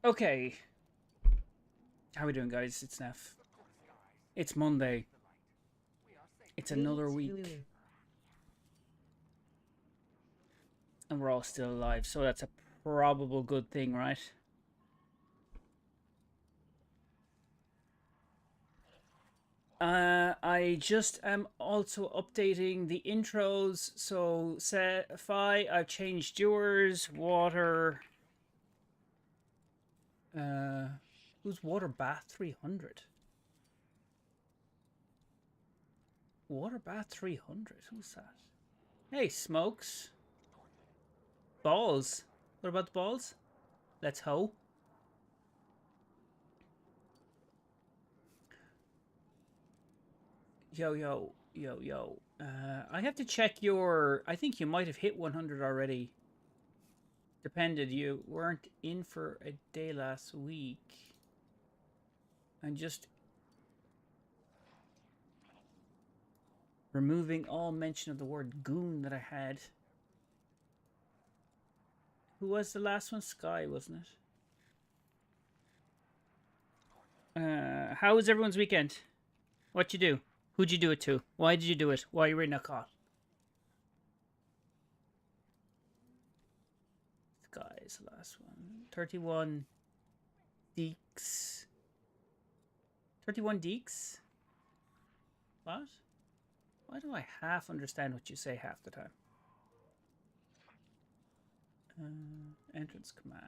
Okay. How we doing, guys? It's NEPH. It's Monday. It's another week. And we're all still alive, so that's a probable good thing, right? I just am also updating the intros. So, Fi, I've changed yours. Water. Who's Water Bath 300? Water Bath 300? Who's that? Hey, Smokes. Balls. What about the balls? Let's ho. Yo, yo, yo, yo. I have to check your... I think you might have hit 100 already. Depended. You weren't in for a day last week. I'm just... removing all mention of the word goon that I had. Who was the last one? Sky, wasn't it? How was everyone's weekend? What'd you do? Who'd you do it to? Why did you do it? Why you were in a call? Sky's the last one. 31 Deeks. 31 Deeks? What? Why do I half understand what you say half the time? Entrance command.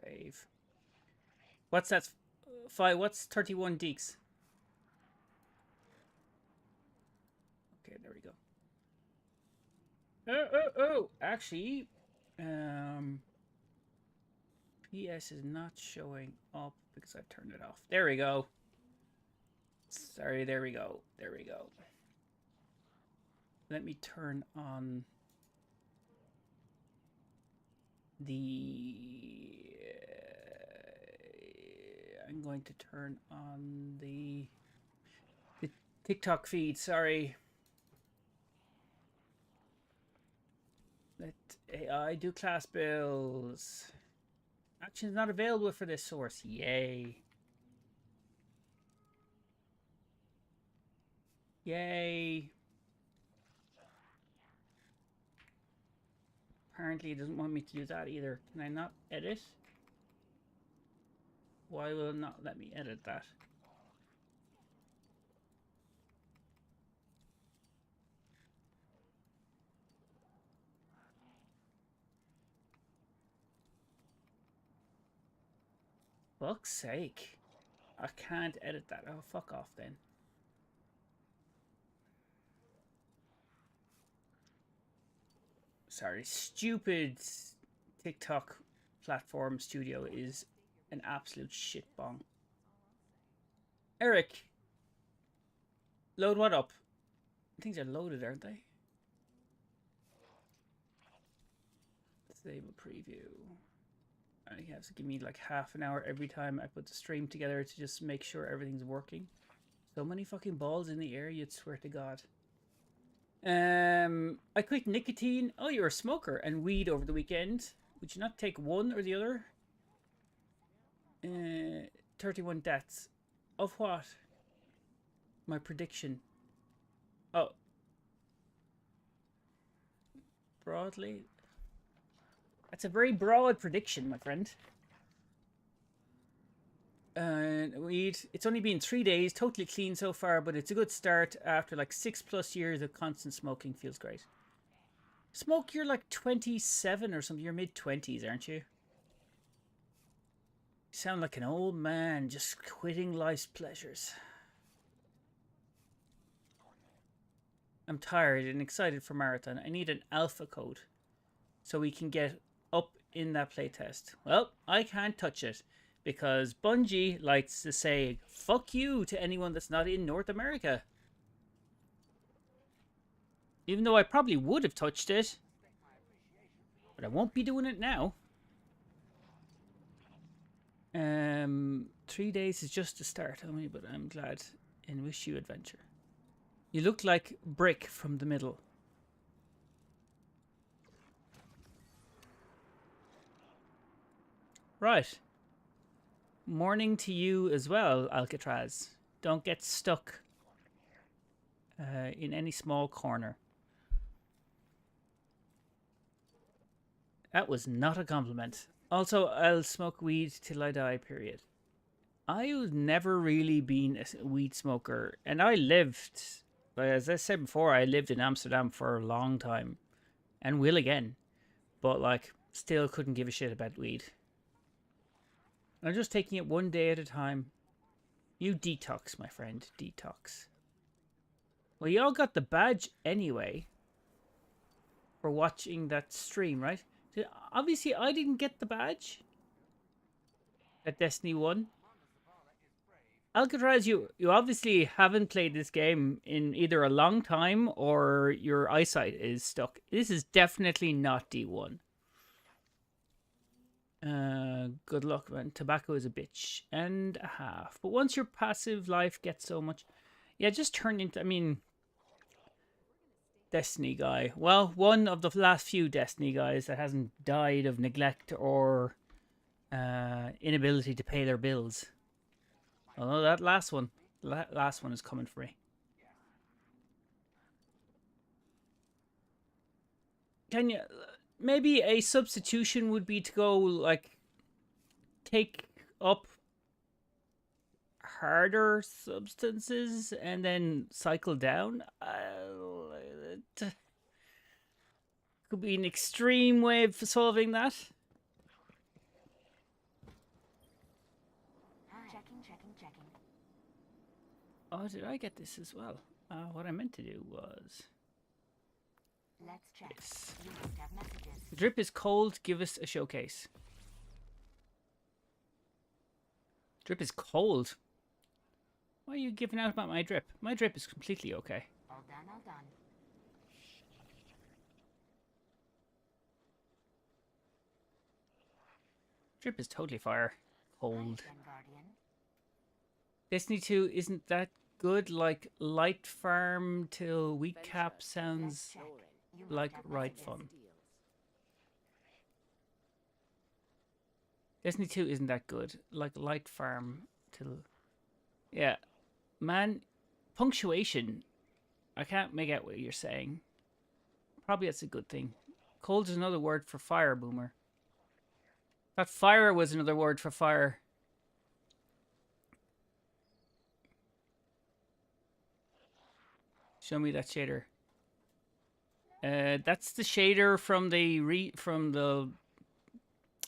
Save. What's that? What's 31 Deeks? Okay, there we go. Oh! Actually, PS is not showing up because I turned it off. There we go. Sorry, there we go. There we go. Let me turn on the... I'm going to turn on the TikTok feed, sorry. Let AI do class builds. Action is not available for this source. Yay. Yay. Apparently it doesn't want me to do that either. Can I not edit? Why will it not let me edit that? Fuck's sake. I can't edit that. Oh, fuck off then. Sorry, stupid TikTok platform studio is an absolute shit bong. Eric, load what up? Things are loaded, aren't they? Disable preview. He has to give me like half an hour every time I put the stream together to just make sure everything's working. So many fucking balls in the air, you'd swear to God. I quit nicotine. Oh, you're a smoker. And weed over the weekend. Would you not take one or the other? 31 deaths. Of what? My prediction. Oh. Broadly. That's a very broad prediction, my friend. Weed. It's only been 3 days, totally clean so far, but it's a good start after like 6+ years of constant smoking. Feels great. Smoke, you're like 27 or something. You're mid-20s, aren't you? You sound like an old man just quitting life's pleasures. I'm tired and excited for marathon. I need an alpha code so we can get up in that playtest. Well, I can't touch it because Bungie likes to say "fuck you" to anyone that's not in North America. Even though I probably would have touched it, but I won't be doing it now. 3 days is just the start, homie, but I'm glad and wish you adventure. You look like Brick from the middle. Right. Morning to you as well, Alcatraz. Don't get stuck in any small corner. That was not a compliment. Also, I'll smoke weed till I die, period. I've never really been a weed smoker. And I lived, as I said before, I lived in Amsterdam for a long time. And will again. But, like, still couldn't give a shit about weed. I'm just taking it one day at a time. You detox, my friend. Detox. Well, you all got the badge anyway. For watching that stream, right? Obviously, I didn't get the badge at Destiny 1. Alcatraz, you obviously haven't played this game in either a long time or your eyesight is stuck. This is definitely not D1. Good luck, man. Tobacco is a bitch and a half. But once your passive life gets so much... Yeah, just turn into... I mean... Destiny guy. Well, one of the last few Destiny guys that hasn't died of neglect or inability to pay their bills. Although that last one is coming for me. Can you... Maybe a substitution would be to go, like, take up harder substances and then cycle down. Could be an extreme way of solving that. Checking. Oh, did I get this as well? What I meant to do was... Let's check. Yes. You must have messages. The drip is cold. Give us a showcase. Drip is cold. Why are you giving out about my drip? My drip is completely okay. All done. Drip is totally fire. Cold. Then, Guardian. Destiny 2 isn't that good. Like light farm till weak cap sounds You like must have right messages. fun. Destiny 2 isn't that good. Like light farm till... Yeah. Man, punctuation. I can't make out what you're saying. Probably that's a good thing. Cold is another word for fire, Boomer. That fire was another word for fire. Show me that shader. That's the shader from the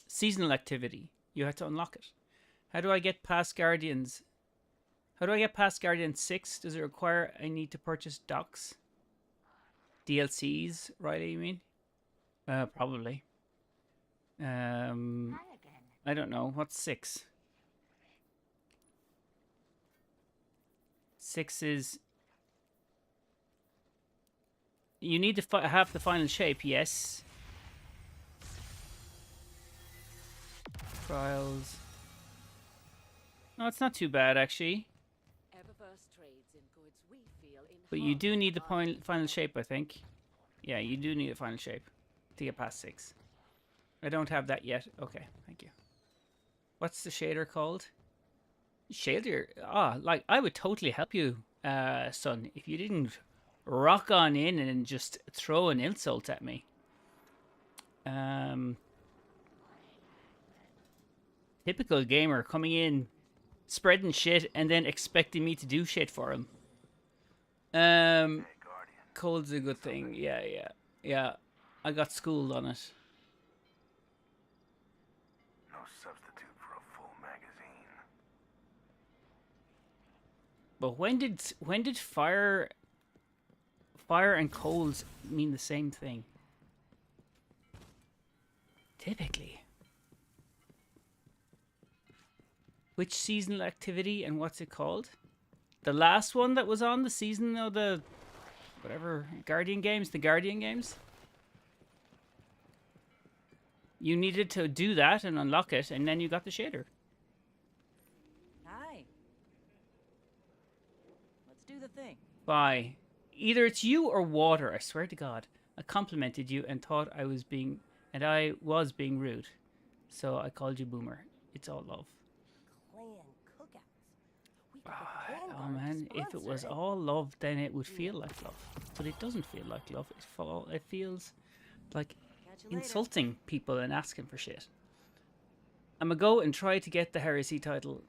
seasonal activity. You have to unlock it. How do I get past Guardians? How do I get past Guardian 6? Does it require I need to purchase docs? DLCs, Riley, you mean? Probably. Hi again. I don't know. What's 6? 6 is... You need to have the final shape, yes. Trials. No, it's not too bad, actually. But you do need the final shape, I think. Yeah, you do need a final shape to get past 6. I don't have that yet. Okay, thank you. What's the shader called? Shader? Like, I would totally help you, son, if you didn't rock on in and just throw an insult at me. Typical gamer coming in, spreading shit, and then expecting me to do shit for him. Cold's a good thing. Yeah. I got schooled on it. No substitute for a full magazine. But when did fire and cold mean the same thing? Typically. Which seasonal activity and what's it called? The last one that was on the season of the whatever Guardian games, the Guardian games. You needed to do that and unlock it, and then you got the shader. Hi. Let's do the thing. Bye. Either it's you or water, I swear to God. I complimented you and thought I was being rude. So I called you Boomer. It's all love. Clan cookouts. We could get the clan Oh guard to man, if it sponsor was all love, then it would feel like love. But it doesn't feel like love. It feels like Catch you later. insulting people and asking for shit. I'm gonna go and try to get the heresy title.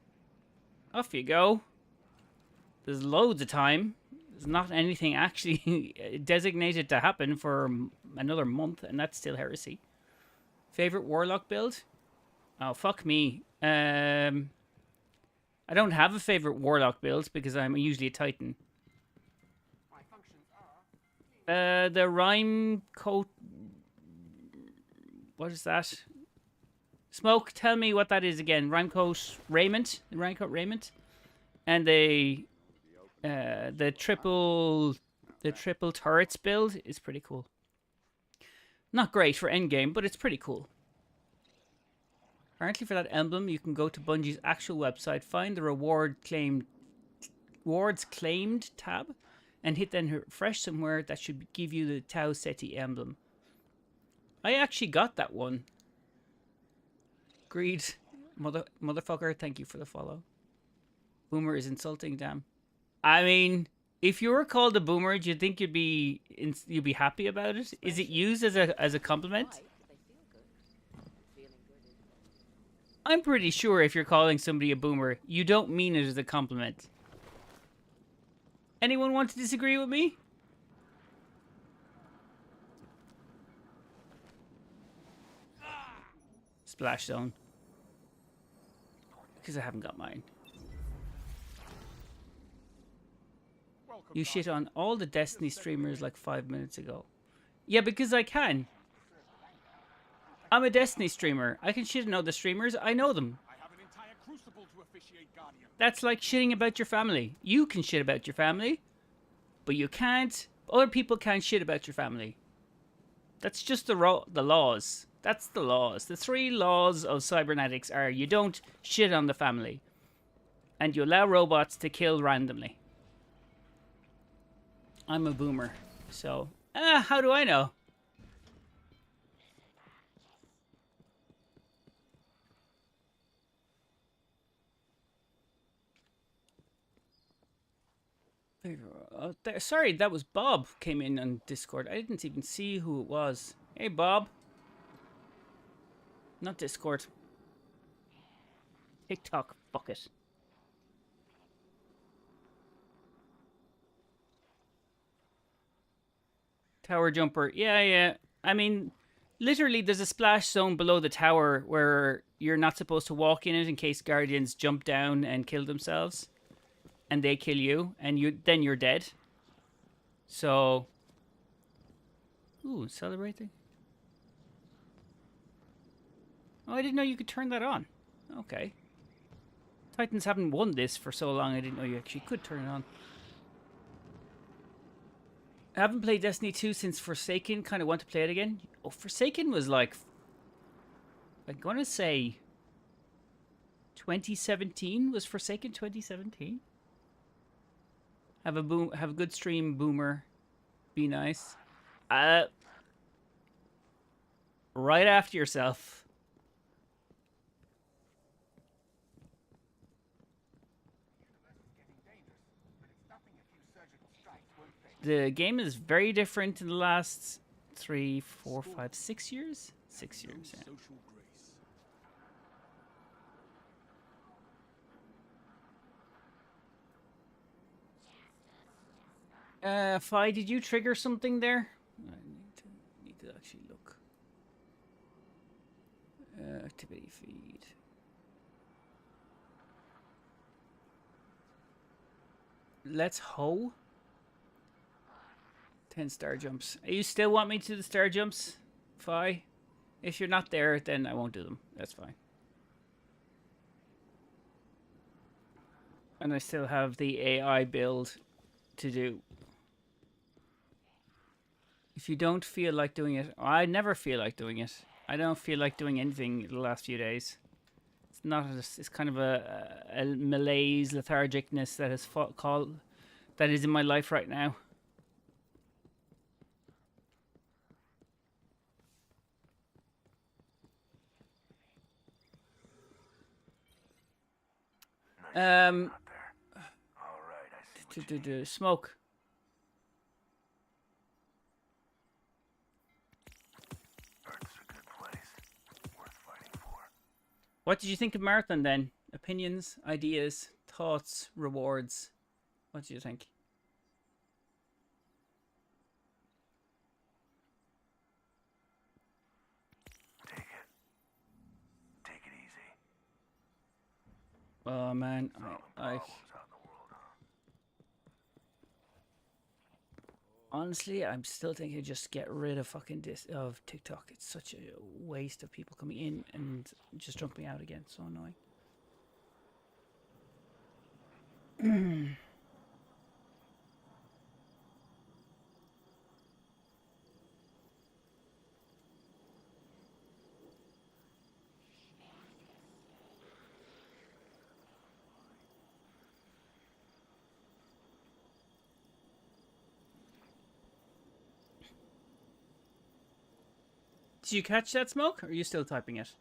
Off you go. There's loads of time. There's not anything actually designated to happen for another month, and that's still heresy. Favorite warlock build? Oh, fuck me. I don't have a favorite warlock build because I'm usually a titan. The rhyme coat. What is that? Smoke, tell me what that is again. Rhymecoat raiment, the Rhymecoat raiment, and the triple turrets build is pretty cool. Not great for endgame, but it's pretty cool. Apparently, for that emblem, you can go to Bungie's actual website, find the rewards claimed tab, and hit then refresh somewhere that should give you the Tau Ceti emblem. I actually got that one. Greed, motherfucker. Thank you for the follow. Boomer is insulting, damn. I mean, if you were called a boomer, do you think you'd be happy about it? Is it used as a compliment? I'm pretty sure if you're calling somebody a boomer, you don't mean it as a compliment. Anyone want to disagree with me? Splash zone. Because I haven't got mine. You shit on all the Destiny streamers like 5 minutes ago. Yeah, because I can. I'm a Destiny streamer. I can shit on other streamers. I know them. I have an entire Crucible to officiate, Guardian. That's like shitting about your family. You can shit about your family, but you can't. Other people can't shit about your family. That's just the laws. That's the laws. The 3 laws of cybernetics are you don't shit on the family, and you allow robots to kill randomly. I'm a boomer, so how do I know? Sorry, that was Bob came in on Discord. I didn't even see who it was. Hey, Bob. Not Discord. TikTok. Fuck it. Tower jumper. Yeah. I mean, literally, there's a splash zone below the tower where you're not supposed to walk in it in case guardians jump down and kill themselves. And they kill you, and then you're dead. So, ooh, celebrating. Oh, I didn't know you could turn that on. Okay. Titans haven't won this for so long, I didn't know you actually could turn it on. I haven't played Destiny 2 since Forsaken. Kind of want to play it again. Oh, Forsaken was like, I'm going to say 2017. Was Forsaken 2017? Have a good stream, Boomer. Be nice. Right after yourself. The game is very different in the last 3, 4, 5, 6 years. 6 years. Yeah. Fi, did you trigger something there? I need to actually look. Activity feed. Let's hoe. 10 star jumps. You still want me to do the star jumps, Fi? If you're not there, then I won't do them. That's fine. And I still have the AI build to do. If you don't feel like doing it, I never feel like doing it. I don't feel like doing anything the last few days. It's not. It's kind of a malaise, lethargicness that is called that is in my life right now. Nice out there. All right, I see what you mean. Smoke. Earth's a good place. Worth fighting for. What did you think of Marathon then? Opinions, ideas, thoughts, rewards. What did you think? Take it. Take it easy. Oh man, Solving I problems out in the world, huh? honestly, I'm still thinking just get rid of fucking of TikTok. It's such a waste of people coming in and just jumping out again. So annoying. Did you catch that, Smoke? Or are you still typing it?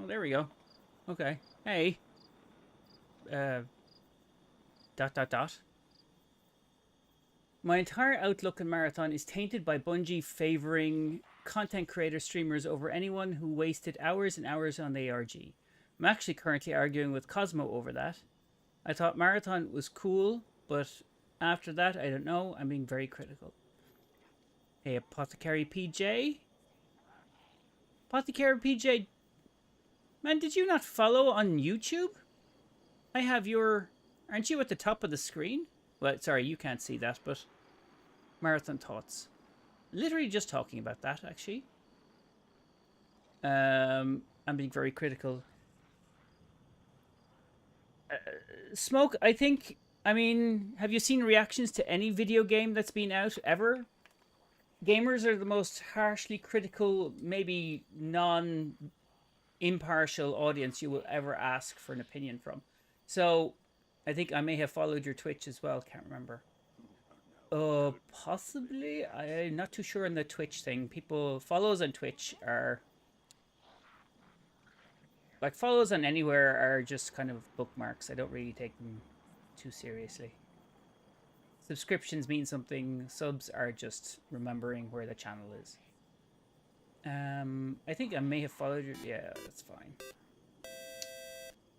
Oh, there we go. Okay. Hey. Dot. My entire outlook in Marathon is tainted by Bungie favoring content creator streamers over anyone who wasted hours and hours on the ARG. I'm actually currently arguing with Cosmo over that. I thought Marathon was cool, but after that, I don't know. I'm being very critical. Hey, Apothecary PJ? Apothecary PJ, man, did you not follow on YouTube? I have your... Aren't you at the top of the screen? Well, sorry, you can't see that, but... Marathon thoughts. Literally just talking about that, actually. I'm being very critical. Smoke, I think... I mean, have you seen reactions to any video game that's been out ever? Gamers are the most harshly critical, maybe non-impartial audience you will ever ask for an opinion from. So, I think I may have followed your Twitch as well. Can't remember. Possibly. I'm not too sure on the Twitch thing. People follows on Twitch are like follows on anywhere are just kind of bookmarks. I don't really take them too seriously. Subscriptions mean something. Subs are just remembering where the channel is. I think I may have followed your... Yeah, that's fine.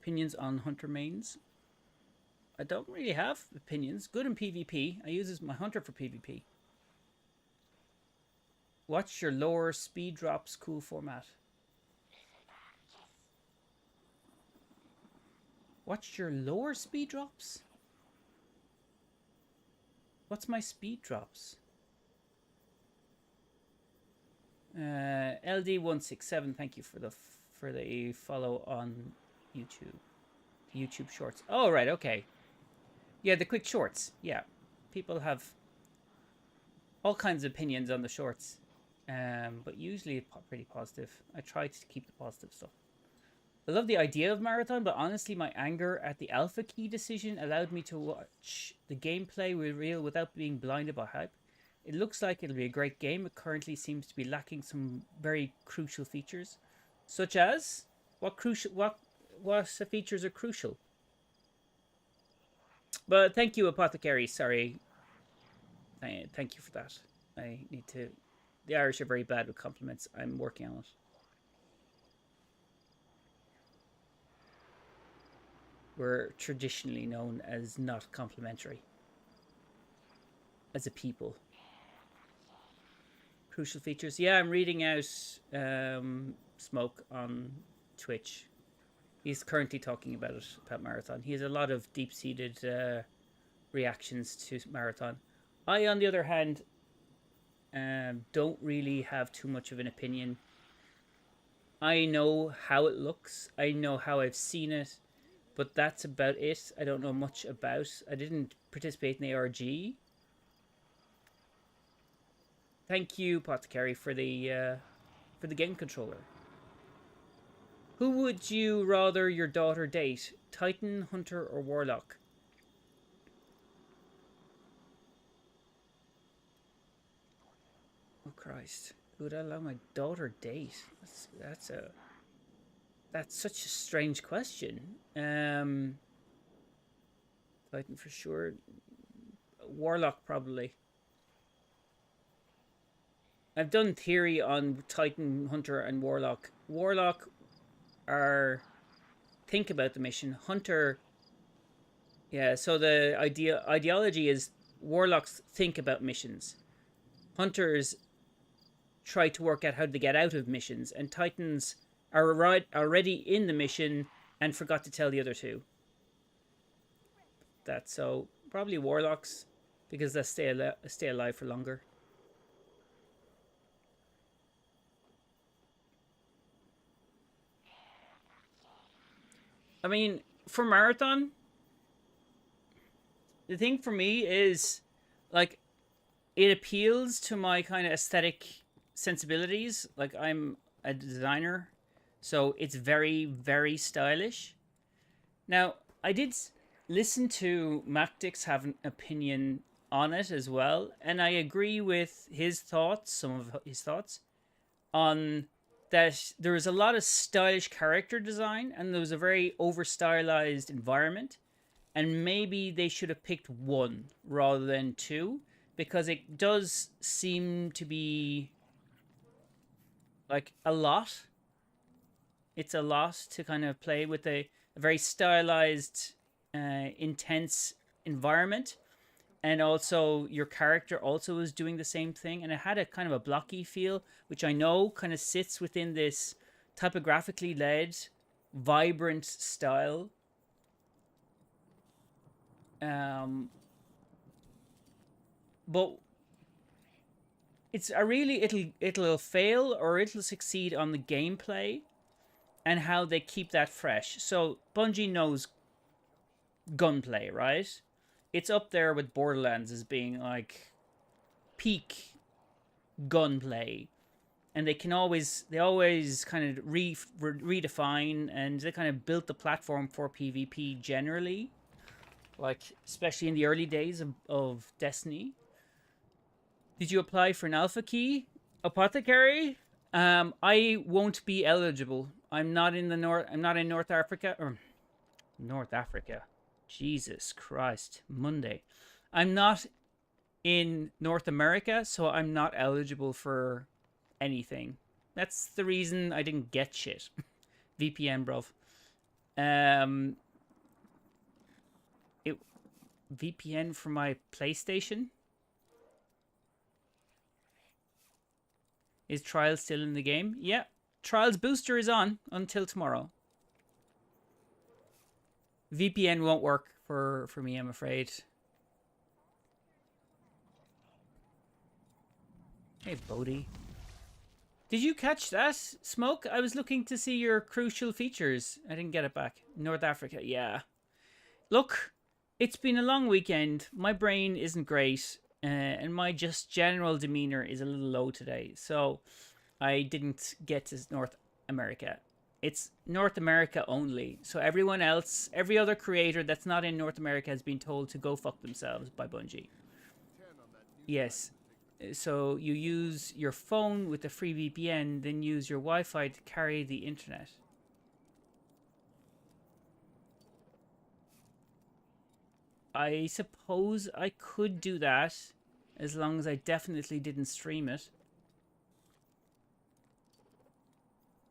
Opinions on Hunter mains. I don't really have opinions. Good in PvP. I use my Hunter for PvP. Watch your lower speed drops. Cool format. Watch your lower speed drops? What's my speed drops? LD167, thank you for the follow on YouTube. YouTube Shorts. Oh, right, okay. Yeah, the quick shorts. Yeah. People have all kinds of opinions on the shorts. But usually pretty positive. I try to keep the positive stuff. I love the idea of Marathon, but honestly, my anger at the Alpha Key decision allowed me to watch the gameplay reveal without being blinded by hype. It looks like it'll be a great game. It currently seems to be lacking some very crucial features, such as what features are crucial. But thank you, Apothecary. Sorry, thank you for that. I need to. The Irish are very bad with compliments. I'm working on it. We're traditionally known as not complimentary as a people. Crucial features. Yeah, I'm reading out Smoke on Twitch. He's currently talking about it, about Marathon. He has a lot of deep-seated reactions to Marathon. I, on the other hand, don't really have too much of an opinion. I know how it looks. I know how I've seen it. But that's about it. I don't know much about. I didn't participate in the ARG. Thank you, Apothecary, for the game controller. Who would you rather your daughter date? Titan, Hunter, or Warlock? Oh Christ! Who would I allow my daughter date? That's such a strange question. Titan for sure. Warlock probably. I've done theory on Titan, Hunter, and Warlock. Warlock are think about the mission. Hunter, yeah. So the ideology is Warlocks think about missions. Hunters try to work out how to get out of missions, and Titans are already in the mission and forgot to tell the other two. That's so probably Warlocks because they stay alive for longer. I mean, for Marathon, the thing for me is, like, it appeals to my kind of aesthetic sensibilities. Like, I'm a designer, so it's very, very stylish. Now, I did listen to Mactix have an opinion on it as well, and I agree with his thoughts, some of his thoughts, on that there was a lot of stylish character design and there was a very over-stylized environment, and maybe they should have picked one rather than two, because it does seem to be like a lot. It's a lot to kind of play with a very stylized, intense environment, and also your character also was doing the same thing, and it had a kind of a blocky feel, which I know kind of sits within this typographically led, vibrant style. But it's a really it'll fail or it'll succeed on the gameplay and how they keep that fresh. So Bungie knows gunplay, right? It's up there with Borderlands as being like peak gunplay, and they always kind of redefine, and they kind of built the platform for PvP generally, like especially in the early days of Destiny. Did you apply for an alpha key, Apothecary? I won't be eligible. I'm not in North Africa or North Africa. Jesus Christ, Monday. I'm not in North America, so I'm not eligible for anything. That's the reason I didn't get shit. VPN, bruv. VPN for my PlayStation? Is Trials still in the game? Yeah. Trials Booster is on until tomorrow. VPN won't work for me, I'm afraid. Hey, Bodhi. Did you catch that, Smoke? I was looking to see your crucial features. I didn't get it back. North Africa, yeah. Look, it's been a long weekend. My brain isn't great. And my just general demeanor is a little low today. So I didn't get to North America. It's North America only. So everyone else, every other creator that's not in North America has been told to go fuck themselves by Bungie. Yes. So you use your phone with a free VPN, then use your Wi-Fi to carry the internet. I suppose I could do that, as long as I definitely didn't stream it.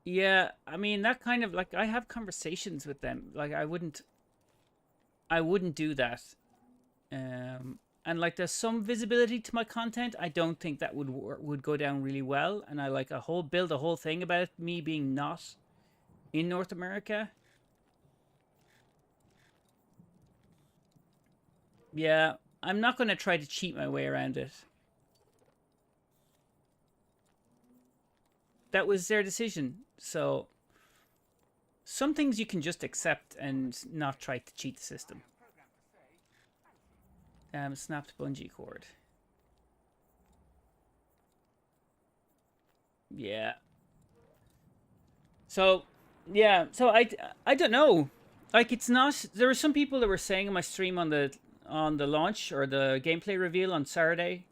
Yeah, I mean, that kind of, like, I have conversations with them. Like, I wouldn't I wouldn't do that. And like there's some visibility to my content. I don't think that would go down really well. And I like build a whole thing about me being not in North America. Yeah, I'm not going to try to cheat my way around it. That was their decision. So some things you can just accept and not try to cheat the system. Snapped bungee cord. Yeah. So, yeah. So I don't know. Like it's not. There were some people that were saying in my stream on the launch or the gameplay reveal on Saturday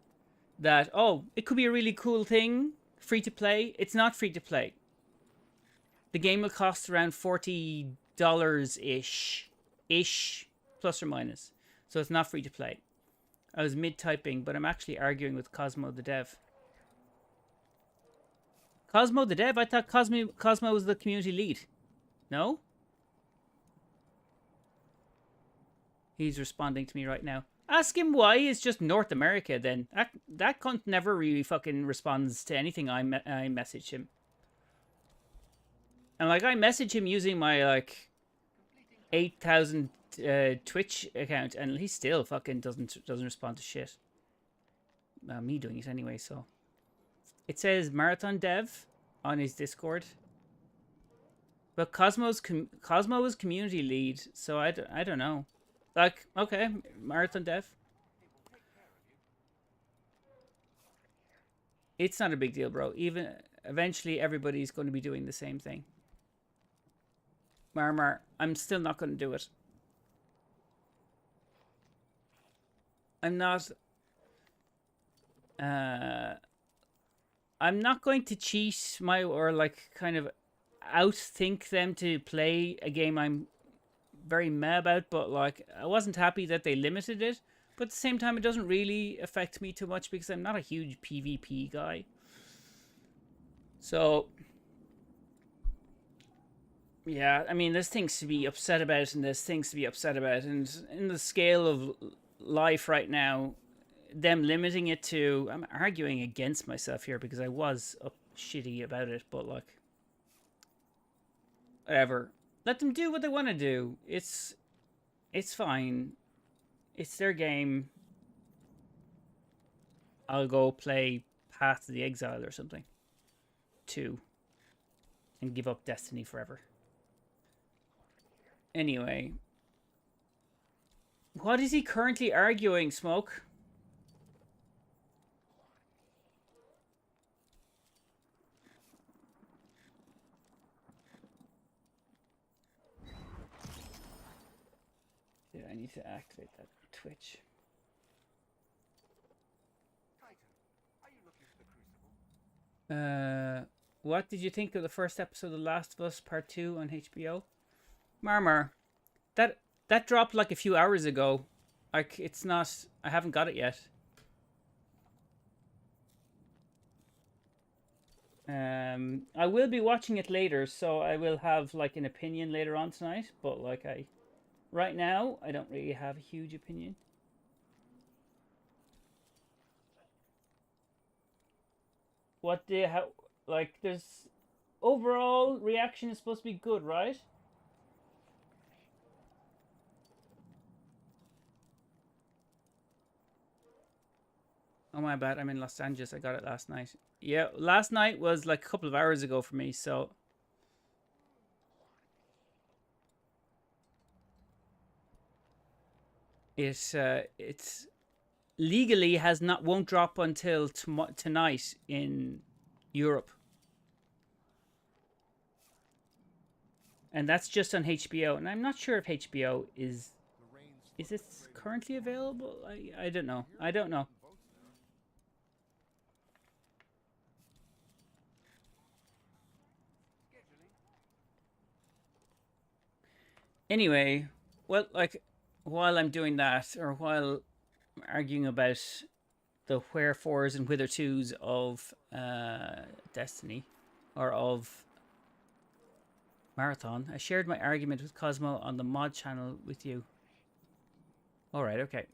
that it could be a really cool thing, free to play. It's not free to play. The game will cost around $40 ish, plus or minus. So it's not free to play. I was mid-typing, but I'm actually arguing with Cosmo the dev. Cosmo the dev? I thought Cosmo was the community lead. No? He's responding to me right now. Ask him why it's just North America then. That cunt never really fucking responds to anything I message him. And like I message him using my like 8,000 Twitch account, and he still fucking doesn't respond to shit. Me doing it anyway, so it says Marathon Dev on his Discord, but Cosmo is community lead, so I don't know. Like, okay, Marathon Dev. It's not a big deal, bro. Even eventually, everybody's going to be doing the same thing. Marmar, I'm still not going to do it. I'm not going to cheat or like kind of outthink them to play a game I'm very meh about, but like I wasn't happy that they limited it. But at the same time, it doesn't really affect me too much because I'm not a huge PvP guy. So yeah, I mean, there's things to be upset about, and there's things to be upset about, and in the scale of life right now, them limiting it to, I'm arguing against myself here because I was shitty about it, but like whatever, let them do what they want to do. It's fine, it's their game. I'll go play Path to the Exile or something 2 and give up Destiny forever. Anyway, what is he currently arguing, Smoke? Yeah, I need to activate that Twitch. What did you think of the first episode of The Last of Us Part 2 on HBO? Marmar, that dropped like a few hours ago. Like, it's not, I haven't got it yet. I will be watching it later, so I will have like an opinion later on tonight, but like right now I don't really have a huge opinion. Like, there's overall reaction is supposed to be good, right? Oh, my bad. I'm in Los Angeles. I got it last night. Yeah, last night was like a couple of hours ago for me, so it's legally won't drop until tonight in Europe. And that's just on HBO, and I'm not sure if HBO is it currently available? I don't know. I don't know. Anyway, well, like, while I'm doing that, or while arguing about the wherefores and whithertos of Destiny, or of Marathon, I shared my argument with Cosmo on the mod channel with you. All right, okay.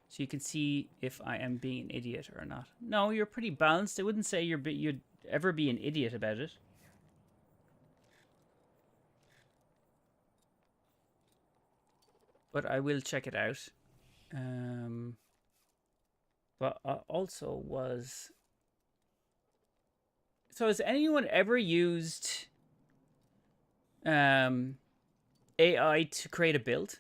So you can see if I am being an idiot or not. No, you're pretty balanced. I wouldn't say you'd ever be an idiot about it. But I will check it out. But also was... So has anyone ever used AI to create a build?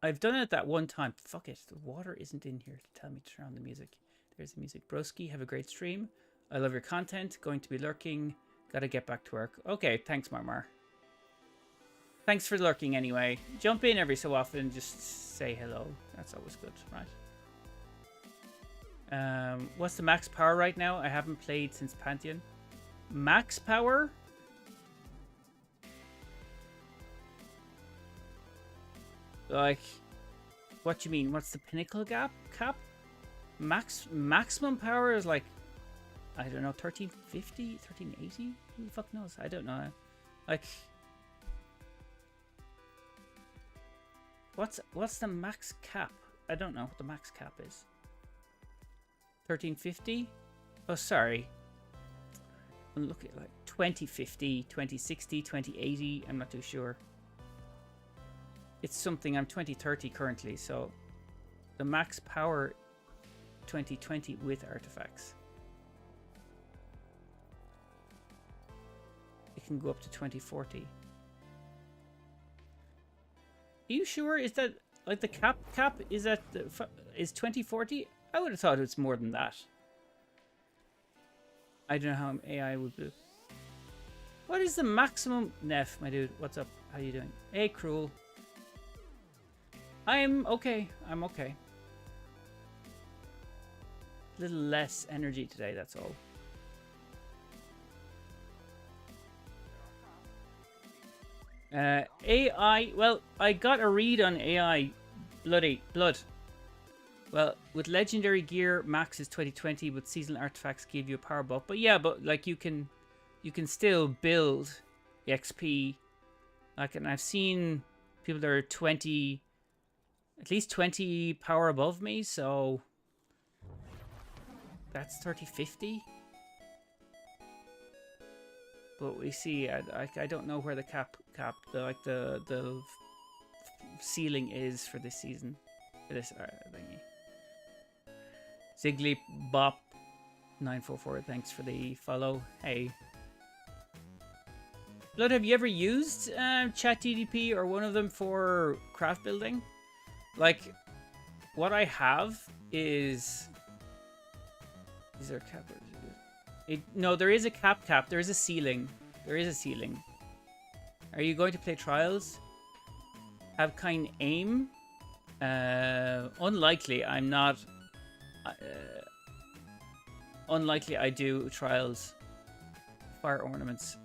I've done it that one time. Fuck it. The water isn't in here to tell me to turn on the music. There's the music. Broski, have a great stream. I love your content. Going to be lurking. Gotta get back to work. Okay, thanks, Marmar. Thanks for lurking anyway. Jump in every so often and just say hello. That's always good, right? What's the max power right now? I haven't played since Pantheon. Max power? Like, what do you mean? What's the pinnacle cap? Maximum power is like, I don't know, 1350, 1380? Who the fuck knows? I don't know. Like, what's the max cap? I don't know what the max cap is. 1350? Oh, sorry. I'm looking at like 2050, 2060, 2080. I'm not too sure. It's something. I'm 2030 currently, so the max power 2020 with artifacts. It can go up to 2040. Are you sure? Is that like the cap? Is that is 2040? I would have thought it's more than that. I don't know how AI would do. What is the maximum? NEPH, my dude, what's up? How you doing? Hey, Cruel. I'm okay. I'm okay. A little less energy today, that's all. AI, well, I got a read on AI. Blood. Well, with legendary gear, max is 2020, but seasonal artifacts give you a power buff. But yeah, but like you can still build XP. Like, and I've seen people that are 20, at least 20 power above me, so that's 3050. But we see, I don't know where the the ceiling is for this season, for this thingy. Ziggly Bop 944, thanks for the follow. Hey. Blood, have you ever used ChatGPT or one of them for craft building? Like, what I have is there a cap? No, there is a cap. There is a ceiling. There is a ceiling. Are you going to play Trials? Have kind aim? Unlikely. I'm not. Unlikely I do Trials. Fire ornaments.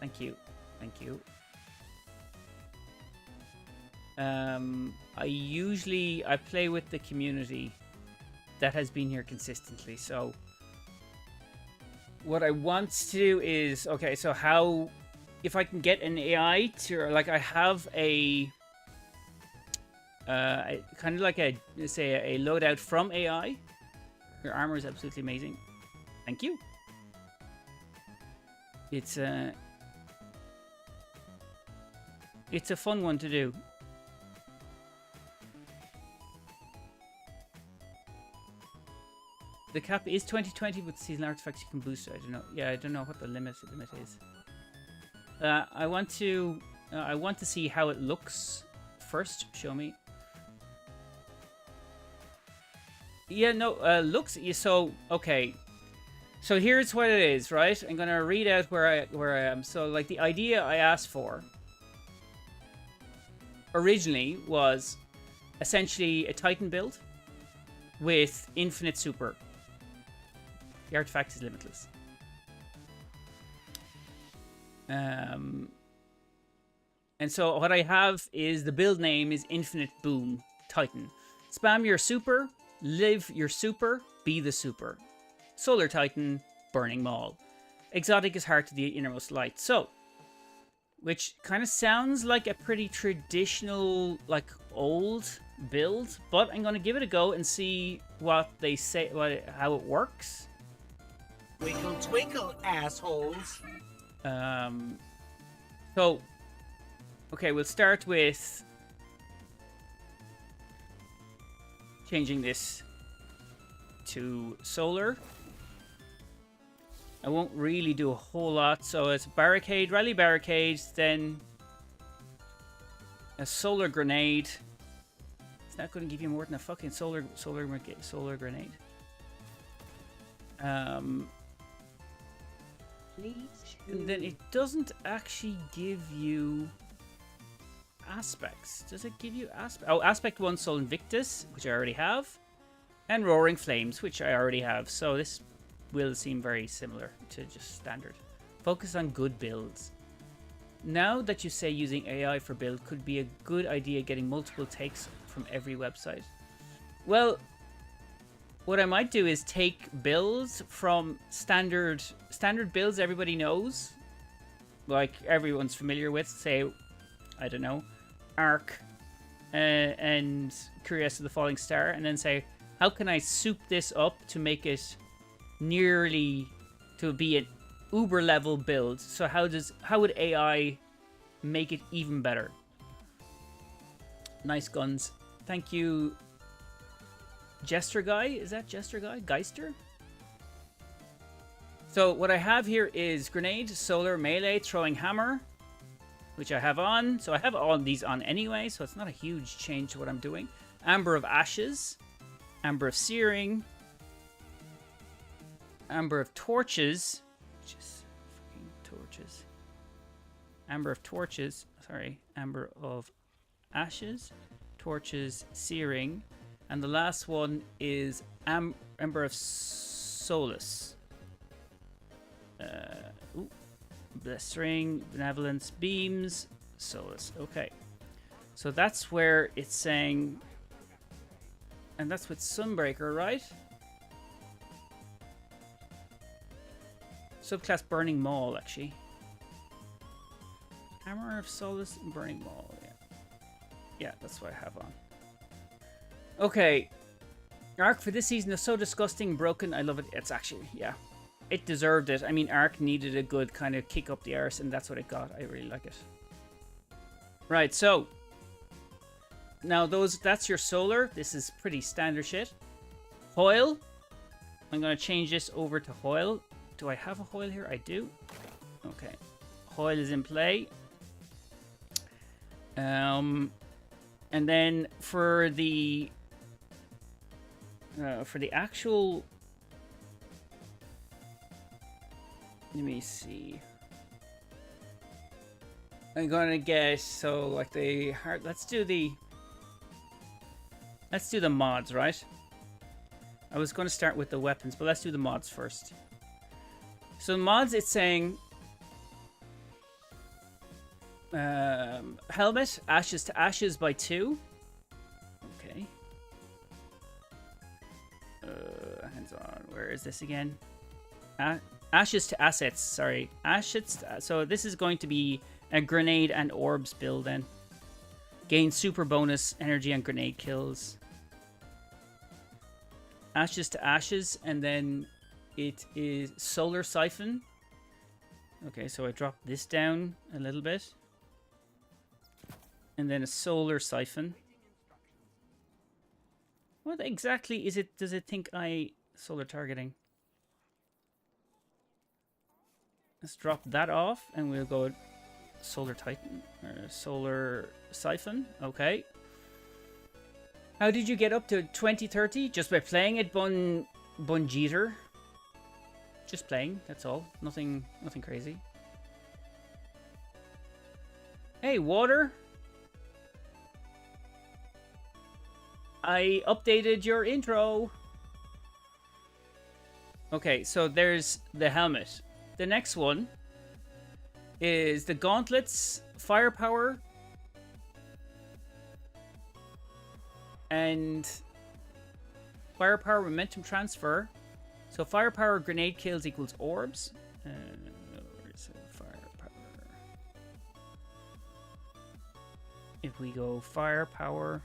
Thank you. Thank you. I play with the community that has been here consistently. So what I want to do is, okay, so how, if I can get an AI to, like, I have a kind of like a, say, a loadout from AI. Your armor is absolutely amazing. Thank you. It's a fun one to do. The cap is 2020 with seasonal artifacts you can boost. I don't know. Yeah, I don't know what the limit is. I want to see how it looks first. Show me. Yeah, no, looks. So okay. So here's what it is, right? I'm gonna read out where I am. So like the idea I asked for originally was essentially a Titan build with infinite super. The artifact is limitless. And so what I have is the build name is Infinite Boom Titan. Spam your super, live your super, be the super. Solar Titan, Burning Maul. Exotic is heart to the innermost light. So, which kind of sounds like a pretty traditional, like old build, but I'm going to give it a go and see what they say, how it works. Twinkle, twinkle, assholes. So, okay, we'll start with changing this to solar. I won't really do a whole lot. So it's barricade, rally barricades, then a solar grenade. It's not going to give you more than a fucking solar grenade. And then it doesn't actually give you aspects. Does it give you aspect? Oh, aspect 1 Sol Invictus, which I already have, and Roaring Flames, which I already have. So this will seem very similar to just standard. Focus on good builds. Now that you say using AI for build could be a good idea, getting multiple takes from every website. Well, what I might do is take builds from standard builds everybody knows, like everyone's familiar with, say, I don't know, Arc and Curious of the Falling Star, and then say, how can I soup this up to make it nearly to be an uber level build? So how would AI make it even better? Nice guns. Thank you, Jester Guy. Is that Jester Guy? Geister? So what I have here is grenade, solar, melee, throwing hammer, which I have on. So I have all these on anyway, so it's not a huge change to what I'm doing. Amber of Ashes, Amber of Searing, Amber of Torches, which is fucking torches. Amber of Torches, sorry, Amber of Ashes, Torches, Searing, and the last one is Amber of Solace. Blistering, Benevolence, Beams, Solace. Okay. So that's where it's saying... And that's with Sunbreaker, right? Subclass Burning Maul, actually. Hammer of Solace and Burning Maul, yeah. Yeah, that's what I have on. Okay. Arc for this season is so disgusting, broken. I love it. It's actually, yeah. It deserved it. I mean, Arc needed a good kind of kick up the arse, and that's what it got. I really like it. Right, so. Now, that's your solar. This is pretty standard shit. Hoil. I'm going to change this over to Hoil. Do I have a Hoil here? I do. Okay. Hoil is in play. And then for the actual... Let me see. I'm gonna get, so like the hard, let's do the mods, right? I was going to start with the weapons, but let's do the mods first. So the mods, it's saying helmet, ashes to ashes by 2. Okay. Hands on. Where is this again? Ashes to assets. Sorry, ashes. So this is going to be a grenade and orbs build then. Gain super bonus energy and grenade kills. Ashes to ashes, and then it is solar siphon. Okay, so I drop this down a little bit. And then a solar siphon. What exactly is it? Does it think solar targeting? Let's drop that off and we'll go solar titan or solar siphon. Okay. How did you get up to 2030? Just by playing it, Bunjeter. Just playing, that's all. Nothing crazy. Hey, water. I updated your intro. Okay, so there's the helmet. The next one is the gauntlets, firepower, and firepower momentum transfer. So firepower grenade kills equals orbs. Where's firepower? if we go firepower,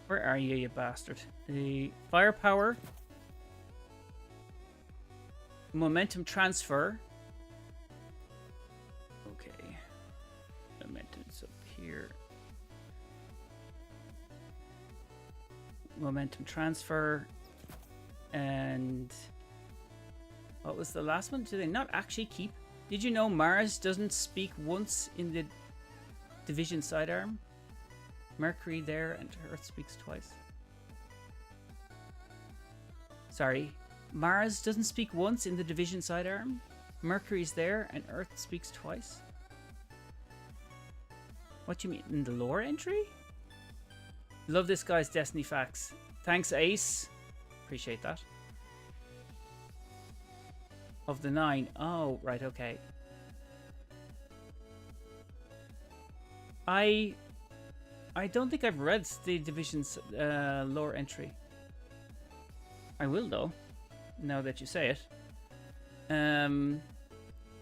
where are you, you bastard? The firepower, momentum transfer. Okay, momentum's up here. Momentum transfer, and what was the last one? Do they not actually keep? Did you know Mars doesn't speak once in the division sidearm? Mercury there and Earth speaks twice. Sorry, Mars doesn't speak once in the division sidearm. Mercury's there and Earth speaks twice. What do you mean in the lore entry? Love this guy's Destiny facts. Thanks, Ace. Appreciate that. Of the 9. Oh, right, okay. I don't think I've read the Division's lore entry. I will, though, now that you say it.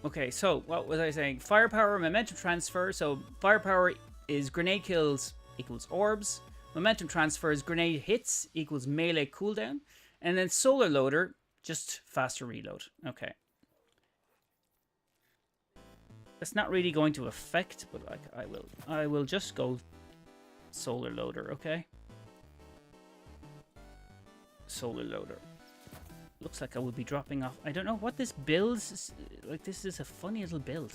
Okay, so what was I saying? Firepower, momentum transfer. So firepower is grenade kills equals orbs. Momentum transfer is grenade hits equals melee cooldown. And then solar loader, just faster reload. Okay. That's not really going to affect, but like I will just go solar loader, okay? Solar loader. Looks like I will be dropping off. I don't know what this builds. Like, this is a funny little build.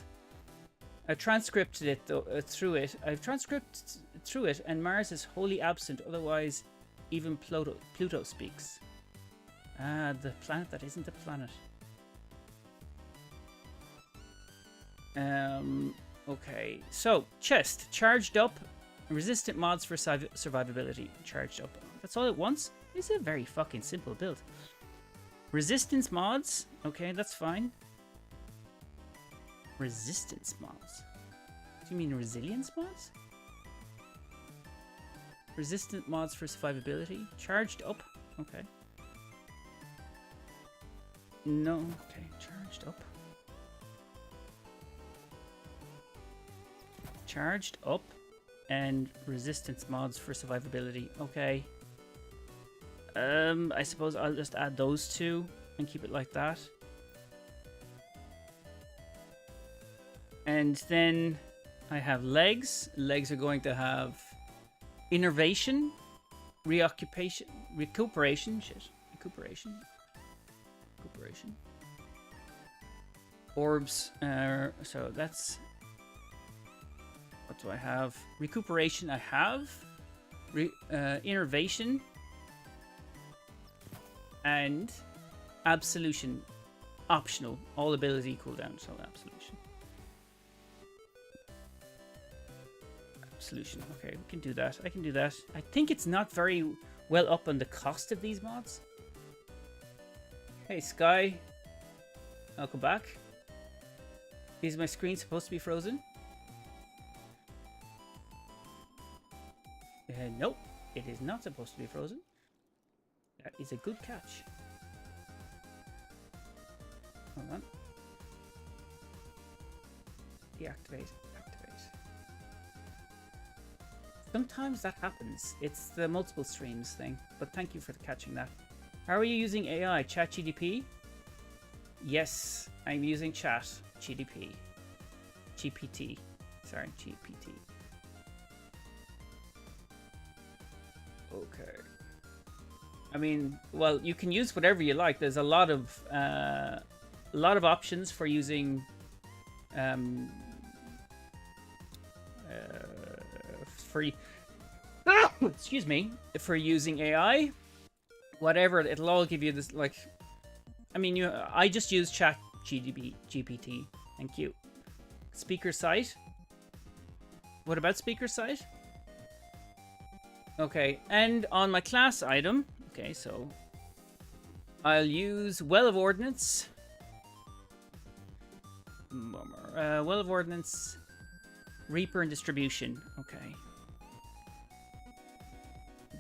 I transcripted it though, through it. I've transcripted through it, and Mars is wholly absent. Otherwise, even Pluto speaks. Ah, the planet that isn't a planet. Okay. So, chest. Charged up. Resistant mods for survivability. Charged up. That's all it wants. It's a very fucking simple build. Resistance mods. Okay, that's fine. Resistance mods. Do you mean resilience mods? Resistant mods for survivability. Charged up. Okay. No. Okay, charged up. Charged up. And resistance mods for survivability. Okay. I suppose I'll just add those two and keep it like that. And then I have legs. Legs are going to have innervation, reoccupation, recuperation. Shit. Recuperation. Orbs. So that's... What do I have? Recuperation I have. Innervation. And absolution. Optional. All ability cooldown. So absolution. Absolution. Okay, we can do that. I can do that. I think it's not very well up on the cost of these mods. Hey, Sky. Welcome back. Is my screen supposed to be frozen? Nope, it is not supposed to be frozen. That is a good catch. Hold on. Deactivate. Activate. Sometimes that happens. It's the multiple streams thing. But thank you for catching that. How are you using AI? ChatGPT? Yes, I'm using ChatGPT. GPT. Sorry, GPT. Okay. I mean, well, you can use whatever you like. There's a lot of options for using free. Excuse me, for using AI. Whatever, it'll all give you this. Like, I mean, I just use GPT. Thank you. Speaker site. What about speaker site? Okay, and on my class item, okay, so I'll use Well of Ordnance. Well of Ordnance, Reaper and Distribution. Okay.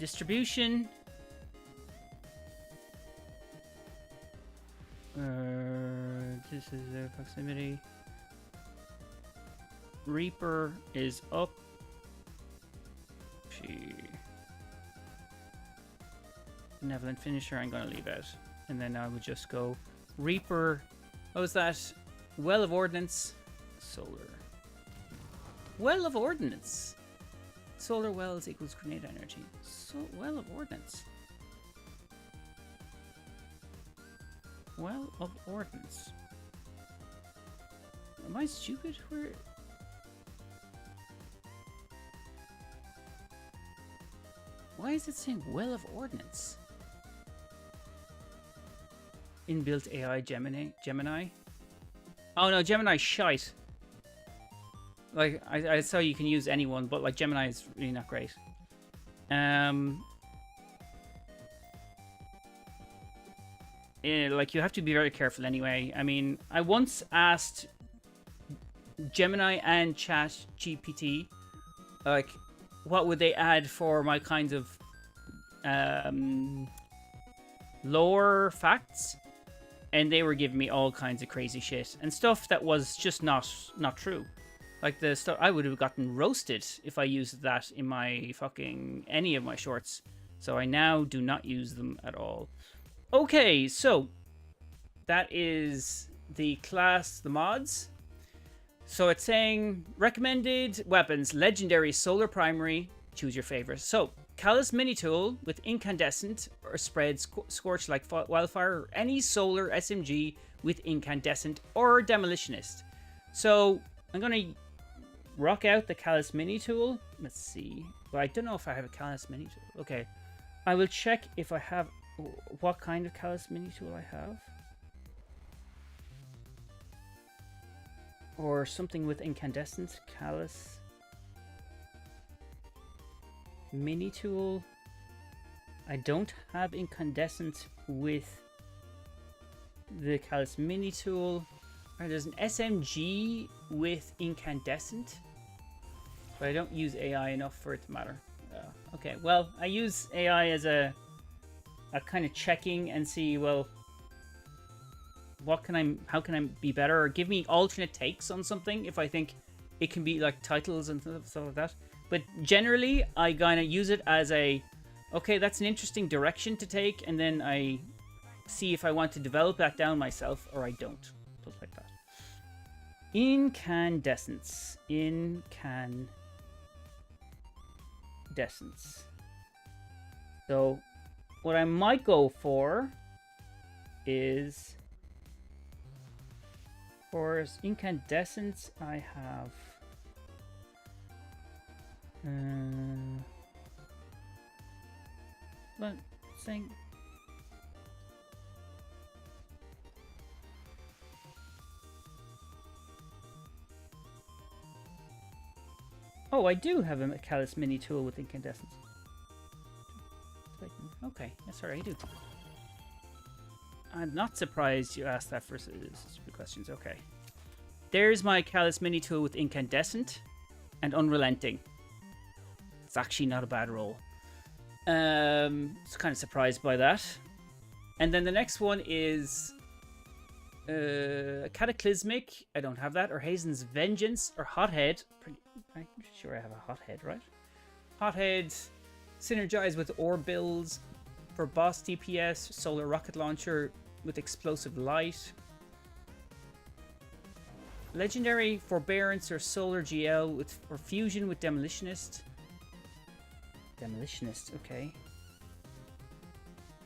Distribution. This is proximity. Reaper is up. Benevolent Finisher, I'm going to leave out. And then I would just go Reaper. What was that? Well of Ordnance. Solar. Well of Ordnance. Solar wells equals grenade energy. So, Well of Ordnance. Well of Ordnance. Am I stupid? Where? Why is it saying Well of Ordnance? Inbuilt AI Gemini. Oh no, Gemini's shite. Like I saw you can use anyone, but like Gemini is really not great. Like you have to be very careful anyway. I mean, I once asked Gemini and Chat GPT, like, what would they add for my kinds of lore facts, and they were giving me all kinds of crazy shit and stuff that was just not true. Like the stuff I would have gotten roasted if I used that in my fucking any of my shorts. So I now do not use them at all. Okay, so that is the class, the mods. So it's saying recommended weapons, legendary, solar primary, choose your favorite. So Callus mini tool with incandescent or spread scorch like wildfire, or any solar SMG with incandescent or demolitionist. So I'm gonna rock out the Callus mini tool. Let's see, but I don't know if I have a Callus mini tool. Okay, I will check if I have what kind of Callus mini tool I have. Or something with incandescent. Callus mini tool. I don't have incandescent with the Callus mini tool. Right, there's an SMG with incandescent, but I don't use AI enough for it to matter. Okay, well, I use AI as a kind of checking and see, well, how can I be better, or give me alternate takes on something if I think it can be like titles and stuff like that. But generally, I kind of use it as a, okay, that's an interesting direction to take, and then I see if I want to develop that down myself or I don't. Stuff like that. Incandescence. Incandescence. So, what I might go for is, for incandescence, I have but saying oh, I do have a Callus mini tool with incandescence. Okay, yes, sorry, I do. I'm not surprised you asked that for stupid questions. Okay. There's my Callus mini tool with incandescent and unrelenting. It's actually not a bad roll. So kind of surprised by that. And then the next one is Cataclysmic. I don't have that. Or Hazen's Vengeance or Hothead. I'm sure I have a Hothead, right? Hothead. Synergize with orb builds for boss DPS. Solar rocket launcher with explosive light. Legendary Forbearance or Solar GL with or Fusion with Demolitionist. Demolitionist, okay.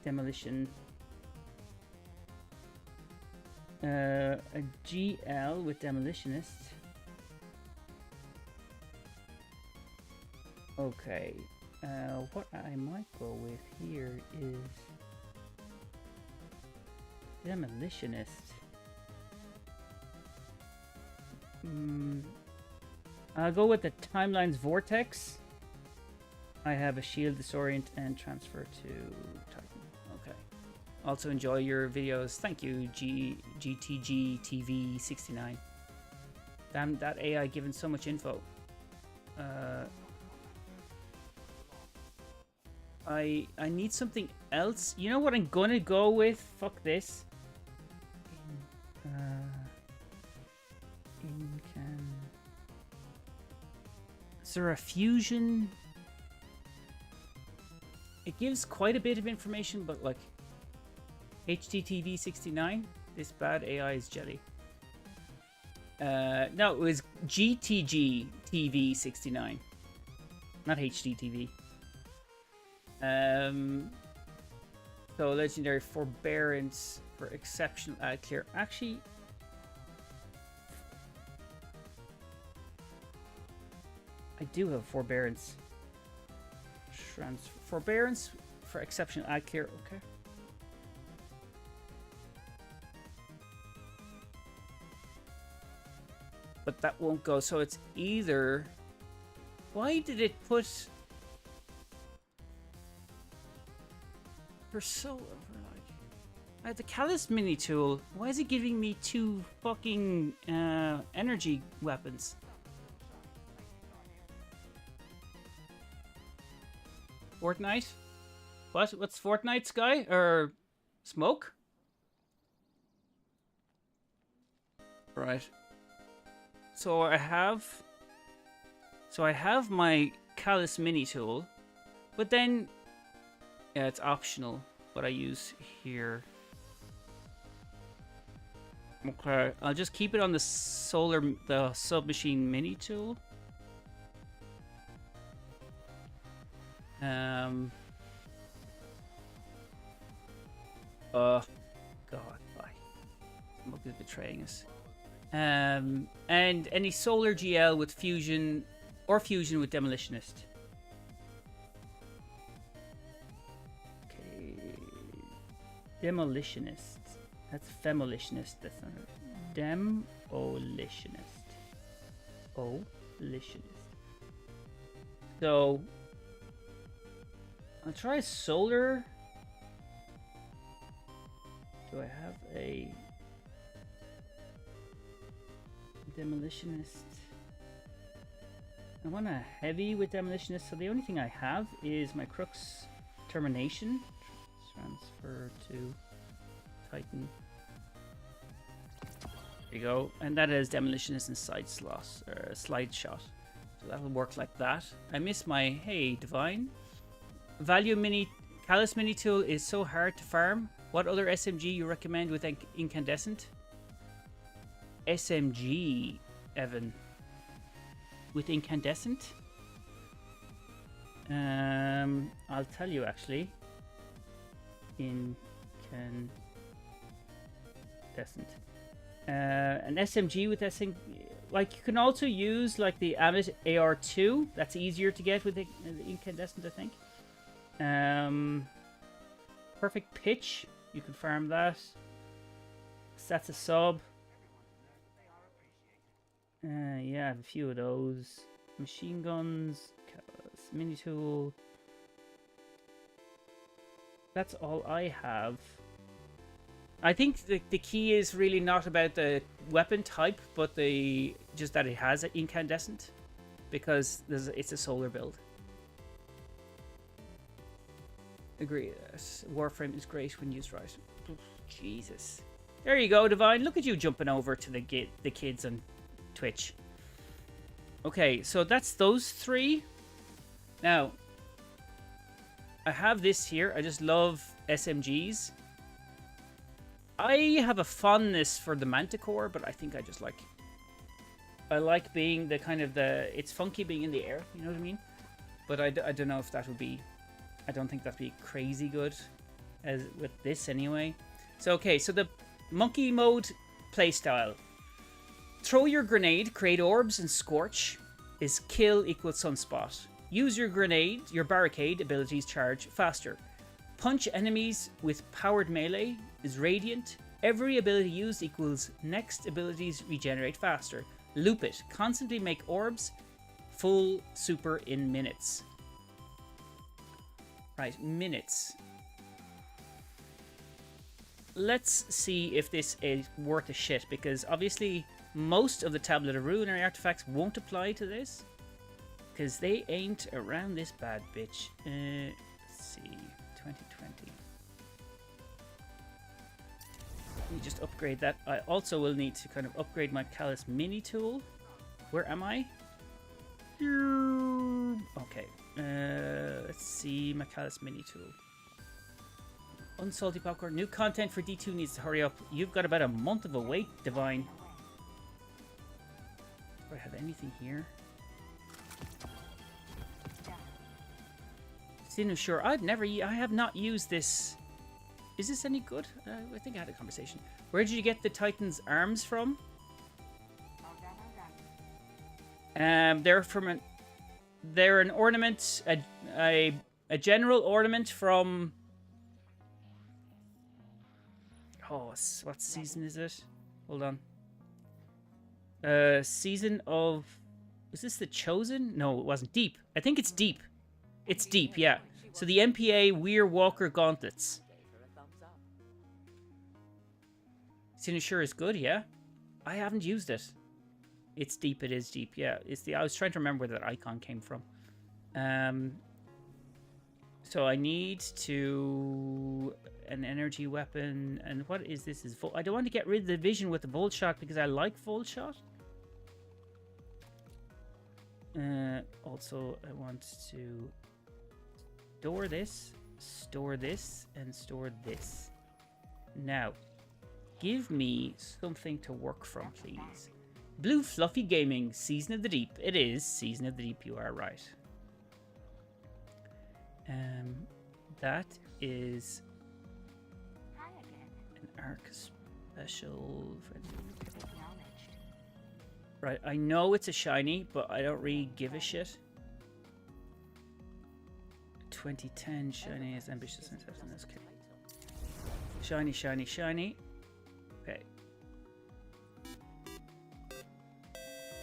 Demolition. A GL with Demolitionist. Okay. What I might go with here is Demolitionist. I'll go with the Timeline's Vortex. I have a Shield, Disorient, and Transfer to Titan. Okay. Also enjoy your videos. Thank you, GTG TV 69. Damn, that AI giving so much info. I need something else. You know what I'm gonna go with? Fuck this. Is there a fusion? It gives quite a bit of information, but like HDTV 69, this bad AI is jelly. No, it was GTG TV 69, not HDTV. So legendary forbearance for exceptional ad clear. Actually, I do have forbearance. Forbearance for exceptional ad clear. Okay. But that won't go. So it's either. Why did it put? For so like, I have the Callus mini tool. Why is it giving me 2 fucking energy weapons? Fortnite? What? What's Fortnite, Sky? Or Smoke? Right. So I have my Callus mini tool, but then yeah, it's optional what I use here. Okay, I'll just keep it on the submachine mini tool. God, bye. Smoke is betraying us. And any solar GL with fusion or fusion with demolitionist. Okay, demolitionist. That's femolitionist. That's not it. Demolitionist. Demolitionist. So I'll try solar. Do I have a demolitionist? I want a heavy with demolitionist, so the only thing I have is my Crux termination. Transfer to Titan. There you go, and that is demolitionist and side slot or slide shot. So that'll work like that. I miss my hey divine. Value mini Callus mini tool is so hard to farm. What other SMG you recommend with incandescent? SMG, Evan. With incandescent? I'll tell you actually. Incandescent. An SMG with SMG, like you can also use like the Amit AR2. That's easier to get with the incandescent, I think. Perfect pitch. You can farm that. That's a sub. Yeah, I have a few of those. Machine guns, mini tool. That's all I have. I think the key is really not about the weapon type, but just that it has an incandescent, because it's a solar build. Agree. Warframe is great when used right. Jesus. There you go, Divine. Look at you jumping over to the kids on Twitch. Okay, so that's those 3. Now, I have this here. I just love SMGs. I have a fondness for the Manticore, but I think I just like... I like being the kind of the... It's funky being in the air, you know what I mean? But I don't know if that would be... I don't think that'd be crazy good as with this anyway. So, okay, so the monkey mode playstyle. Throw your grenade, create orbs, and scorch is kill equals sunspot. Use your grenade, your barricade abilities charge faster. Punch enemies with powered melee is radiant. Every ability used equals next abilities regenerate faster. Loop it. Constantly make orbs full super in minutes. Right, minutes. Let's see if this is worth a shit, because obviously most of the Tablet of Ruinary artifacts won't apply to this, because they ain't around this bad bitch. Let's see, 2020. Let me just upgrade that. I also will need to kind of upgrade my Callus mini tool. Where am I? Okay. Let's see. McAllis mini tool. Unsalty popcorn. New content for D2 needs to hurry up. You've got about a month of a wait, Divine. Do I have anything here? Sure, I have not used this. Is this any good? I think I had a conversation. Where did you get the Titan's arms from? They're an ornament, a general ornament from. Oh, what season is it? Hold on. Season of. Was this the Chosen? No, it wasn't. Deep. I think it's Deep. It's Deep, yeah. So the MPA Weir Walker gauntlets. Sinusure is good, yeah. I haven't used it. It's Deep. It is Deep, yeah. I was trying to remember where that icon came from. So I need to an energy weapon, and what is this? I don't want to get rid of the vision with the Volt Shot because I like Volt Shot. Also, I want to store this, and store this. Now, give me something to work from, please. Blue Fluffy Gaming, Season of the Deep. It is Season of the Deep, you are right. That is an Arc Special. Right, I know it's a shiny, but I don't really give a shit. 2010 shiny is ambitious and that's okay. Shiny, shiny, shiny. Okay.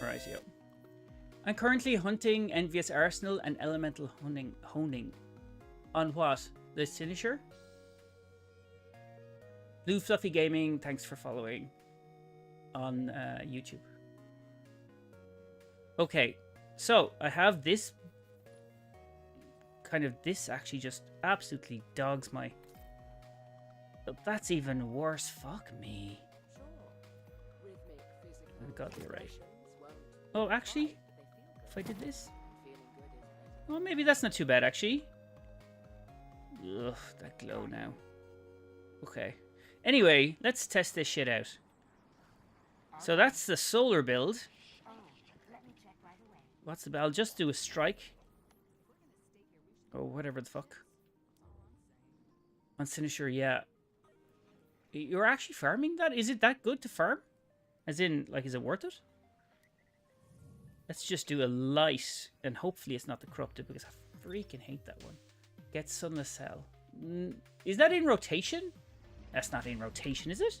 Right, yep. I'm currently hunting Envious Arsenal and Elemental Honing. On what? The Sinusure? Blue Fluffy Gaming, thanks for following on YouTube. Okay, so I have this. This actually just absolutely dogs my. But that's even worse. Fuck me. I got it right. Oh, actually, if I did this, well, maybe that's not too bad actually. Ugh, that glow now. Okay. Anyway, let's test this shit out. So that's the solar build. What's the I'll just do a strike. Or whatever the fuck. On Sinusure, yeah. You're actually farming that? Is it that good to farm? As in, like, is it worth it? Let's just do a light. And hopefully it's not the corrupted because I freaking hate that one. Get Sunless Cell. Is that in rotation? That's not in rotation, is it?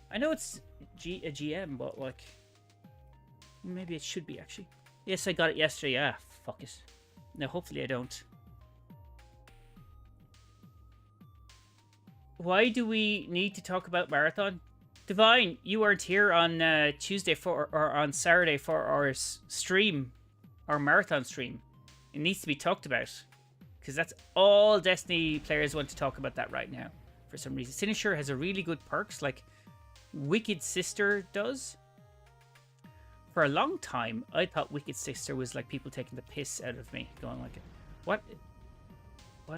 I know it's a GM, but like... Maybe it should be, actually. Yes, I got it yesterday. Ah, fuck it. Now, hopefully I don't. Why do we need to talk about Marathon? Divine, you weren't here on Tuesday or on Saturday for our stream. Our Marathon stream. It needs to be talked about. Because that's all Destiny players want to talk about that right now. For some reason. Sinusure has a really good perks, like Wicked Sister does. For a long time, I thought Wicked Sister was like people taking the piss out of me. Going like, what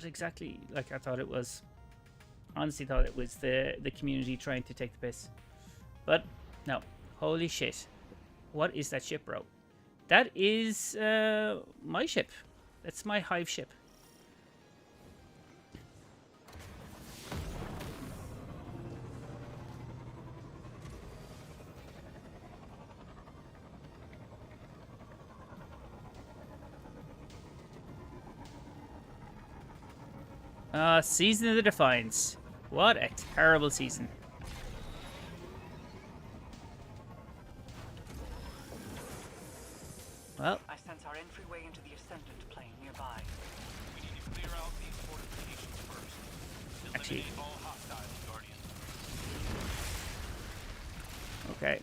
exactly? Like, I thought it was... Honestly thought it was the community trying to take the piss. But, no. Holy shit. What is that ship, bro? That is my ship. That's my hive ship. Season of the Defiance. What a terrible season. Well, I sense our entryway into the Ascendant plane nearby. We need to clear out these fortifications first. Actually, Eliminate all hostile Guardians. okay.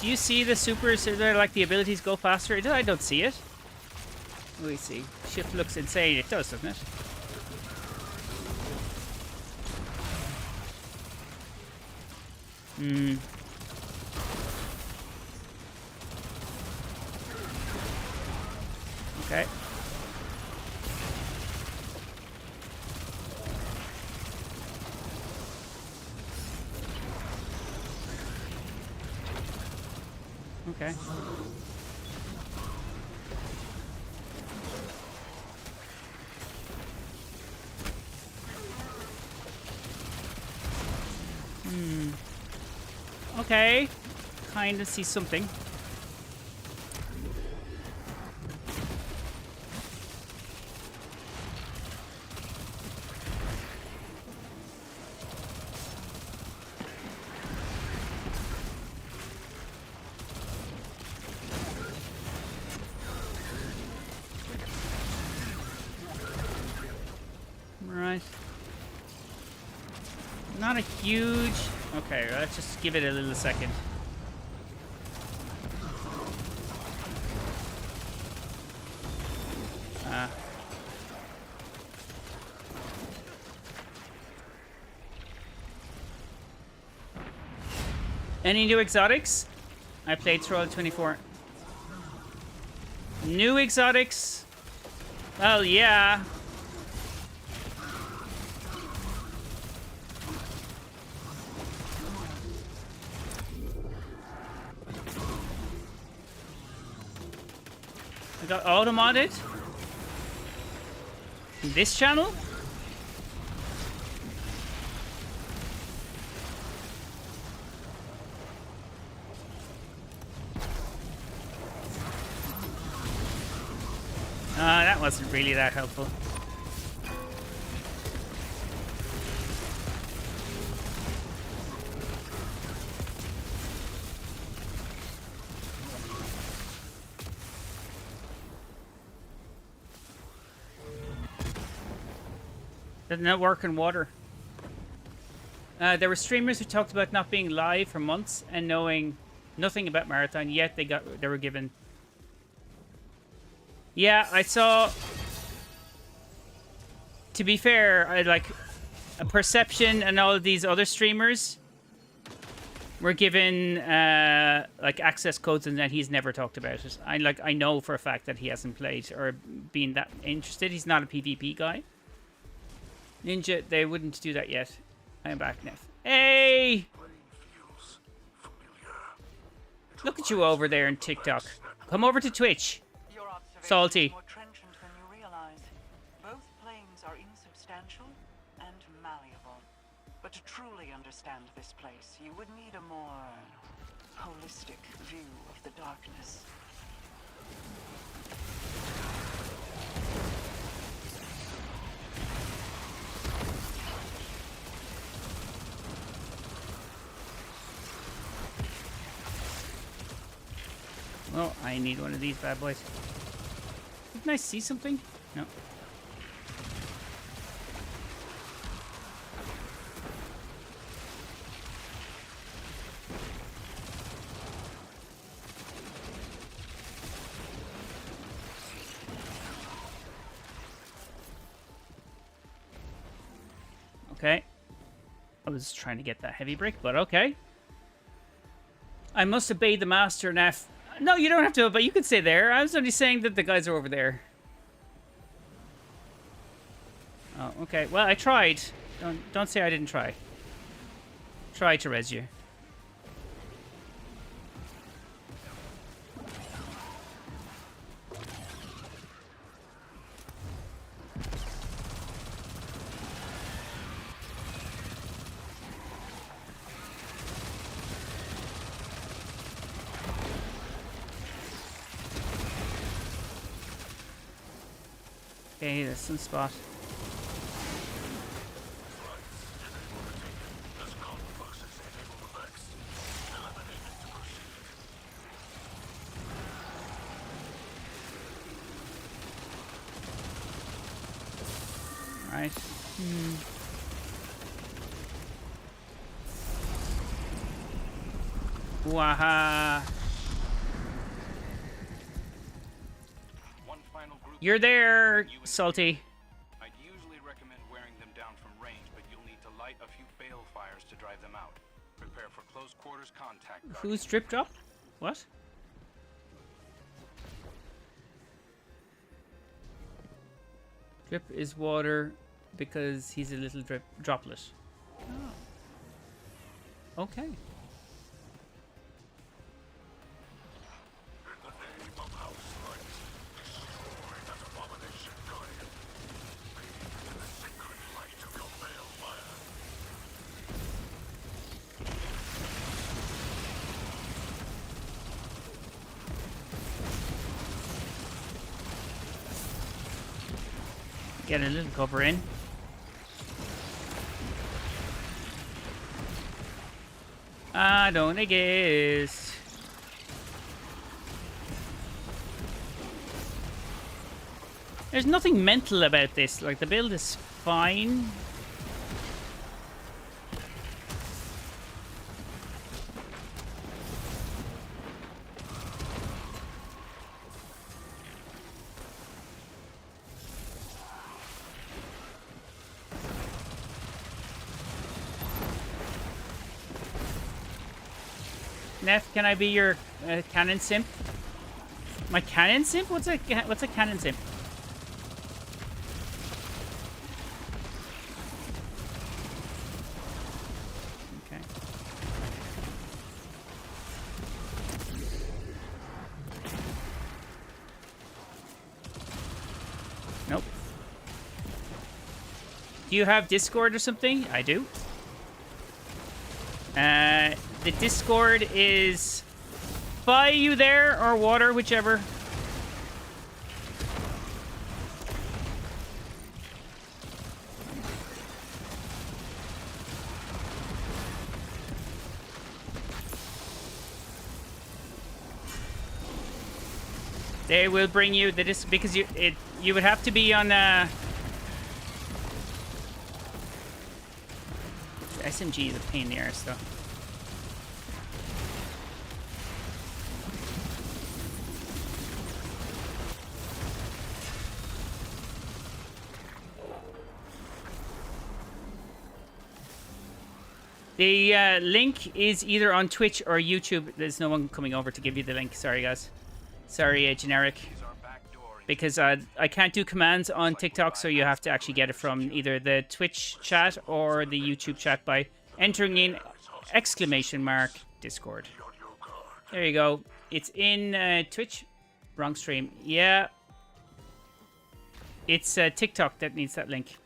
Do you see the supers? Are there like the abilities go faster? I don't see it. We see. Ship looks insane. It does, doesn't it? Hmm. Okay. Okay. Hmm. Okay. Kind of see something. Right. Not a huge... Okay, let's just give it a little second. Any new exotics? I played Troll 24. New exotics? Well, yeah. I got auto-modded. This channel? That wasn't really that helpful. Doesn't that work in water? There were streamers who talked about not being live for months and knowing nothing about Marathon, yet they were given. Yeah, I saw. To be fair, I like a Perception and all of these other streamers were given like access codes, and then he's never talked about it. I know for a fact that he hasn't played or been that interested. He's not a PvP guy. Ninja, they wouldn't do that yet. I am back, NEPH. Hey! Look at you over there in TikTok. Come over to Twitch. Your observation Salty. is more trenchant than you realize. Both planes are insubstantial and malleable. But to truly understand this place, you would need a more holistic view of the darkness. Well, I need one of these bad boys. Didn't I see something? No. Okay. I was trying to get that heavy brick, but okay. I must obey the master, NEPH. No, you don't have to, but you can stay there. I was only saying that the guys are over there. Oh, okay. Well, I tried. Don't say I didn't try. Try to res you. Okay, there's some spot. Right. Waha. One final group. You're there, Salty. I'd usually recommend wearing them down from range, but you'll need to light a few bale fires to drive them out. Prepare for close quarters contact. Who's drip drop? What? Drip is water because he's a little droplet. Oh. Okay. Get a little cover in. I don't guess. There's nothing mental about this. Like, the build is fine. NEPH, can I be your cannon simp? My cannon simp? What's a cannon simp? Okay. Nope. Do you have Discord or something? I do. The Discord is by you there or water, whichever. They will bring you the because you would have to be on SMG is a pain in the arse though. The link is either on Twitch or YouTube. There's no one coming over to give you the link. Sorry, guys. Sorry, generic. Because I can't do commands on TikTok, so you have to actually get it from either the Twitch chat or the YouTube chat by entering in !Discord. There you go. It's in Twitch. Wrong stream. Yeah. It's TikTok that needs that link.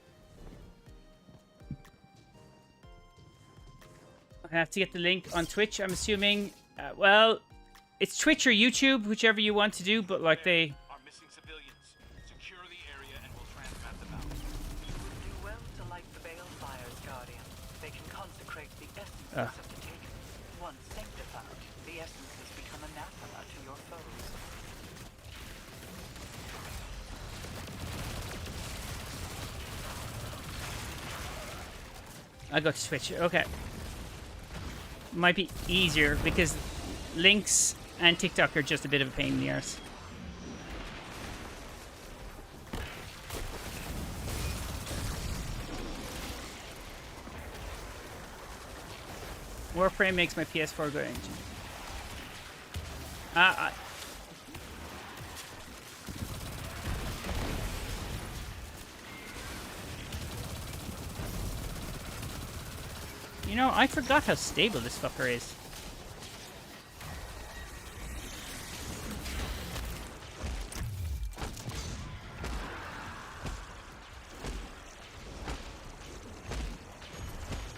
I have to get the link on Twitch, I'm assuming. Well, it's Twitch or YouTube, whichever you want to do, but like they... Are missing civilians. Secure the area and we'll transmat them out. You would do well to light the bale fires, Guardian. They can consecrate the essences of the taken. Once sanctified, the essences become anathema to your foes. I go to Twitch. Okay. Might be easier because links and TikTok are just a bit of a pain in the arse. Warframe makes my PS4 go engine. You know, I forgot how stable this fucker is.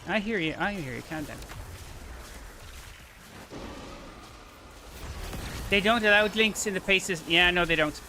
I hear you, calm down. They don't allow links in the paces. Yeah, no, they don't.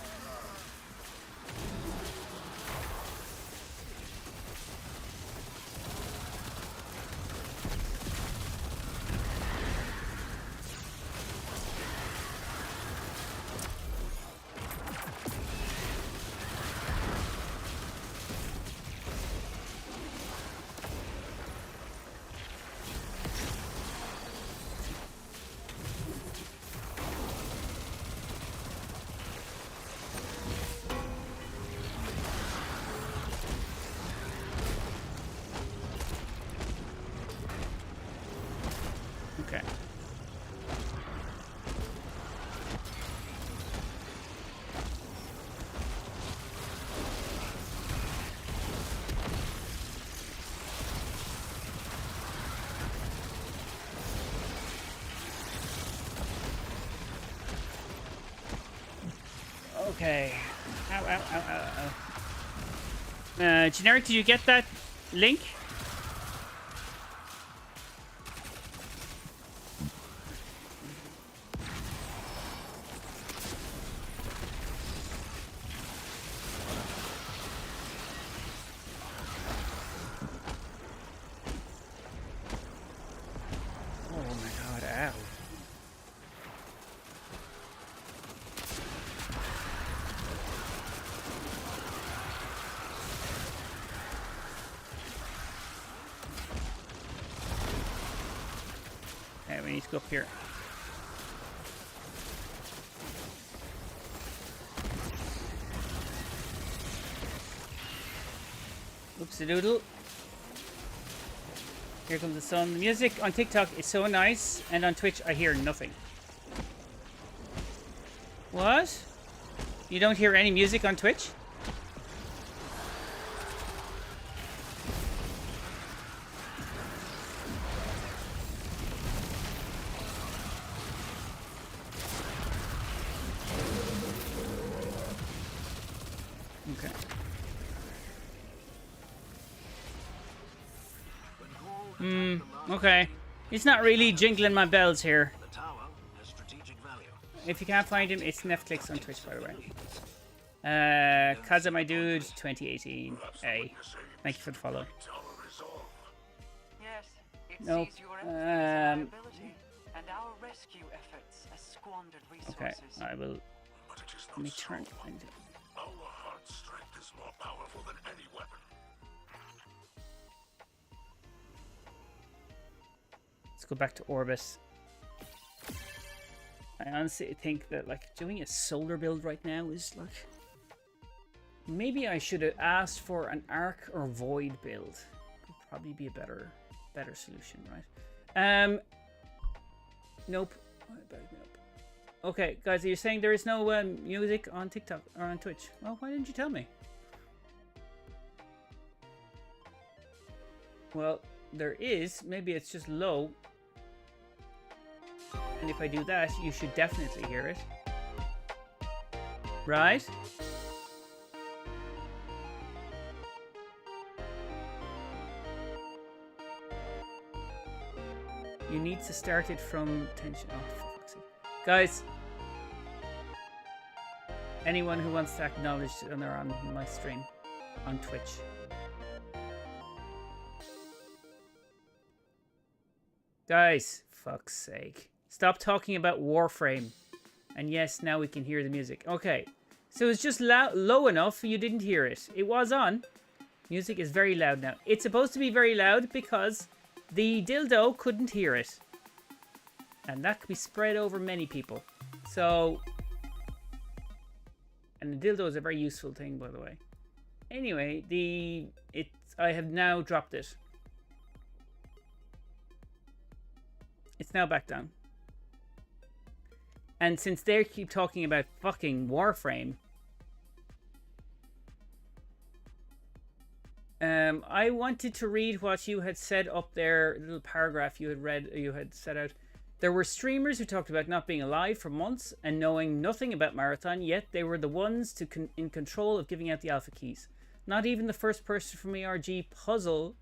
Okay. Ow, ow, ow, ow, ow. Generic, did you get that link? Oh my god, ow. Okay, we need to go up here. Oops-a-doodle. Here comes the sun. The music on TikTok is so nice, and on Twitch I hear nothing. What? You don't hear any music on Twitch? Okay. Okay. It's not really jingling my bells here. The tower has strategic value. If you can't find him, it's Netflix on Twitch, by the way. Kaza, my dude, 2018. Hey, thank you for the follow. Yes, it Nope. sees your emphasis on ability and our rescue efforts as squandered Okay, resources. I will. But it is Let me not so. turn. Our heart strength is more powerful than any weapon. Let's go back to Orbis. I honestly think that like doing a solar build right now is like maybe I should have asked for an arc or void build. Could probably be a better solution, right? Nope. Nope. Okay, guys, you're saying there is no music on TikTok or on Twitch. Well, why didn't you tell me? Well, there is. Maybe it's just low. And if I do that, you should definitely hear it. Right? You need to start it from tension. Oh, for fuck's sake. Guys, anyone who wants to acknowledge when they're on my stream on Twitch. Guys, fuck's sake. Stop talking about Warframe. And yes, now we can hear the music. Okay. So it's just low enough you didn't hear it. It was on. Music is very loud now. It's supposed to be very loud because the dildo couldn't hear it. And that could be spread over many people. So... And the dildo is a very useful thing, by the way. Anyway, I have now dropped it. It's now back down. And since they keep talking about fucking Warframe, I wanted to read what you had said up there, a little paragraph you had set out. There were streamers who talked about not being alive for months and knowing nothing about Marathon, yet they were the ones in control of giving out the alpha keys. Not even the first person from ERG puzzle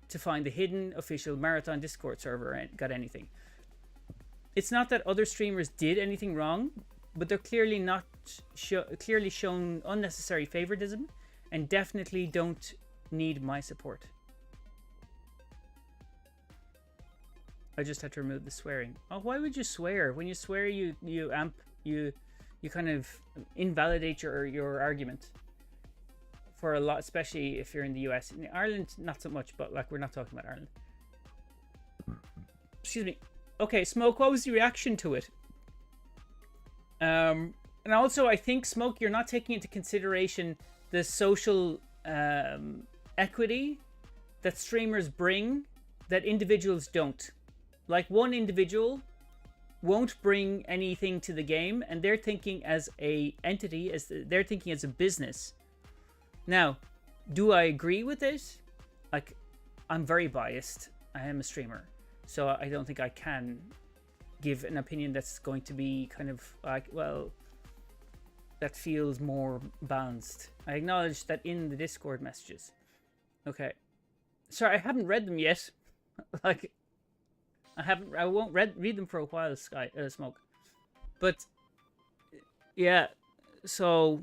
to find the hidden official Marathon Discord server got anything. It's not that other streamers did anything wrong, but they're clearly clearly shown unnecessary favoritism and definitely don't need my support. I just had to remove the swearing. Oh, why would you swear? When you swear, you kind of invalidate your argument for a lot, especially if you're in the US. In Ireland, not so much, but like we're not talking about Ireland. Excuse me. Okay, Smoke, what was the reaction to it? And also, I think, Smoke, you're not taking into consideration the social equity that streamers bring that individuals don't. Like, one individual won't bring anything to the game, and they're thinking as a entity, they're thinking as a business. Now, do I agree with it? Like, I'm very biased. I am a streamer. So I don't think I can give an opinion that's going to be kind of like, well, that feels more balanced. I acknowledge that in the Discord messages. Okay. Sorry, I haven't read them yet. Like, I won't read them for a while, Smoke. But, yeah, so,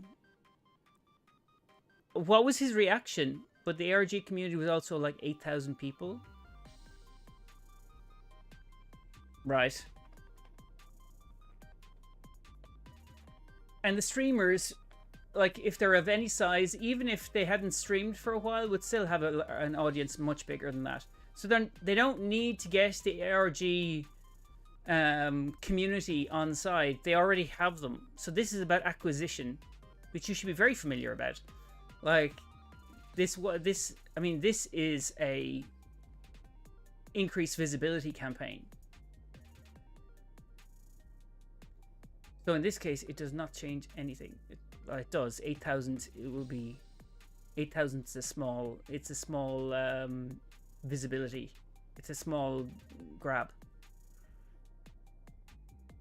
what was his reaction? But the ARG community was also like 8,000 people. Right. And the streamers, like, if they're of any size, even if they hadn't streamed for a while, would still have an audience much bigger than that. So then they don't need to get the ARG community on side. They already have them. So this is about acquisition, which you should be very familiar about. Like, this is a increased visibility campaign. So in this case, it does not change anything. It does. 8,000. It will be 8,000. It's a small visibility. It's a small grab.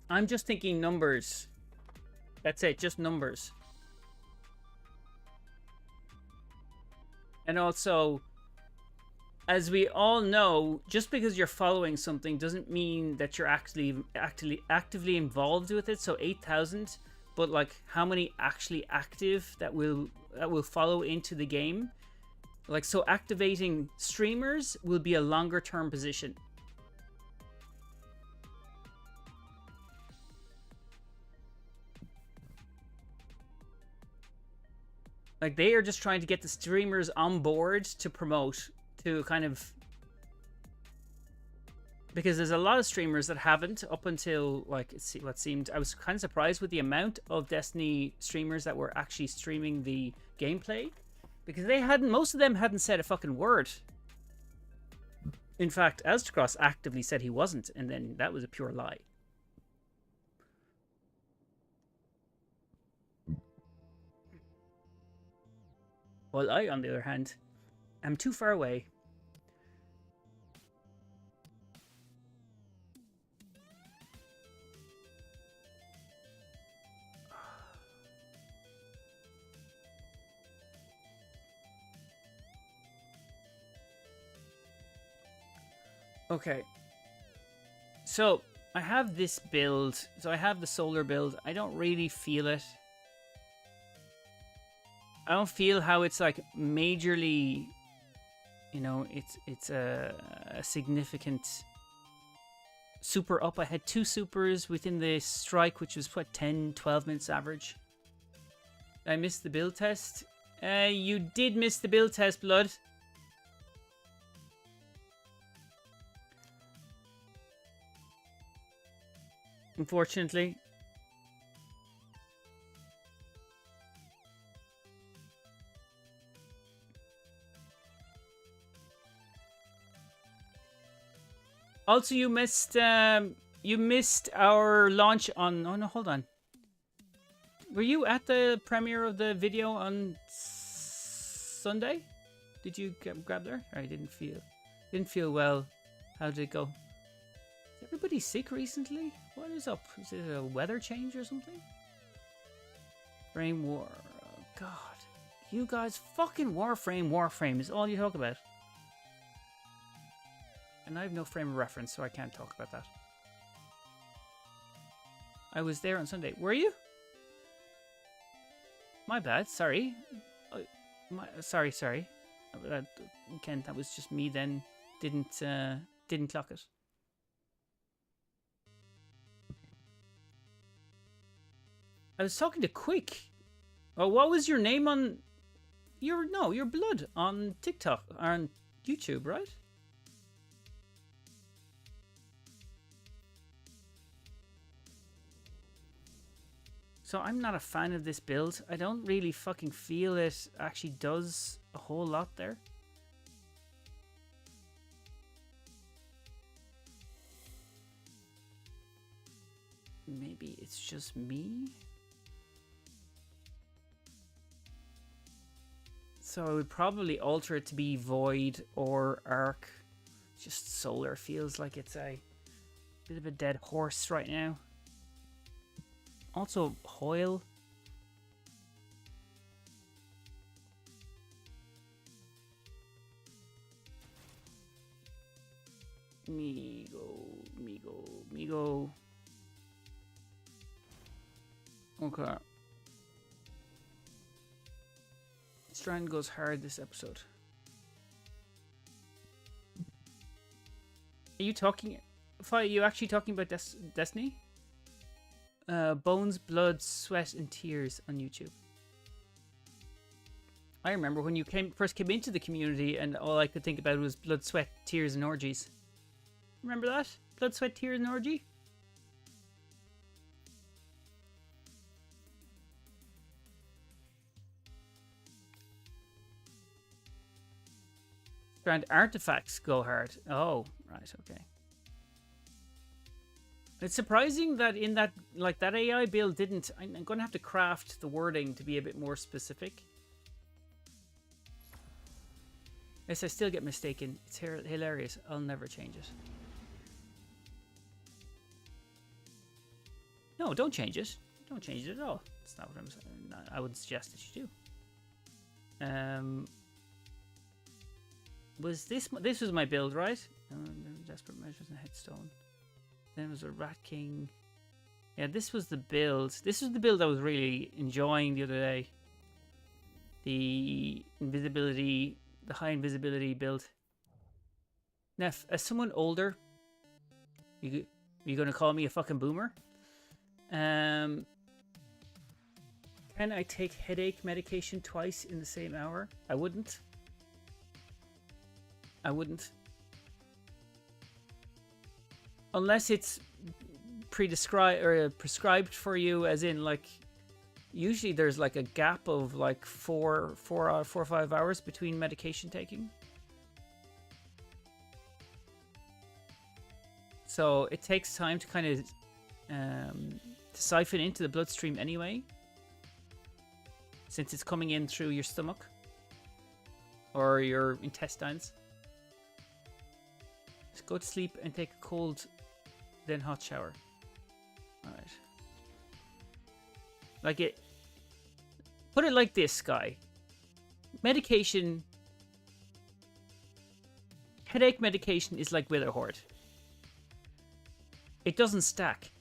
I'm just thinking numbers. That's it. Just numbers. And also, as we all know, just because you're following something doesn't mean that you're actively involved with it. So 8,000, but like how many actually active that will follow into the game? Like, so activating streamers will be a longer term position. Like, they are just trying to get the streamers on board to promote, to kind of... Because there's a lot of streamers that haven't up until, like, what seemed... I was kind of surprised with the amount of Destiny streamers that were actually streaming the gameplay. Because they hadn't... Most of them hadn't said a fucking word. In fact, Aztecross actively said he wasn't, and then that was a pure lie. While I, on the other hand, am too far away. Okay. So, I have this build. So I have the solar build. I don't really feel it. I don't feel how it's like majorly, you know, it's a significant super up. I had 2 supers within the strike, which was what, 10-12 minutes average. I missed the build test. You did miss the build test, Blood. Unfortunately. Also, you missed our launch on... Oh, no, hold on. Were you at the premiere of the video on Sunday? Did you grab there? I didn't feel well. How did it go? Is everybody sick recently? What is up? Is it a weather change or something? Frame war. Oh, God. You guys, fucking Warframe is all you talk about. And I have no frame of reference, so I can't talk about that. I was there on Sunday. Were you? My bad. Sorry. Sorry. Ken, that was just me then. Didn't clock it. I was talking to Quick. Oh, what was your name on... your Blood on TikTok or on YouTube, right? So I'm not a fan of this build. I don't really fucking feel it actually does a whole lot there. Maybe it's just me. So I would probably alter it to be Void or Arc. Just Solar feels like it's a bit of a dead horse right now. Also, Hoyle. Migo. Okay. Strand goes hard this episode. Are you talking? Are you actually talking about Destiny? Bones, blood, sweat, and tears on YouTube. I remember when you first came into the community, and all I could think about was blood, sweat, tears, and orgies. Remember that? Blood, sweat, tears, and orgy. Grand artifacts go hard. Oh, right, okay. It's surprising that in that, like, that AI build didn't... I'm going to have to craft the wording to be a bit more specific. Yes, I still get mistaken. It's hilarious. I'll never change it. No, don't change it. Don't change it at all. That's not what I'm saying. I wouldn't suggest that you do. Was this was my build, right? Desperate measures and headstone. Then was a Rat King. Yeah, this was the build. This was the build I was really enjoying the other day. The invisibility, the high invisibility build. NEPH, as someone older, you gonna call me a fucking boomer? Can I take headache medication twice in the same hour? I wouldn't. I wouldn't. Unless it's prescribed for you, as in, like, usually there's like a gap of like 4 or 5 hours between medication taking. So it takes time to kind of to siphon into the bloodstream anyway, since it's coming in through your stomach or your intestines. Just go to sleep and take a cold, then hot shower. Alright. Like it. Put it like this, Sky. Medication. Headache medication is like Wither Horde. It doesn't stack.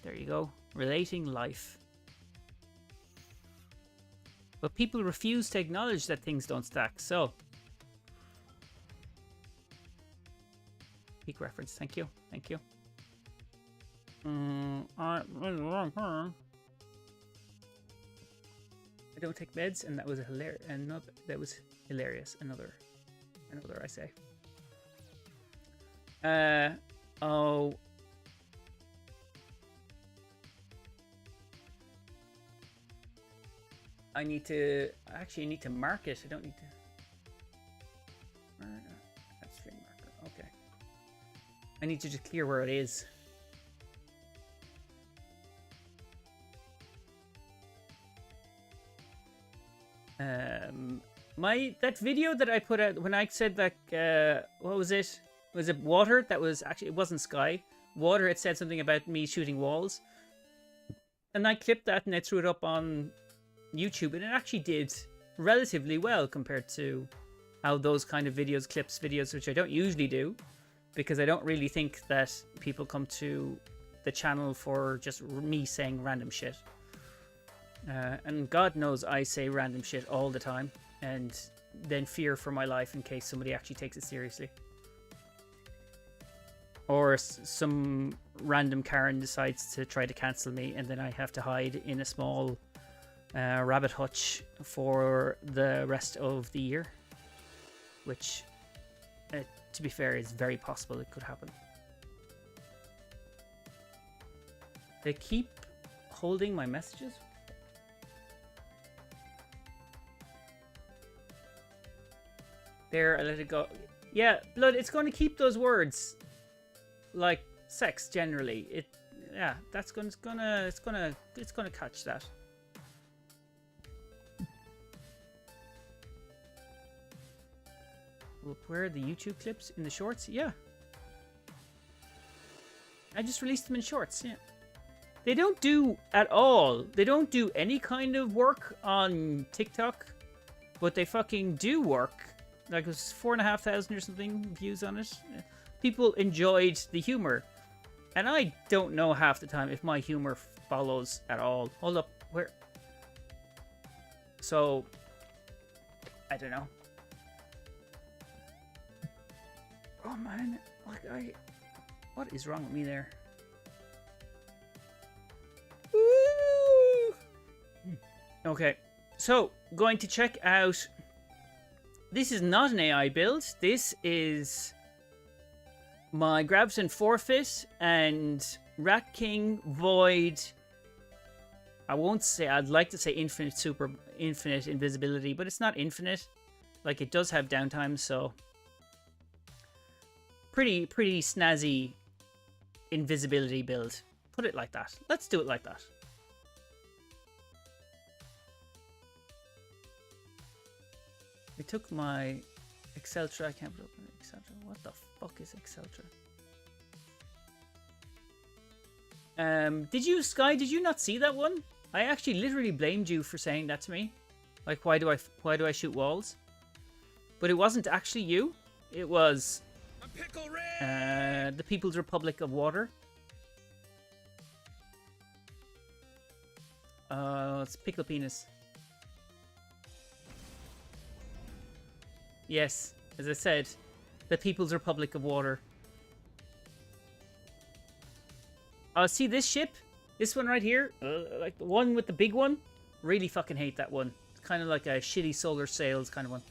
There you go. Relating life. But people refuse to acknowledge that things don't stack, so... Peak reference, thank you, thank you. I don't take meds, and that was hilarious. And that was hilarious. Another, I say. Oh. I need to mark it. I don't need to. That's string marker. Okay. I need to just clear where it is. That video that I put out when I said that what was it? Was it water? That was actually, it wasn't Sky. Water had said something about me shooting walls, and I clipped that and I threw it up on YouTube, and it actually did relatively well compared to how those kind of videos, which I don't usually do, because I don't really think that people come to the channel for just me saying random shit. And God knows I say random shit all the time, and then fear for my life in case somebody actually takes it seriously. Or some random Karen decides to try to cancel me, and then I have to hide in a small rabbit hutch for the rest of the year. Which, to be fair, is very possible it could happen. They keep holding my messages? There, I let it go. Yeah, Blood, it's going to keep those words. Like sex generally. Yeah, that's it's gonna catch that. Where are the YouTube clips? In the shorts? Yeah. I just released them in shorts, yeah. They don't do at all. They don't do any kind of work on TikTok but they fucking do work. Like, it was 4,500 or something views on it. People enjoyed the humor. And I don't know half the time if my humor follows at all. Hold up, where? So, I don't know. Oh man, like what is wrong with me there? Woo! Okay, so going to check out. This is not an AI build. This is my Grabson Forfeit and Rat King Void. I won't say. I'd like to say infinite invisibility, but it's not infinite. Like, it does have downtime, so pretty snazzy invisibility build. Put it like that. Let's do it like that. I took my Exceltra. I can't open Exceltra. What the fuck is Exceltra? Did you, Sky? Did you not see that one? I actually literally blamed you for saying that to me. Like, why do I shoot walls? But it wasn't actually you. It was the People's Republic of Water. It's Pickle Penis. Yes, as I said, the People's Republic of Water. Oh, see this ship? This one right here? Like the one with the big one? Really fucking hate that one. It's kind of like a shitty solar sails kind of one.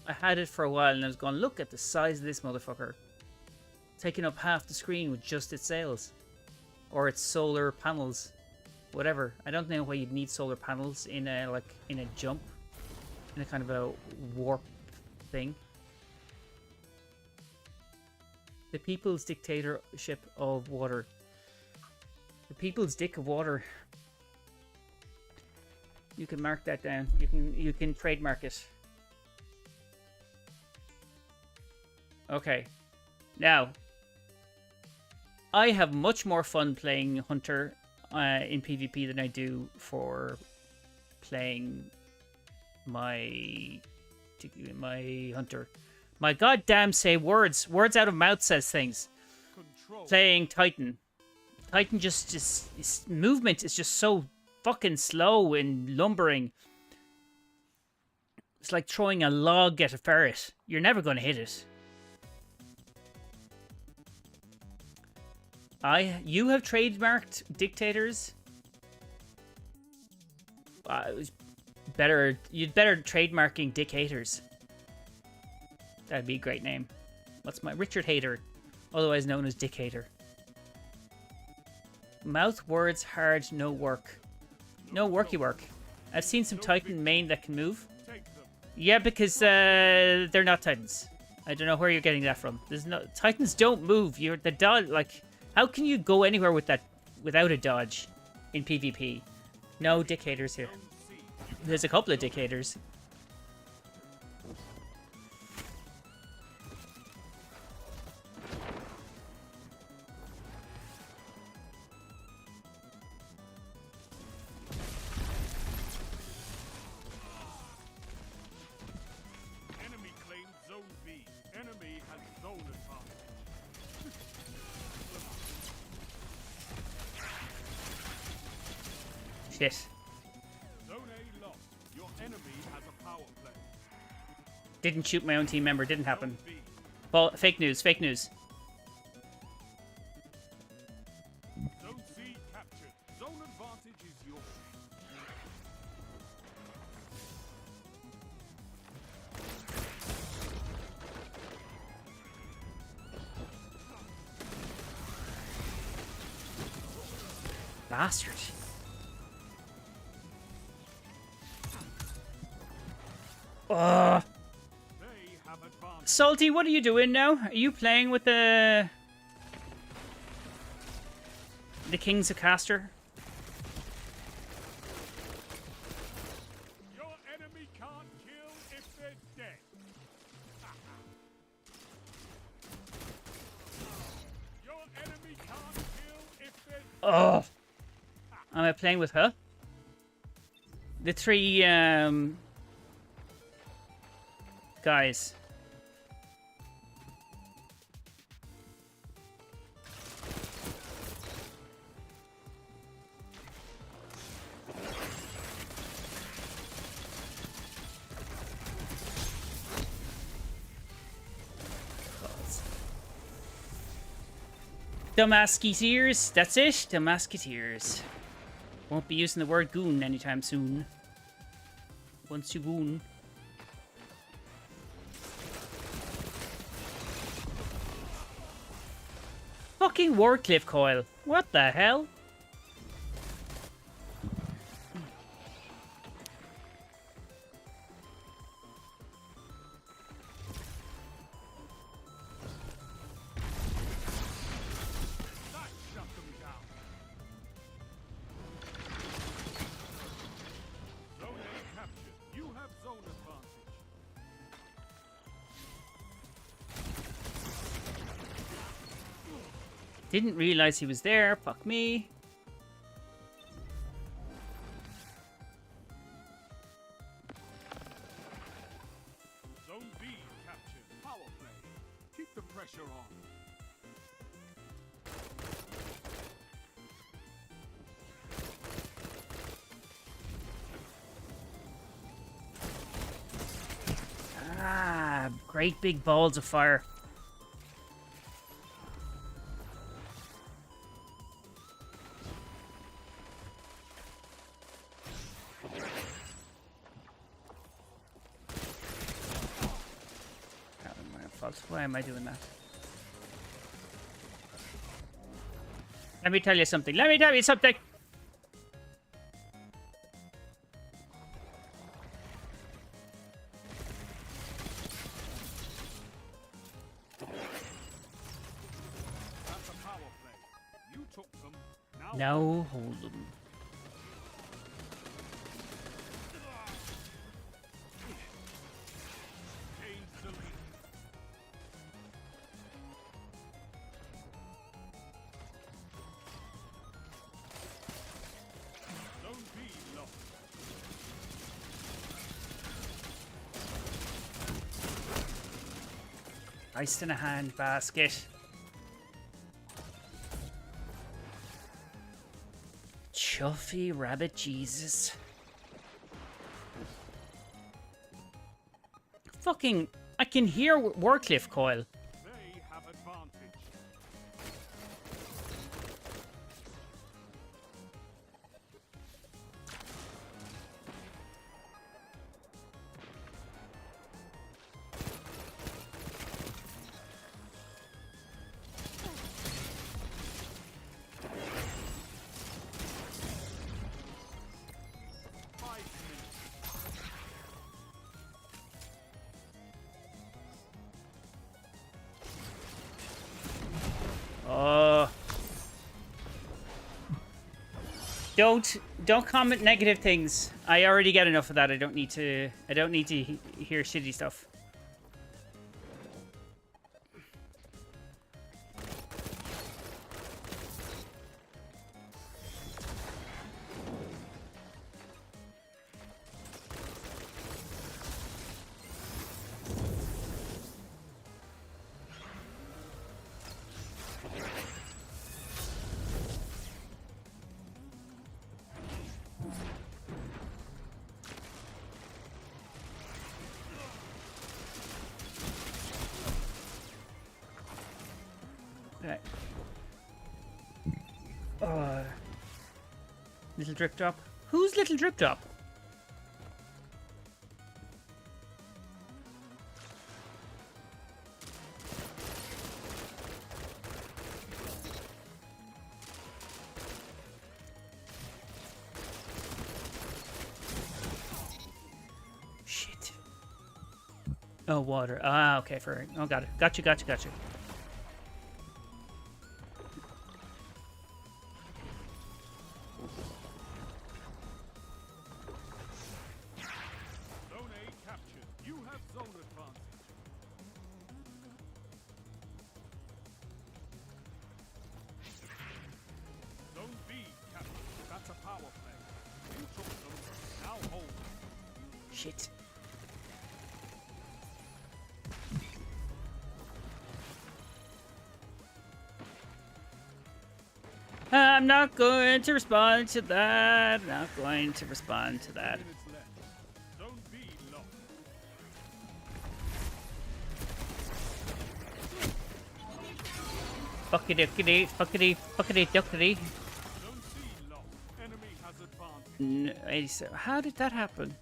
I had it for a while and I was going, look at the size of this motherfucker. Taking up half the screen with just its sails. Or its solar panels. Whatever. I don't know why you'd need solar panels in a, like, in a jump. In a kind of a warp thing. The People's Dictatorship of Water. The People's Dick of Water. You can mark that down. You can trademark it. Okay. Now, I have much more fun playing Hunter in PvP than I do for playing my Hunter. My goddamn say words. Words out of mouth says things. Control. Playing Titan. Titan just his movement is just so fucking slow and lumbering. It's like throwing a log at a ferret. You're never going to hit it. You have trademarked dictators. You'd better trademarking dick haters. That'd be a great name. What's my Richard Hater, otherwise known as Dick Hater. Mouth words hard, no work. No worky work. I've seen some Titan main that can move. Yeah, because they're not Titans. I don't know where you're getting that from. There's no Titans don't move. You're the dodge. Like, how can you go anywhere with that without a dodge in PvP? No dictators here. There's a couple of dictators. Enemy claims Zone B. Enemy has zone advantage. Shit. Zone A lost. Your enemy has a power play. Didn't shoot my own team member. Didn't happen. Zone B. Well, fake news. Fake news. Zone C captured. Zone advantage is yours. Bastard. Ugh. They have advantage. Salty, what are you doing now? Are you playing with the Kings of Castor? Your enemy can't kill if they're dead. Your enemy can't kill if they're Oh. Am I playing with her? the three guys. The Musketeers, that's it, the Musketeers. Won't be using the word goon anytime soon. Once you goon. Fucking Warcliffe coil. What the hell? That shut them down. Zone A captured. You have zone advantage. Didn't realize he was there. Fuck me. Zone B captured. Power play. Keep the pressure on. Ah, great big balls of fire. Why am I doing that? Let me tell you something. Let me tell you something. That's a power play. You took them. Now Now hold them. gain the lead. Zone B lost. Iced in a hand basket. Chuffy rabbit Jesus. Fucking, I can hear Warcliffe coil. They have advantage. Don't comment negative things. I already get enough of that. I don't need to hear shitty stuff. Okay. Little drip drop. Who's little drip drop? Shit. Oh, water. Ah, okay. Oh, got it. Got you. Zone A captured. You have zone advantage. Zone B captured. That's a power play. You took them. Now I'll hold. Shit. I'm not going to respond to that. Not going to respond to that. Minutes left. Zone B locked. Fuckity duckity, fuckity, fuckity duckity. Zone C locked. Enemy has advantage. How did that happen?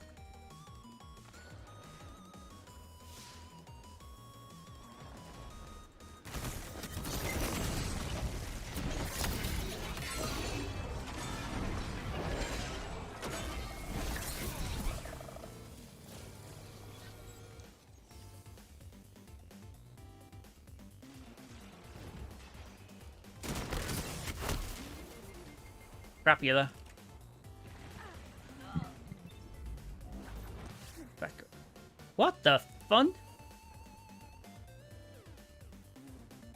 Crapula. Back. What the fun?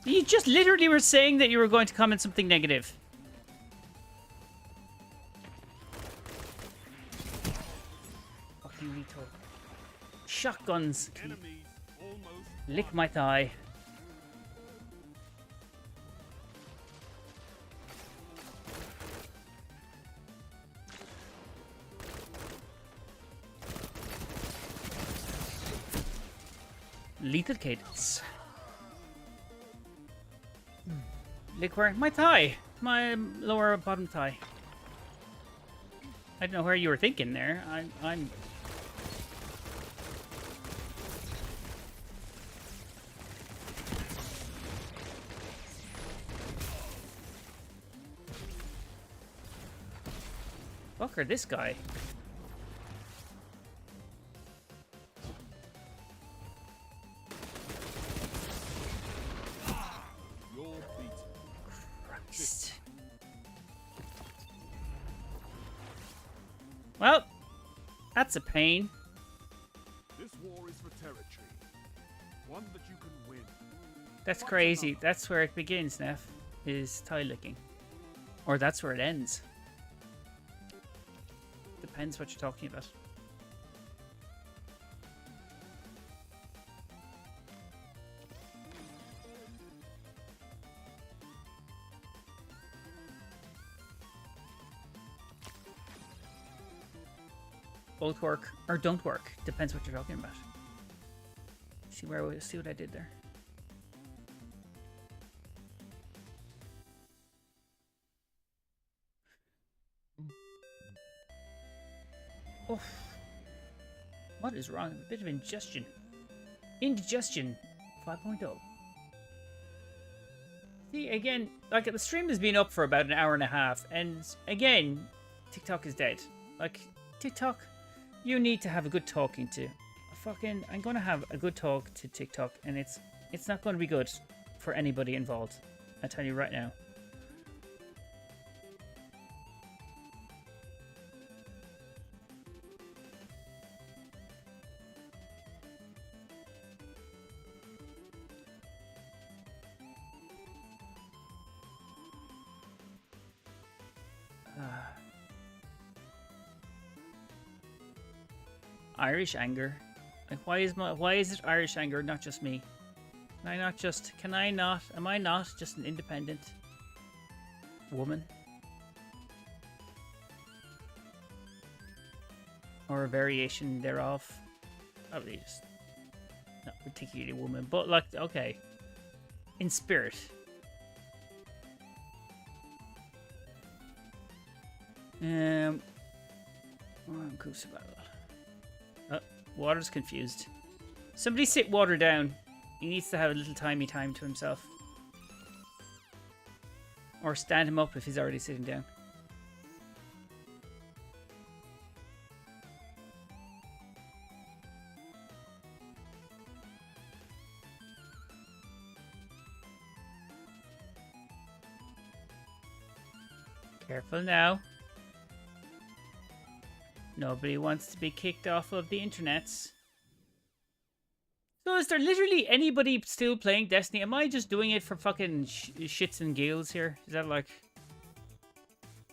You just literally were saying that you were going to comment something negative. Fucking retard. Shotguns. Enemies almost Lick won. my thigh. Lethal cadence. Lick where? My thigh. My lower bottom thigh. I don't know where you were thinking there. I'm. Fucker, this guy. You're beaten. Christ. Well, that's a pain. This war is for territory. One that you can win. That's crazy. That's where it begins, NEPH, is thigh licking. Or that's where it ends. Depends what you're talking about. Both work or don't work. Depends what you're talking about. See what I did there. Oh, what is wrong? A bit of indigestion. Indigestion 5.0. See, again, like the stream has been up for about an hour and a half, and again, TikTok is dead. Like, TikTok, you need to have a good talking to. I'm gonna have a good talk to TikTok, and it's not gonna be good for anybody involved. I tell you right now. Irish anger. Like, why is it Irish anger, not just me? Am I not just an independent woman? Or a variation thereof? Probably just not particularly a woman, but like, okay. In spirit. Crucible. Oh, Water's confused. Somebody sit Water down. He needs to have a little time to himself. Or stand him up if he's already sitting down. Careful now. Nobody wants to be kicked off of the internets. So is there literally anybody still playing Destiny? Am I just doing it for fucking shits and giggles here? Is that like...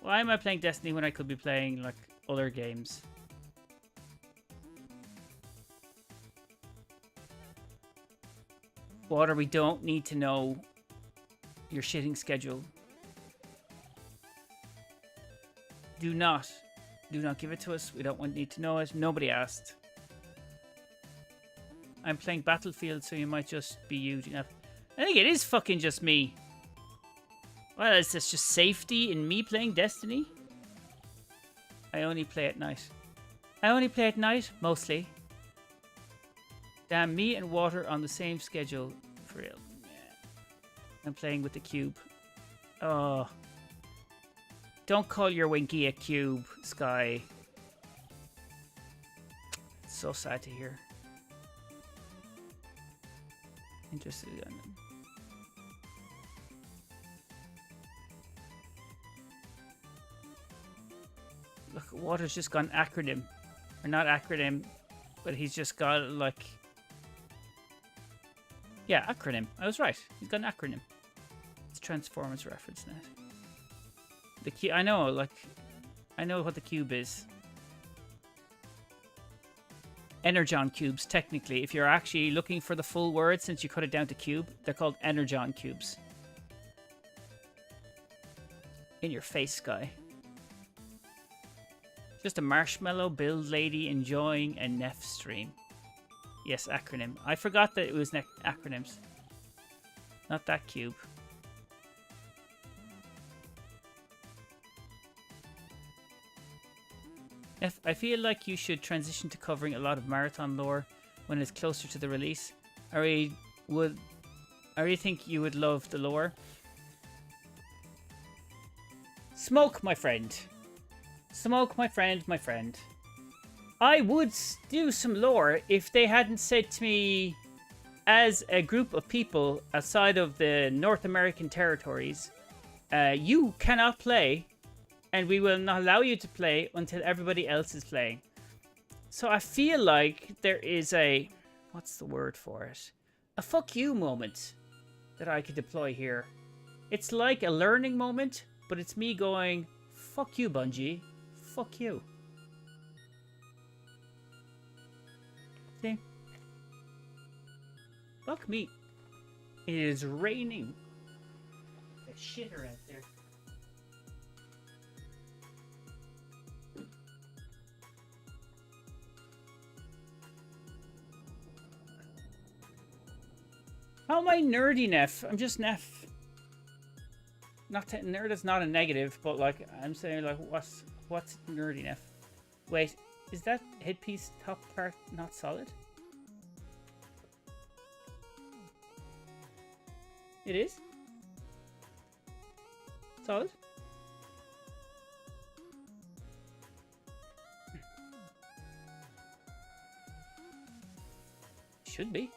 Why am I playing Destiny when I could be playing like other games? Water, we don't need to know your shitting schedule. Do not give it to us. We don't need to know it. Nobody asked. I'm playing Battlefield, so you might just be using it. I think it is fucking just me. Well, is this just safety in me playing Destiny? I only play at night. I only play at night, mostly. Damn, me and Water on the same schedule. For real. Yeah. I'm playing with the cube. Oh. Don't call your Winky a cube, Sky. It's so sad to hear. Interested in them. Look, Water's just gone acronym. Or not acronym, but he's just got like... Yeah, acronym. I was right. He's got an acronym. It's Transformers reference net. The cube, I know, like, I know what the cube is. Energon cubes, technically. If you're actually looking for the full word, since you cut it down to cube, they're called Energon cubes. In your face, Sky. Just a marshmallow build lady enjoying a NEPH stream. Yes, acronym. I forgot that it was acronyms. Not that cube. I feel like you should transition to covering a lot of marathon lore when it's closer to the release. I really think you would love the lore. Smoke, my friend. Smoke, my friend. I would do some lore if they hadn't said to me, as a group of people outside of the North American territories, you cannot play, and we will not allow you to play until everybody else is playing. So I feel like there is a, what's the word for it? A fuck you moment that I could deploy here. It's like a learning moment, but it's me going, fuck you, Bungie. Fuck you. See? Fuck me. It is raining. The shitter out there. How am I nerdy, NEPH? I'm just NEPH. Not nerd is not a negative, but like I'm saying, like what's nerdy, NEPH? Wait, is that headpiece top part not solid? It is? Solid? Should be.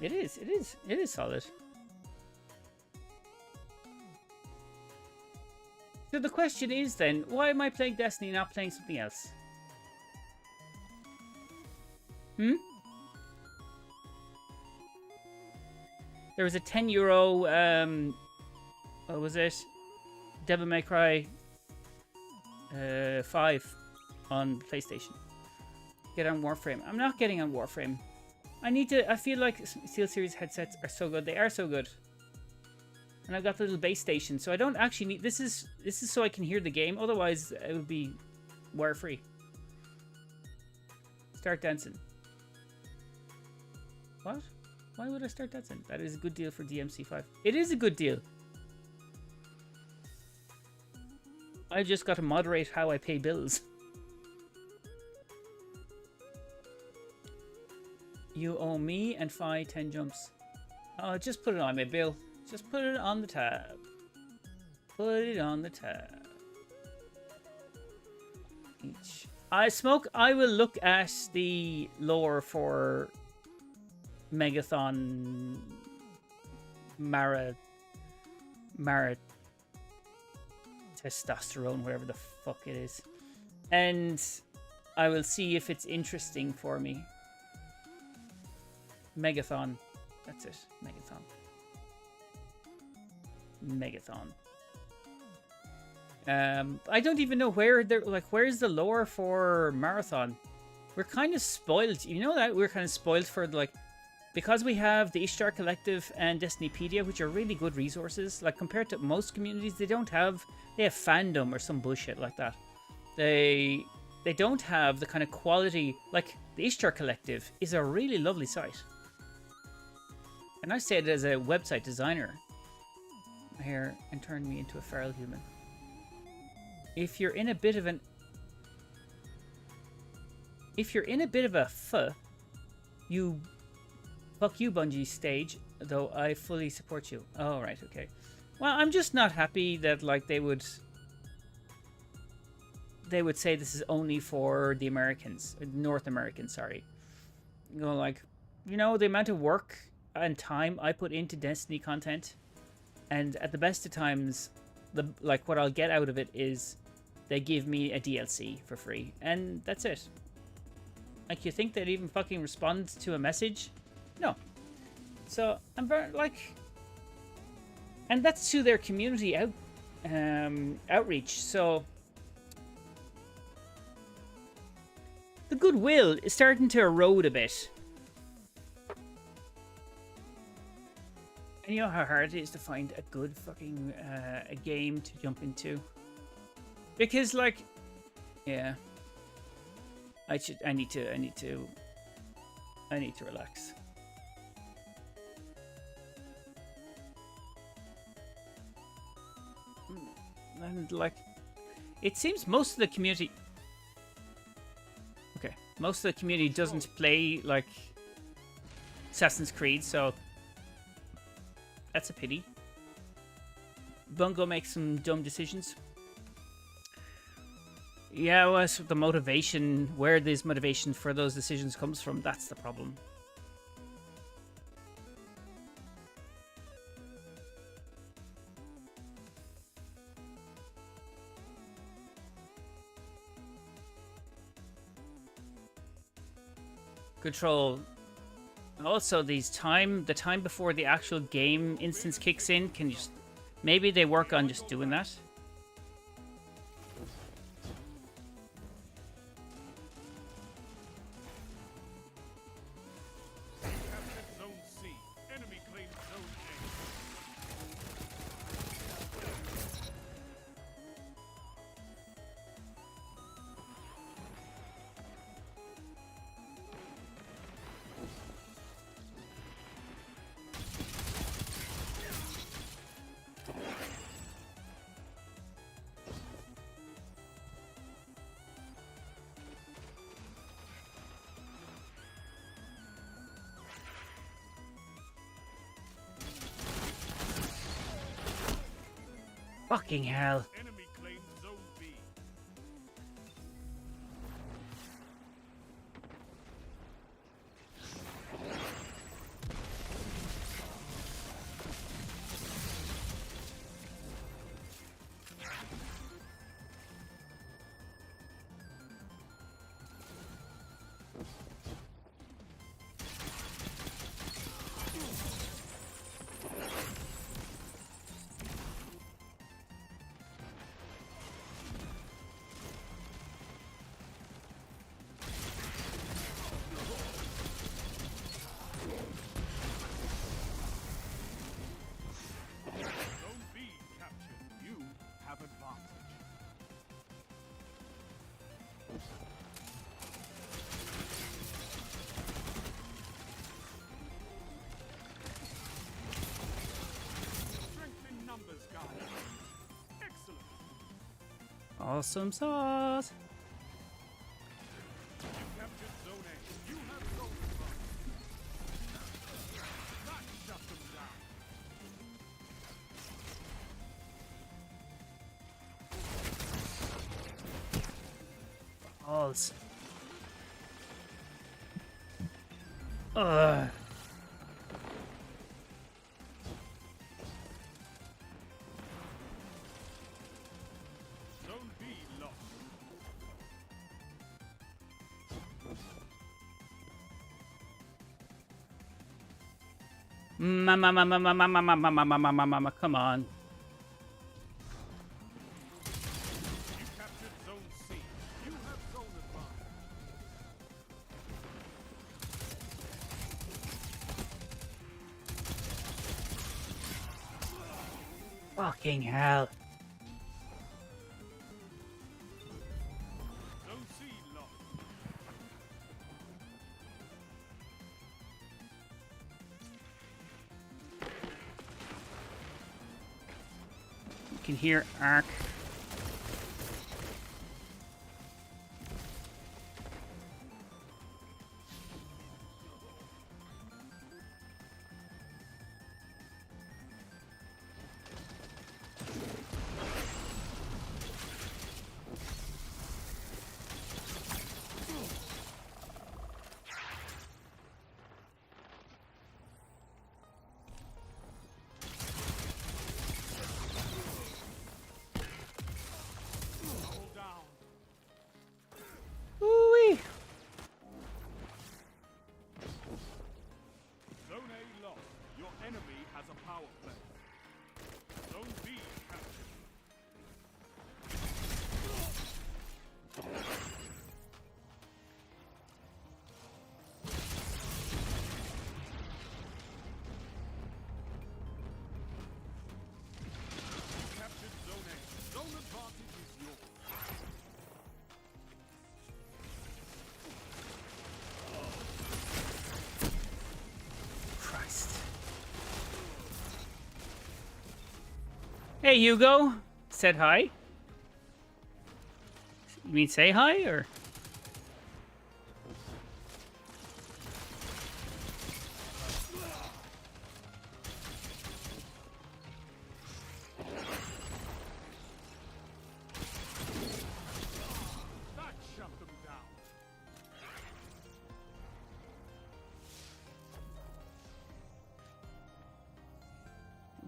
It is solid. So the question is then, why am I playing Destiny and not playing something else? There was a €10, what was it? Devil May Cry 5 on PlayStation. Get on Warframe. I'm not getting on Warframe. I feel like SteelSeries headsets are so good. They are so good. And I've got the little base station, so I don't actually need... This is so I can hear the game. Otherwise, it would be wire-free. Start dancing. What? Why would I start dancing? That is a good deal for DMC5. It is a good deal. I just got to moderate how I pay bills. You owe me and Fi 10 jumps. Oh, just put it on my bill. Just put it on the tab. Put it on the tab. Each. I will look at the lore for Megathon Mara testosterone, whatever the fuck it is. And I will see if it's interesting for me. Megathon. That's it. Megathon. I don't even know where they're like. Where's the lore for Marathon? We're kind of spoiled. You know that we're kind of spoiled for like because we have the Ishtar Collective and Destinypedia, which are really good resources. Like compared to most communities, they don't have. They have fandom or some bullshit like that. They don't have the kind of quality. Like the Ishtar Collective is a really lovely site, and I say it as a website designer. Here and turn me into a feral human. If you're in a bit of a fuck you Bungie stage, though I fully support you. Oh, right, okay. Well, I'm just not happy that like they would say this is only for the Americans, North Americans, sorry. You know, like, you know, the amount of work and time I put into Destiny content, and at the best of times, what I'll get out of it is they give me a DLC for free, and that's it. Like, you think they'd even fucking respond to a message? No. So, I'm very, like... And that's to their community outreach, so... The goodwill is starting to erode a bit. And you know how hard it is to find a good fucking a game to jump into? Because, like, yeah, I need to relax. And like, it seems most of the community, most of the community doesn't play like Assassin's Creed, so that's a pity. Bungo makes some dumb decisions. Yeah, well, so the motivation, where this motivation for those decisions comes from, that's the problem. Control. Also, the time before the actual game instance kicks in, can you just... Maybe they work on just doing that. Zone C. Enemy claims Zone Fucking hell. Enemy claims Zone B. Zone B captured. You have advantage. Strength in numbers, guys. Excellent. Awesome sauce. You captured Zone A. You have zone control. That shut them down. Balls. Ugh. Zone B lost. Come on. Fucking hell. Zone C lost. You can hear Ark. All down. Ooh-wee. Zone A lost. Your enemy has a power play. Zone B captured. Captured Zone A. Zone advantage is yours. Christ. Hey, Hugo. Said hi. You mean say hi, or? That shut them down.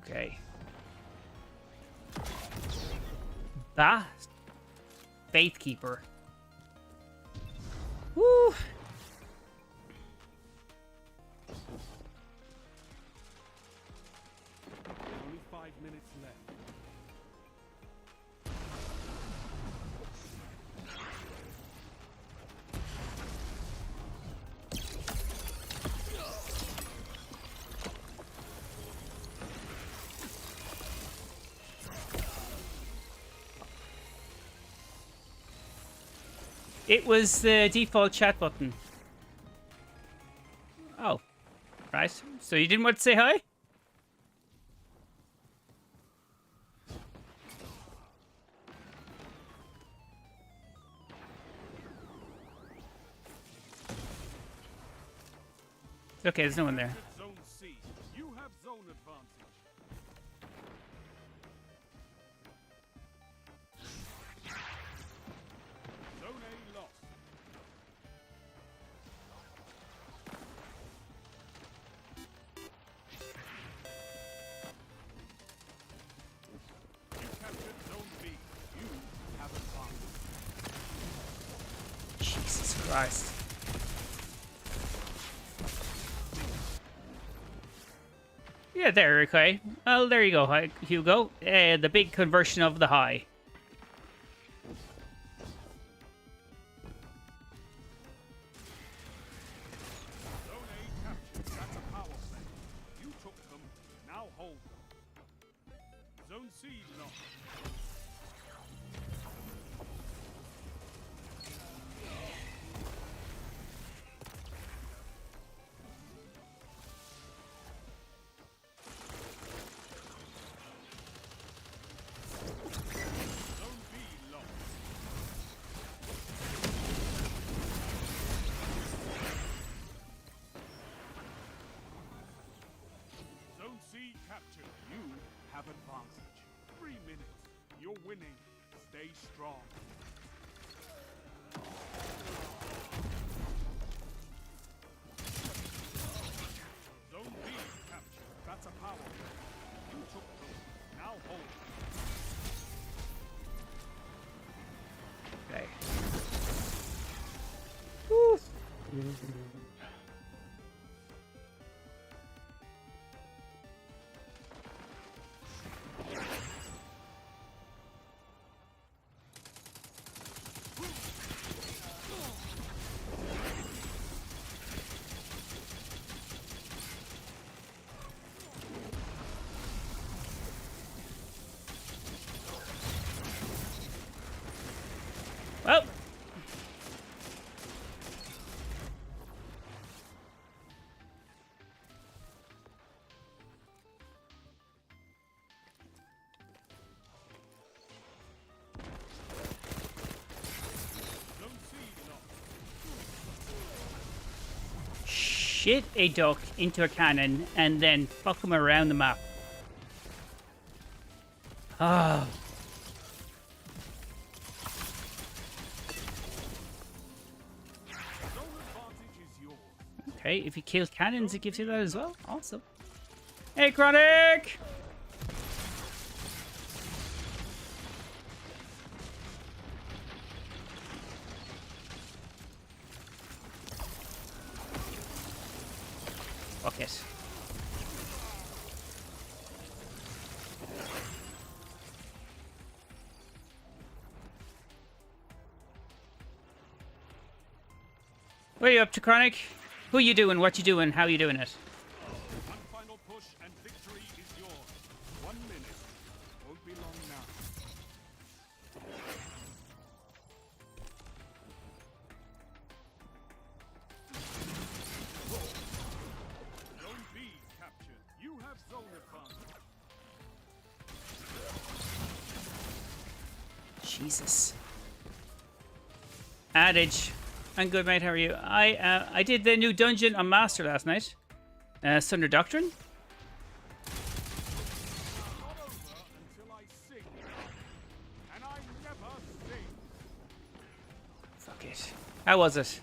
Okay. Bah. Faithkeeper. Woo. Only 5 minutes left. It was the default chat button. Oh. Right. So you didn't want to say hi? Okay, there's no one there. Captured Zone C. You have zone advantage. Zone A lost. You captured Zone B. You have advantage. Jesus Christ. Yeah, there, okay. Well, there you go, Hugo. The big conversion of the high. Zone A captured. That's a power play. You took them. Now hold them. Zone C lost. Zone B lost. Zone C captured. You have advantage. 3 minutes. You're winning. Stay strong. Zone B captured. That's a power play. You took them. Now hold. Okay. Woo. shit a duck into a cannon and then fuck him around the map. Ah. Zone advantage is yours. Okay, if you kill cannons, it gives you that as well. Awesome. Hey, Chronic! Fuck it. What are you up to, Chronic? Who you doing? What you doing? How you doing it? One final push and victory is yours. 1 minute. Won't be long now. Zone B captured. You have zone advantage. Jesus. Adage. I'm good, mate. How are you? I did the new dungeon on Master last night. Sunder Doctrine. Not over until I sing. And I never sing. Fuck it. How was it?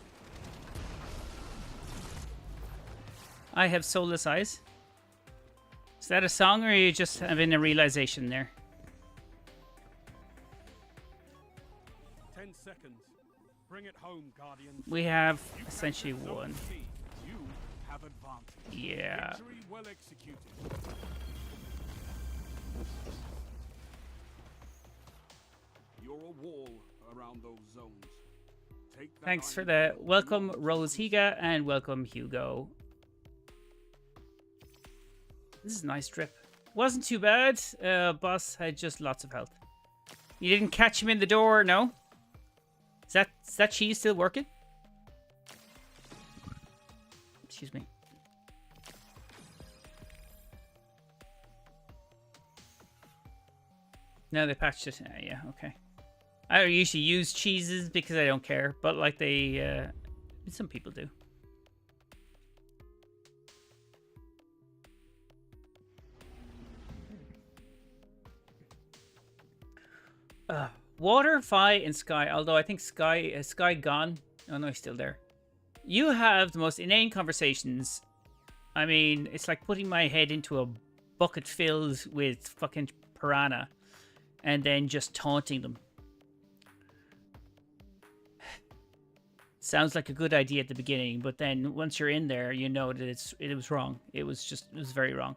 I have soulless eyes. Is that a song, or are you just having a realization there? 10 seconds. Bring it home, Guardian. We have You essentially captured Zone won. C. You have advantage. Yeah. Victory well executed. You're a wall around those zones. Take that Thanks for iron the will welcome, not Rose crucible. Higa, and welcome, Hugo. This is a nice trip. Wasn't too bad. Boss had just lots of health. You didn't catch him in the door, no? Is that cheese still working? Excuse me. No, they patched it. Yeah, okay. I don't usually use cheeses because I don't care, but like they, some people do. Water, Fi, and Sky. Although I think Sky gone. Oh no, he's still there. You have the most inane conversations. I mean, it's like putting my head into a bucket filled with fucking piranha, and then just taunting them. Sounds like a good idea at the beginning, but then once you're in there, you know that it was wrong. It was very wrong.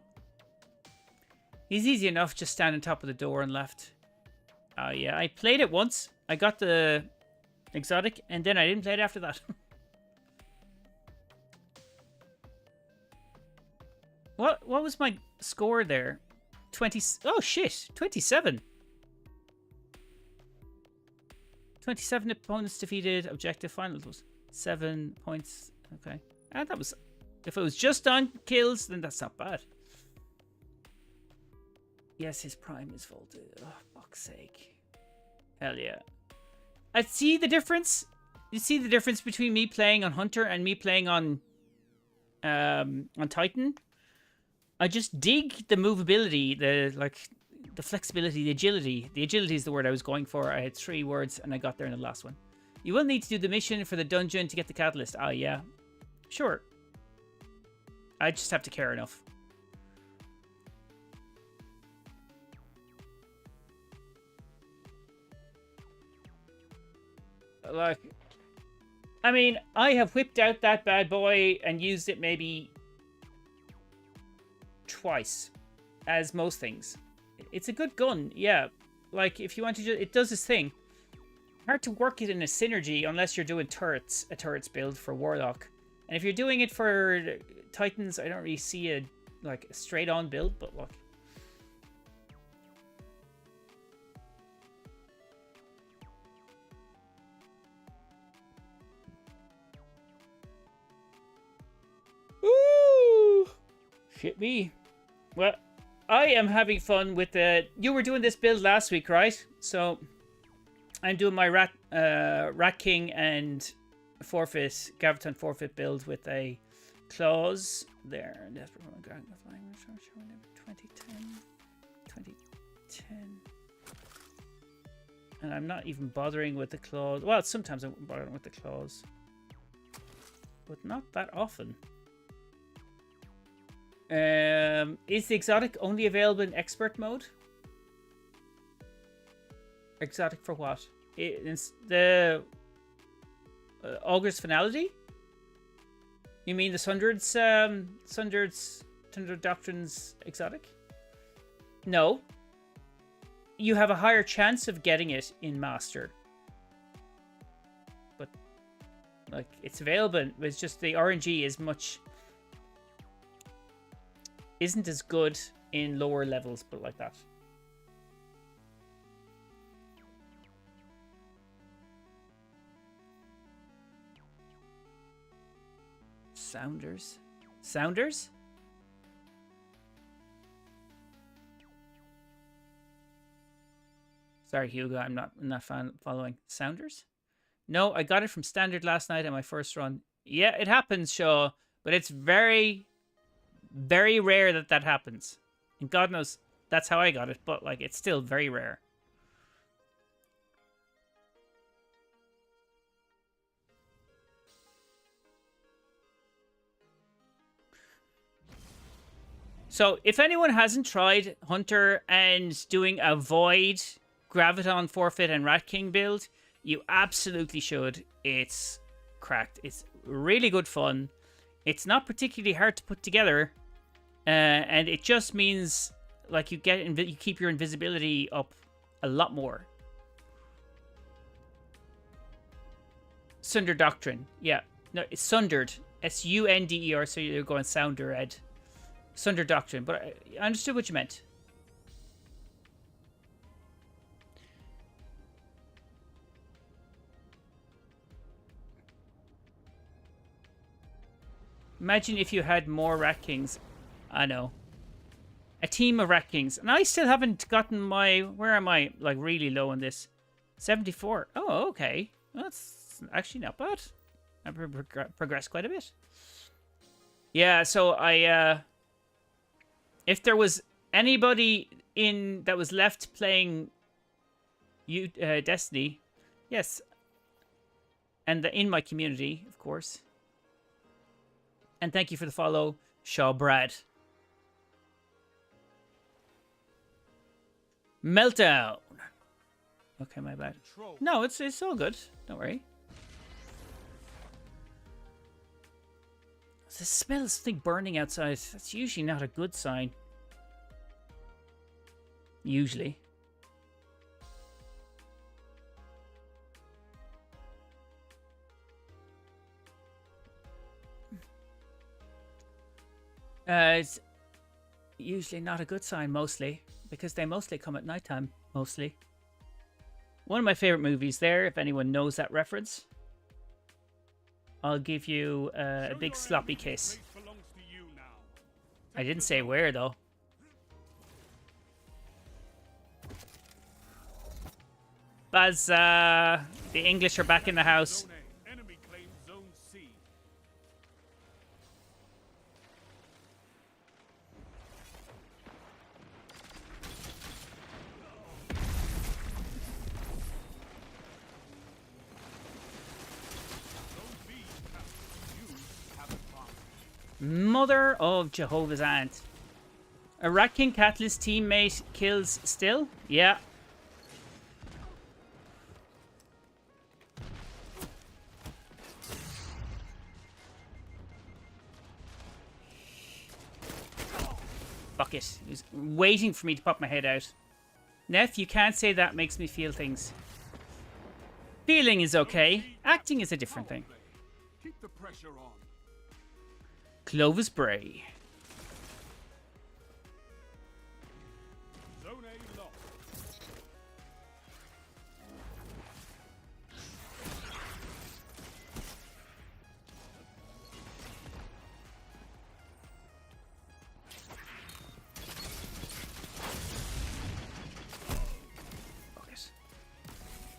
He's easy enough. Just stand on top of the door and left. Oh yeah, I played it once. I got the exotic, and then I didn't play it after that. What was my score there? 20. Oh shit, 27. 27 opponents defeated. Objective final was 7 points. Okay, and that was. If it was just on kills, then that's not bad. Yes, his prime is vaulted. Oh, fuck's sake. Hell yeah. I see the difference. You see the difference between me playing on Hunter and me playing on Titan? I just dig the movability, the flexibility, the agility. The agility is the word I was going for. I had 3 words and I got there in the last one. You will need to do the mission for the dungeon to get the catalyst. Ah, yeah. Sure. I just have to care enough. Like, I mean, I have whipped out that bad boy and used it maybe twice, as most things. It's a good gun, yeah. Like, if you want to just, it does this thing. Hard to work it in a synergy unless you're doing turrets, a turrets build for Warlock. And if you're doing it for Titans, I don't really see a straight on build, but look. Ooh, shit me. Well, I am having fun with the. You were doing this build last week, right? So I'm doing my Rat King and Forfeit Gaviton Forfeit build with a Claws there. Desperate for a dragon flying. 2010. 2010. And I'm not even bothering with the claws. Well, sometimes I'm bothering with the claws. But not that often. Is the exotic only available in expert mode? Exotic for what? It's the Augur's Finality? You mean the Sundered's Thunder Doctrine's exotic? No. You have a higher chance of getting it in Master. But, like, it's available. It's just the RNG is isn't as good in lower levels, but like that. Sounders? Sounders? Sorry, Hugo, I'm not following. Sounders? No, I got it from standard last night on my first run. Yeah, it happens, Shaw, but it's very, very rare that happens. And God knows that's how I got it, but like it's still very rare. So, if anyone hasn't tried Hunter and doing a Void, Graviton Forfeit, and Rat King build, you absolutely should. It's cracked. It's really good fun. It's not particularly hard to put together, and it just means like you keep your invisibility up a lot more. Sunder Doctrine, yeah, no, it's Sundered, S-U-N-D-E-R. So you're going Sounder Ed. Sunder Doctrine, but I understood what you meant. Imagine if you had more Rat Kings. I know. A team of Rat Kings. And I still haven't gotten my... Where am I? Like, really low on this. 74. Oh, okay. Well, that's actually not bad. I've progressed quite a bit. Yeah, so I... If there was anybody that was left playing Destiny, yes, and in my community, of course. And thank you for the follow, Shaw Brad. Meltdown. Okay, my bad. No, it's all good. Don't worry. The smell of something burning outside. That's usually not a good sign. Usually. It's usually not a good sign, mostly. Because they mostly come at nighttime, mostly. One of my favorite movies there, if anyone knows that reference. I'll give you a big sloppy kiss. I didn't say where, though. Baz, the English are back in the house. Enemy claims zone C. Mother of Jehovah's Aunt. A Rat King Catalyst teammate kills still? Yeah. Fuck it. He was waiting for me to pop my head out. Neff, you can't say that makes me feel things. Feeling is okay. Acting is a different thing. Keep the pressure on. Clovis Bray. Zone A locked. Focus.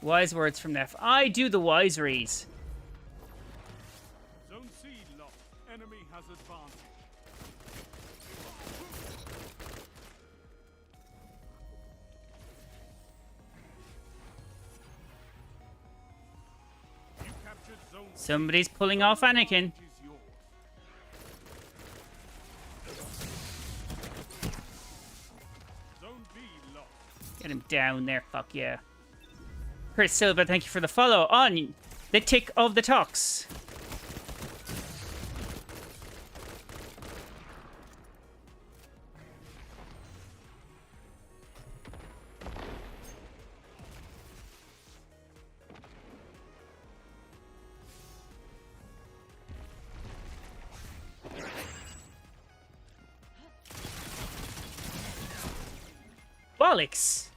Wise words from Neff. I do the wiseries. Zone C locked. Enemy has a Zone C Somebody's pulling off Anakin. is yours. Zone B lost. Get him down there, fuck yeah. Chris Silva, thank you for the follow on the Tick of the Talks. Bollocks!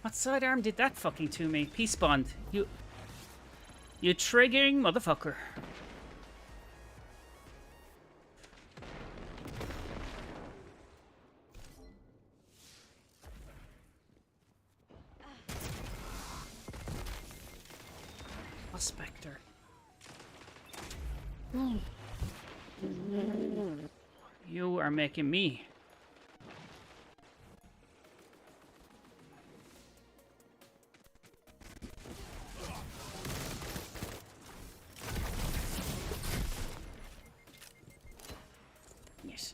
What sidearm did that fucking to me? Peace bond. You triggering motherfucker. Spectre. You are making me. Yes.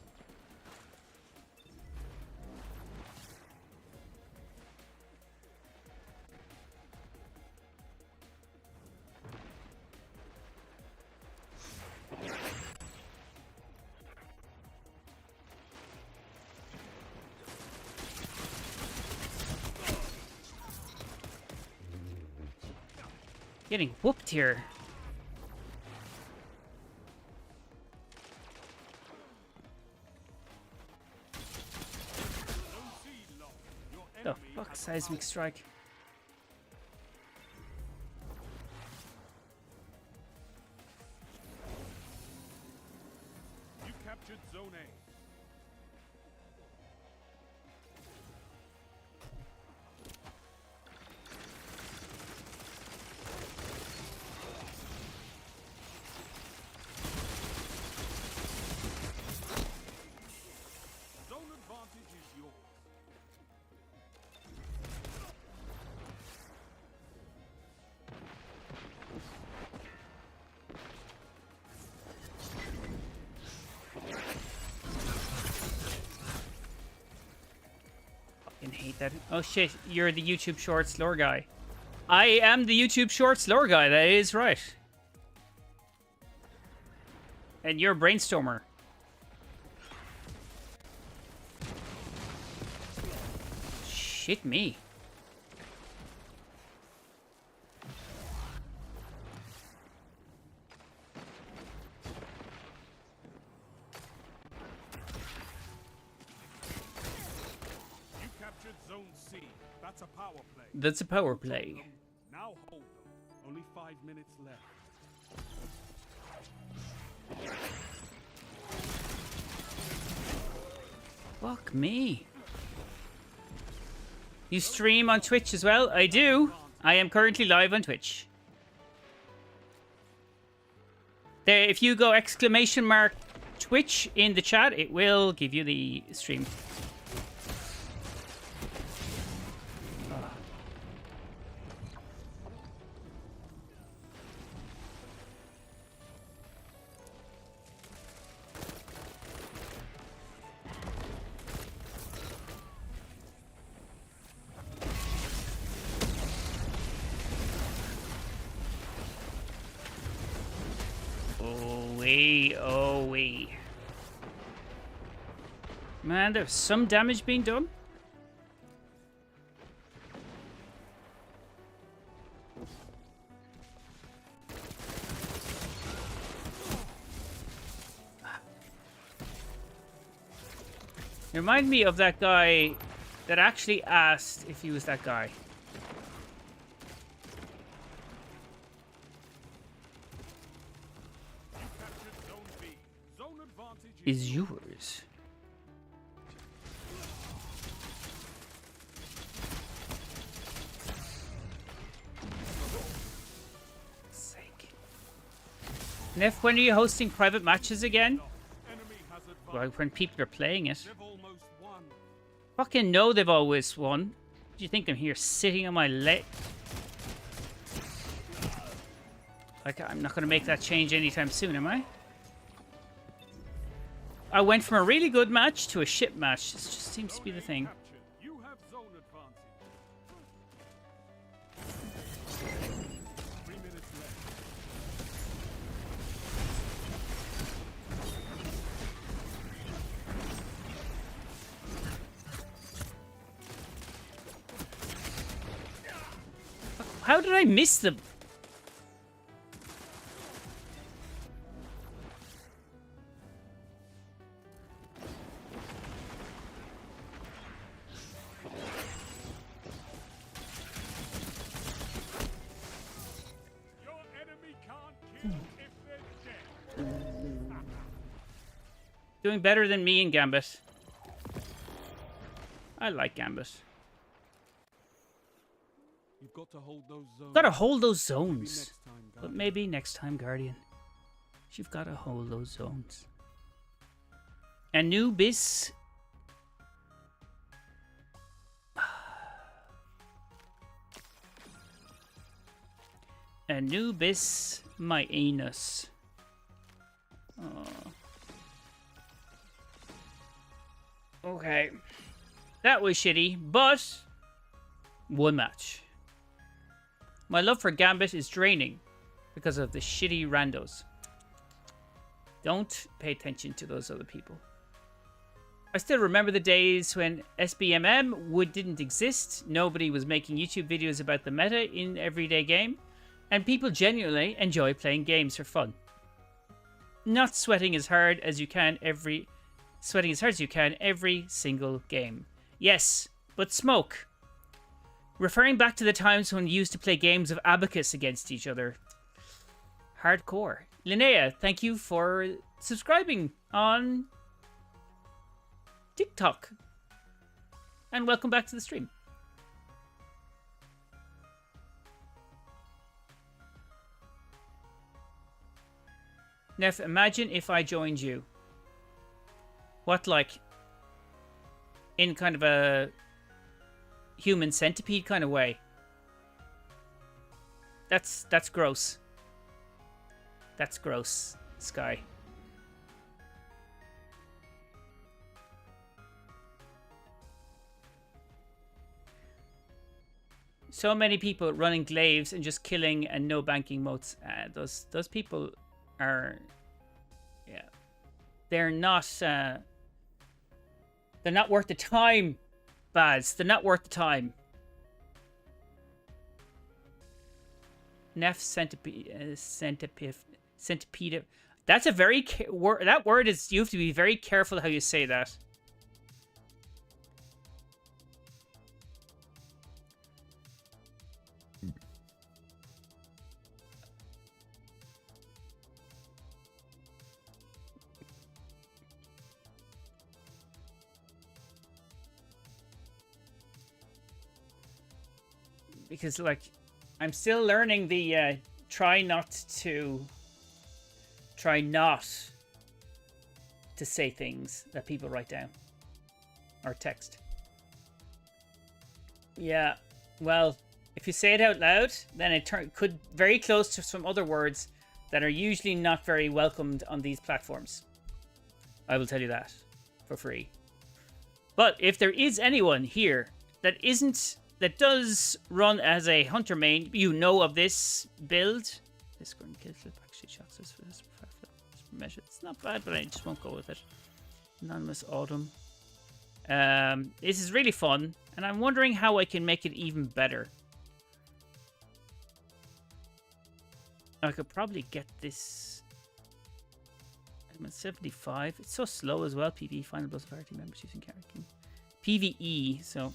Getting whooped here. Zone C lost. Your The enemy fuck, has seismic strike. You captured Zone A. Zone advantage is yours. Fucking hate that. Oh shit, you're the YouTube Shorts lore guy. I am the YouTube Shorts lore guy, that is right. And you're a brainstormer. Shit me. You captured Zone C. That's a power play. That's a power play. Now hold them. Only 5 minutes left. Fuck me. You stream on Twitch as well? I do. I am currently live on Twitch. There, if you go exclamation mark Twitch in the chat, it will give you the stream. Oh wee. Man, there's some damage being done. You remind me of that guy that actually asked if he was that guy. You captured Zone B. Zone advantage Is yours. Sake. Neff, when are you hosting private matches again? enemy has advantage. Well, when people are playing it. They've almost won. Fucking know they've always won. Do you think I'm here sitting on my leg? Like, I'm not going to make that change anytime soon, am I? I went from a really good match to a shit match. This just seems to be the thing. Captured. You have zone advantage. 3 minutes left. How did I miss them? Your enemy can't kill if they're dead. Doing better than me in Gambit. I like Gambit. You've got to hold those zones. Gotta hold those Maybe zones. next time, But Guardian. maybe next time, Guardian. You've gotta hold those zones. Anubis. Anubis, my anus. Oh. Okay. That was shitty, but one match. My love for Gambit is draining because of the shitty randos. Don't pay attention to those other people. I still remember the days when SBMM didn't exist. Nobody was making YouTube videos about the meta in everyday game. And people genuinely enjoy playing games for fun. Not sweating as hard as you can every single game. Yes, but smoke. Referring back to the times when we used to play games of abacus against each other. Hardcore. Linnea, thank you for subscribing on TikTok. And welcome back to the stream. Neff, imagine if I joined you. What, like, in kind of a human centipede kind of way? That's gross. That's gross, Sky. So many people running glaives and just killing and no banking moats. Those people are, yeah, they're not worth the time, Baz. They're not worth the time. Neff centipede. That's a very word. That word is. You have to be very careful how you say that. Because, like, I'm still learning the try not to say things that people write down or text. Yeah, well, if you say it out loud, then it could very close to some other words that are usually not very welcomed on these platforms. I will tell you that for free. But if there is anyone here that does run as a hunter main, you know of this build. This gun kill flip actually shots us for this measure. It's not bad, but I just won't go with it. Anonymous Autumn. This is really fun, and I'm wondering how I can make it even better. I could probably get this. I'm at 75. It's so slow as well. PvE final plus party members using character. PvE, so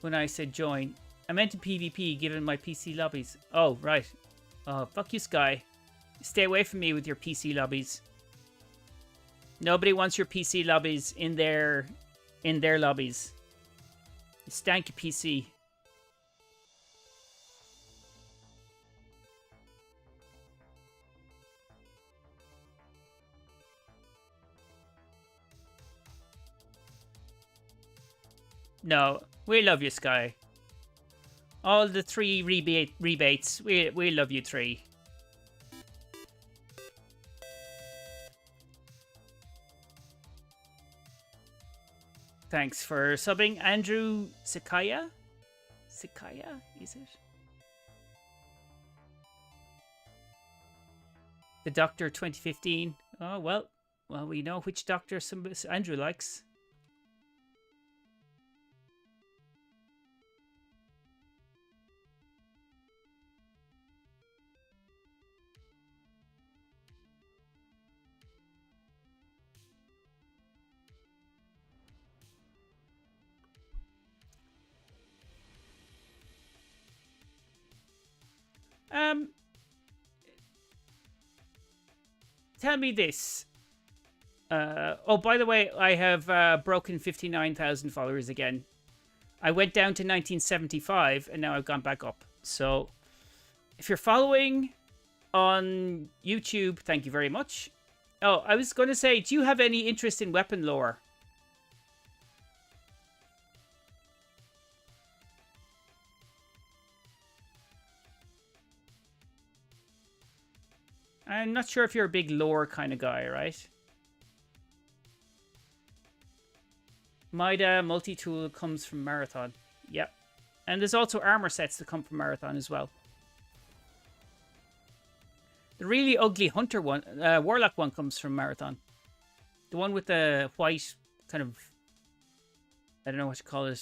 when I said join, I meant to PvP given my PC lobbies. Oh, right. Oh, fuck you, Sky. Stay away from me with your PC lobbies. Nobody wants your PC lobbies in their lobbies. You stank your PC. No, we love you, Sky. All the 3 rebates. We love you 3. Thanks for subbing, Andrew Sakaya. Sakaya, is it? The Doctor 2015. Oh well, we know which Doctor Andrew likes. Tell me this. Oh, by the way, I have broken 59,000 followers again. I went down to 1975, and now I've gone back up. So, if you're following on YouTube, thank you very much. Oh, I was going to say, do you have any interest in weapon lore? I'm not sure if you're a big lore kind of guy, right? Mida multi-tool comes from Marathon. Yep. And there's also armor sets that come from Marathon as well. The really ugly Hunter one, Warlock one comes from Marathon. The one with the white kind of, I don't know what you call it,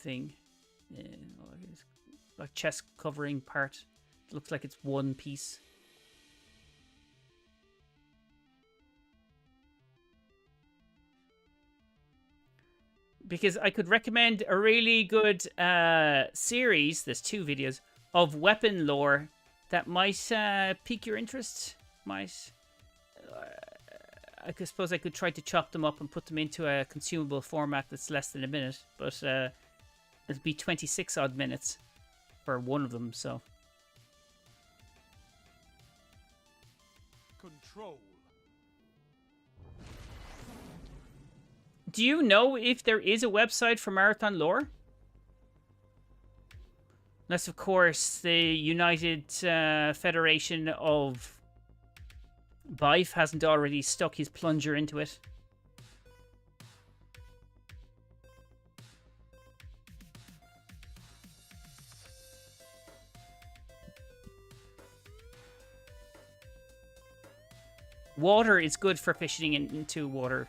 thing. Like chest covering part. It looks like it's one piece. Because I could recommend a really good series, there's 2 videos, of weapon lore that might pique your interest. I suppose I could try to chop them up and put them into a consumable format that's less than a minute. But it'd be 26 odd minutes for one of them, so. Control. Do you know if there is a website for Marathon lore? Unless, of course, the United Federation of Bife hasn't already stuck his plunger into it. Water is good for fishing into water.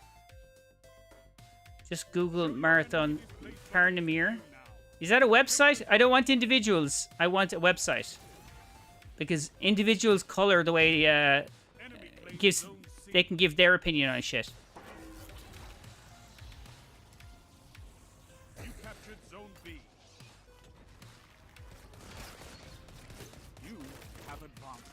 Just Google Marathon Parnamir. Is that a website? I don't want individuals. I want a website. Because individuals color the way they can give their opinion on shit. You captured Zone B. You have advanced.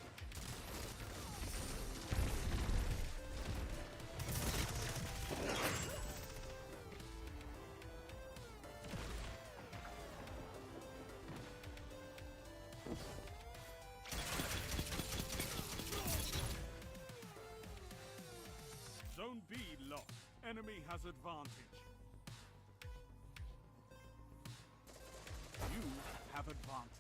Zone B lost. Enemy has advantage. You have advantage.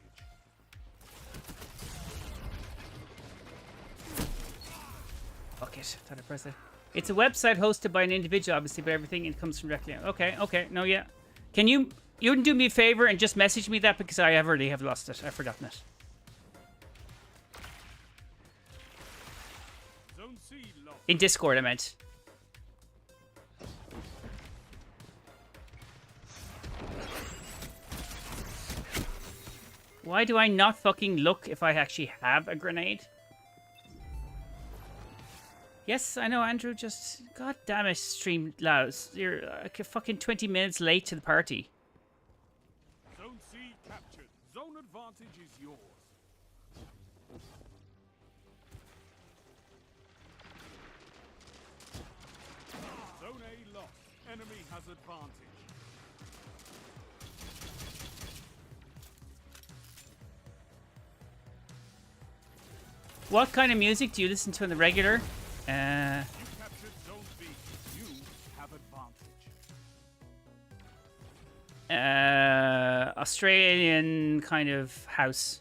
Fuck it. Thought I pressed it. It's a website hosted by an individual, obviously, but everything it comes from directly. Okay. No, yeah. Can you wouldn't do me a favor and just message me that, because I already have lost it. I've forgotten it. Zone C lost. In Discord, I meant. Why do I not fucking look if I actually have a grenade? Yes, I know, Andrew, just... God damn it, Streamlabs. You're like fucking 20 minutes late to the party. Zone C captured. Zone advantage is yours. Zone A lost. Enemy has advantage. What kind of music do you listen to in the regular? You captured Zone B. You have advantage. Australian kind of house.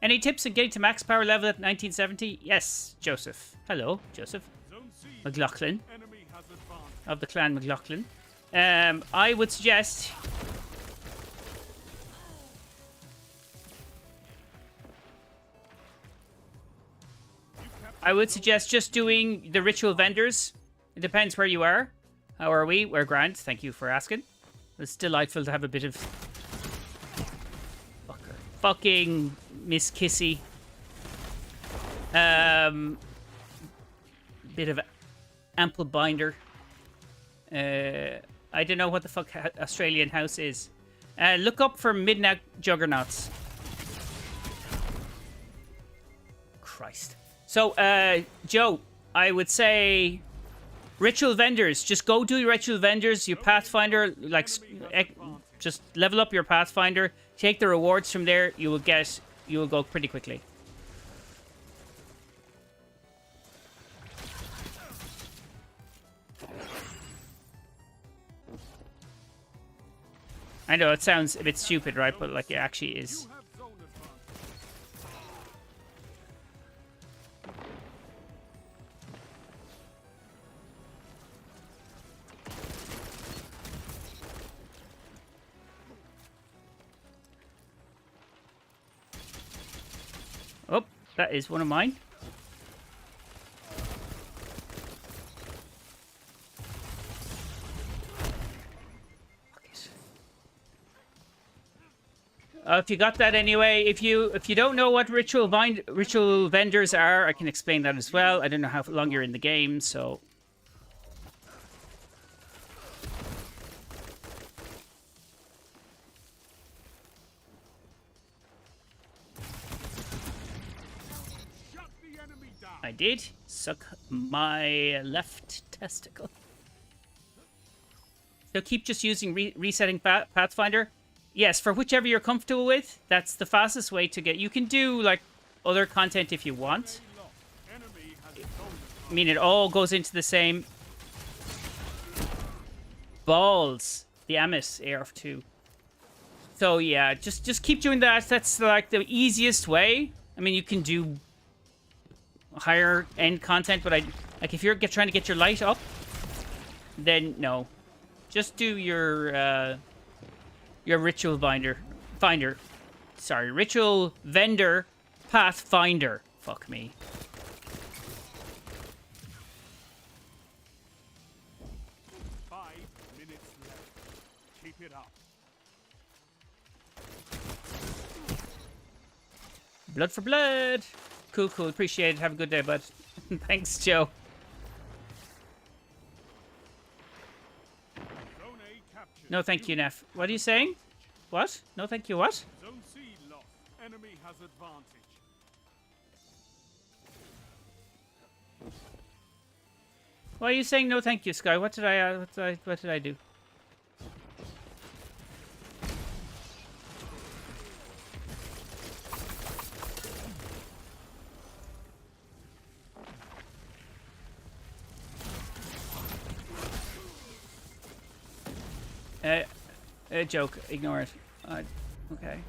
Any tips on getting to max power level at 1970? Yes, Joseph. Hello, Joseph. Zone C. McLaughlin Enemy has advanced. of the clan McLaughlin. I would suggest... just doing the ritual vendors. It depends where you are. How are we? We're grand. Thank you for asking. It's delightful to have a bit of... Fucking Miss Kissy. Bit of ample binder. I don't know what the fuck Australian house is. Look up for Midnight Juggernauts. Christ. So, Joe, I would say ritual vendors. Just go do your ritual vendors. Your Pathfinder, like, just level up your Pathfinder. Take the rewards from there. You will go pretty quickly. I know it sounds a bit stupid, right? But like it actually is. You have zone advantage. Oh, that is one of mine. If you got that anyway, if you don't know what ritual vendors are, I can explain that as well. I don't know how long you're in the game, so. Shut the enemy down. I did suck my left testicle. So keep just using resetting Pathfinder. Yes, for whichever you're comfortable with, that's the fastest way to get... You can do, like, other content if you want. Enemy has zone advantage. I mean, it all goes into the same... Balls. The Amis AR2. So, yeah, just keep doing that. That's, like, the easiest way. I mean, you can do higher-end content, but like, if you're trying to get your light up, then no. Just do your ritual finder. Sorry, ritual vendor Pathfinder. Fuck me. Five minutes left. Keep it up. Blood for blood. Cool. Appreciate it. Have a good day, bud. Thanks, Joe. Zone A captured. No, thank you, Neff. What are you saying? What? No, thank you, what? Zone C lost. Enemy has advantage. Why are you saying no, thank you, Sky? What did I do? A joke. Ignore it. Okay.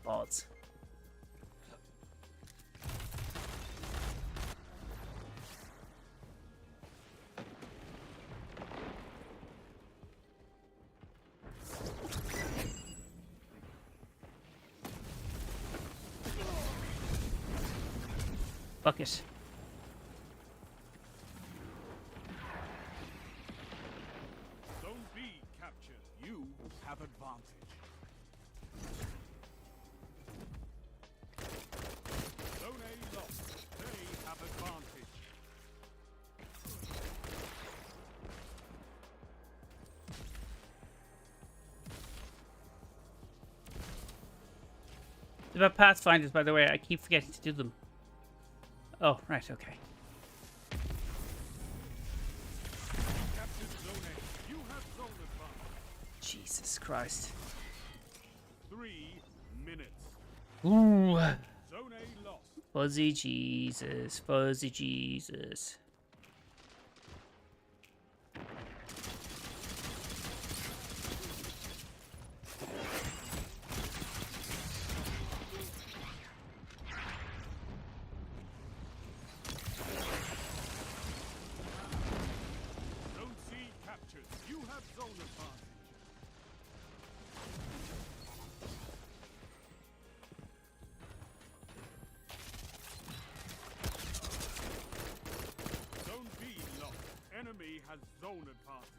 Balls. Bucket. Zone B captured. You have advantage. Zone A lost. They have advantage. About Pathfinders, by the way, I keep forgetting to do them. Oh, right, okay. Captured Zone A. You have zone advantage. Jesus Christ. 3 Ooh. Zone A lost. Fuzzy Jesus. Fuzzy Jesus. Zone C captured. You have zone advantage. Zone B lost. Enemy has zone advantage.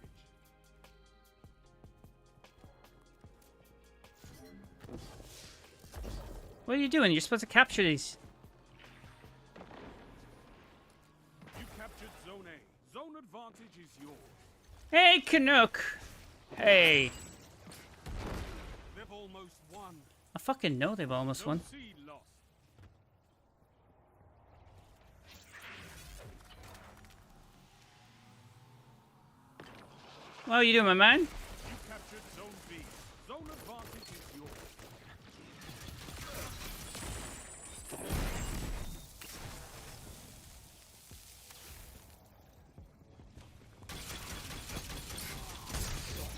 What are you doing? You're supposed to capture these. You captured zone A. Zone advantage is yours. Hey, Canuck. Hey. They've almost won. I fucking know they've almost Zone won. C lost. What are you doing, my man? You captured zone B. Zone advantage is yours.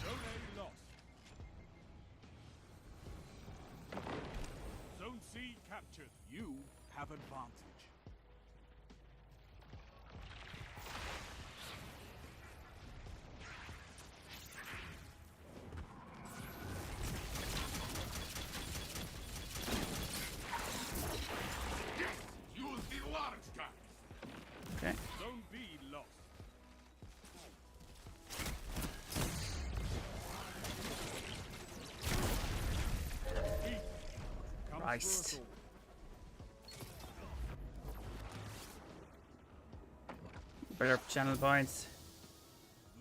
Zone A lost. Zone C captured. You have advantage. Use the large guns. Okay. Zone B lost. Heat comes for Christ. us all. Better channel points.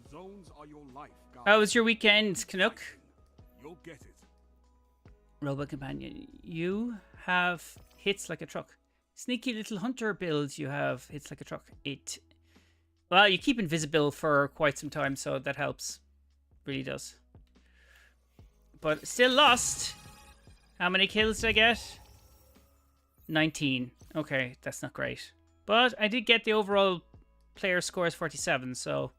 The zones are your life, guys. How was your weekend, Canuck? You'll get it. Robot Companion, you have hits like a truck. Sneaky little hunter builds, you have hits like a truck. Well, you keep invisible for quite some time, so that helps. Really does. But still lost. How many kills did I get? 19. Okay, that's not great. But I did get the overall player score as 47, so...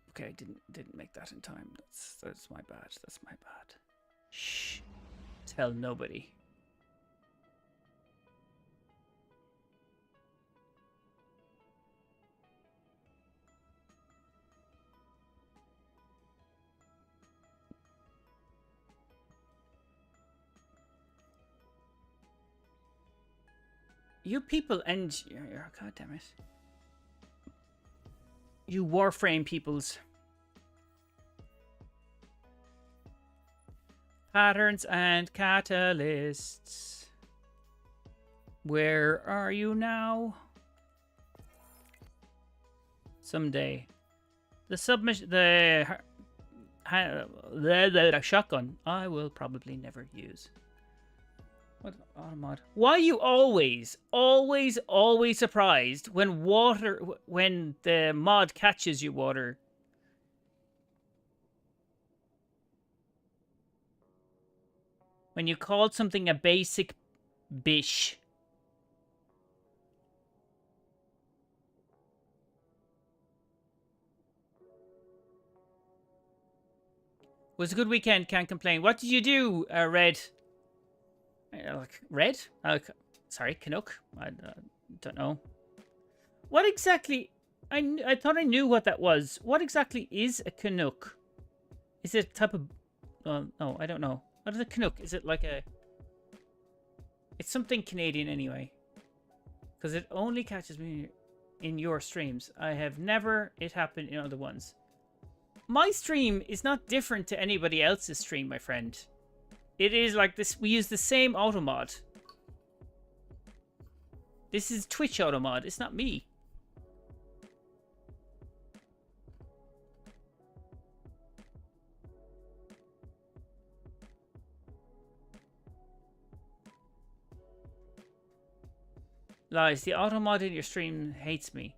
Okay, didn't make that in time. That's my bad. That's my bad. Shh. Tell nobody. You people and God damn it. You Warframe peoples. Patterns and catalysts. Where are you now? Someday. The submission, the shotgun I will probably never use. What automod? Why are you always surprised when when the mod catches you water? When you called something a basic bish. Was a good weekend, can't complain. What did you do, Red? Red? Sorry, Canuck? I don't know. What exactly... I thought I knew what that was. What exactly is a Canuck? Is it a type of... no, I don't know. What is a Canuck? Is it like a... It's something Canadian anyway. Because it only catches me in your streams. I have never it happened in other ones. My stream is not different to anybody else's stream, my friend. It is like this. We use the same automod. This is Twitch automod. It's not me. Lies. The automod in your stream hates me.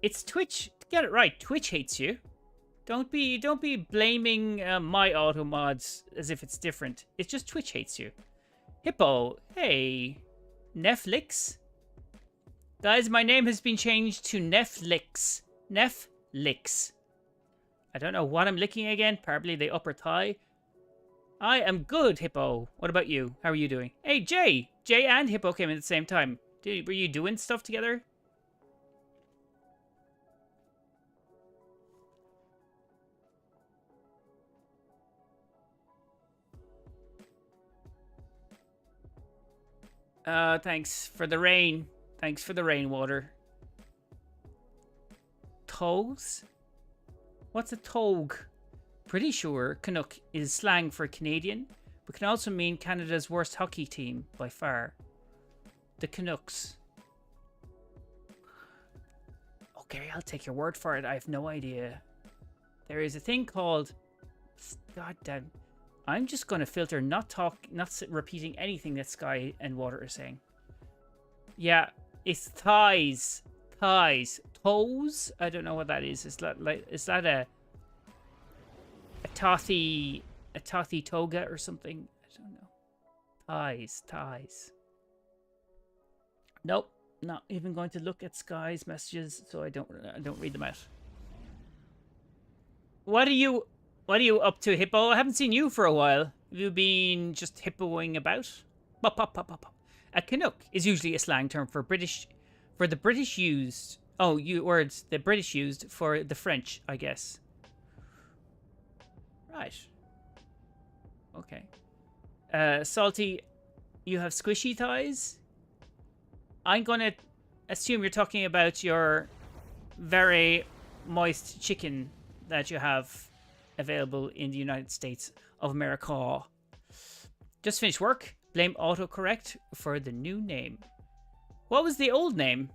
It's Twitch. Get it right. Twitch hates you. Don't be blaming my auto mods as if it's different. It's just Twitch hates you. Hippo, hey, Netflix. Guys, my name has been changed to Netflix. Netflix. I don't know what I'm licking again. Probably the upper thigh. I am good, Hippo. What about you? How are you doing? Hey, Jay. Jay and Hippo came in at the same time. Were you doing stuff together? Thanks for the rain. Thanks for the rainwater. Toes? What's a togue? Pretty sure Canuck is slang for Canadian, but can also mean Canada's worst hockey team by far. The Canucks. Okay, I'll take your word for it. I have no idea. There is a thing called... God damn. I'm just going to filter not repeating anything that Sky and Water are saying. Yeah, it's thighs. Thighs. Toes? I don't know what that is. Is that a tothy toga or something? I don't know. Thighs. Nope. Not even going to look at Sky's messages, so I don't read them out. What are you up to, Hippo? I haven't seen you for a while. Have you been just hippoing about? Pop, pop, pop, pop, pop. A Canuck is usually a slang term for the British used. Oh, words the British used for the French, I guess. Right. Okay. Salty, you have squishy thighs? I'm gonna assume you're talking about your very moist chicken that you have available in the United States of America. Just finished work. Blame autocorrect for the new name. What was the old name?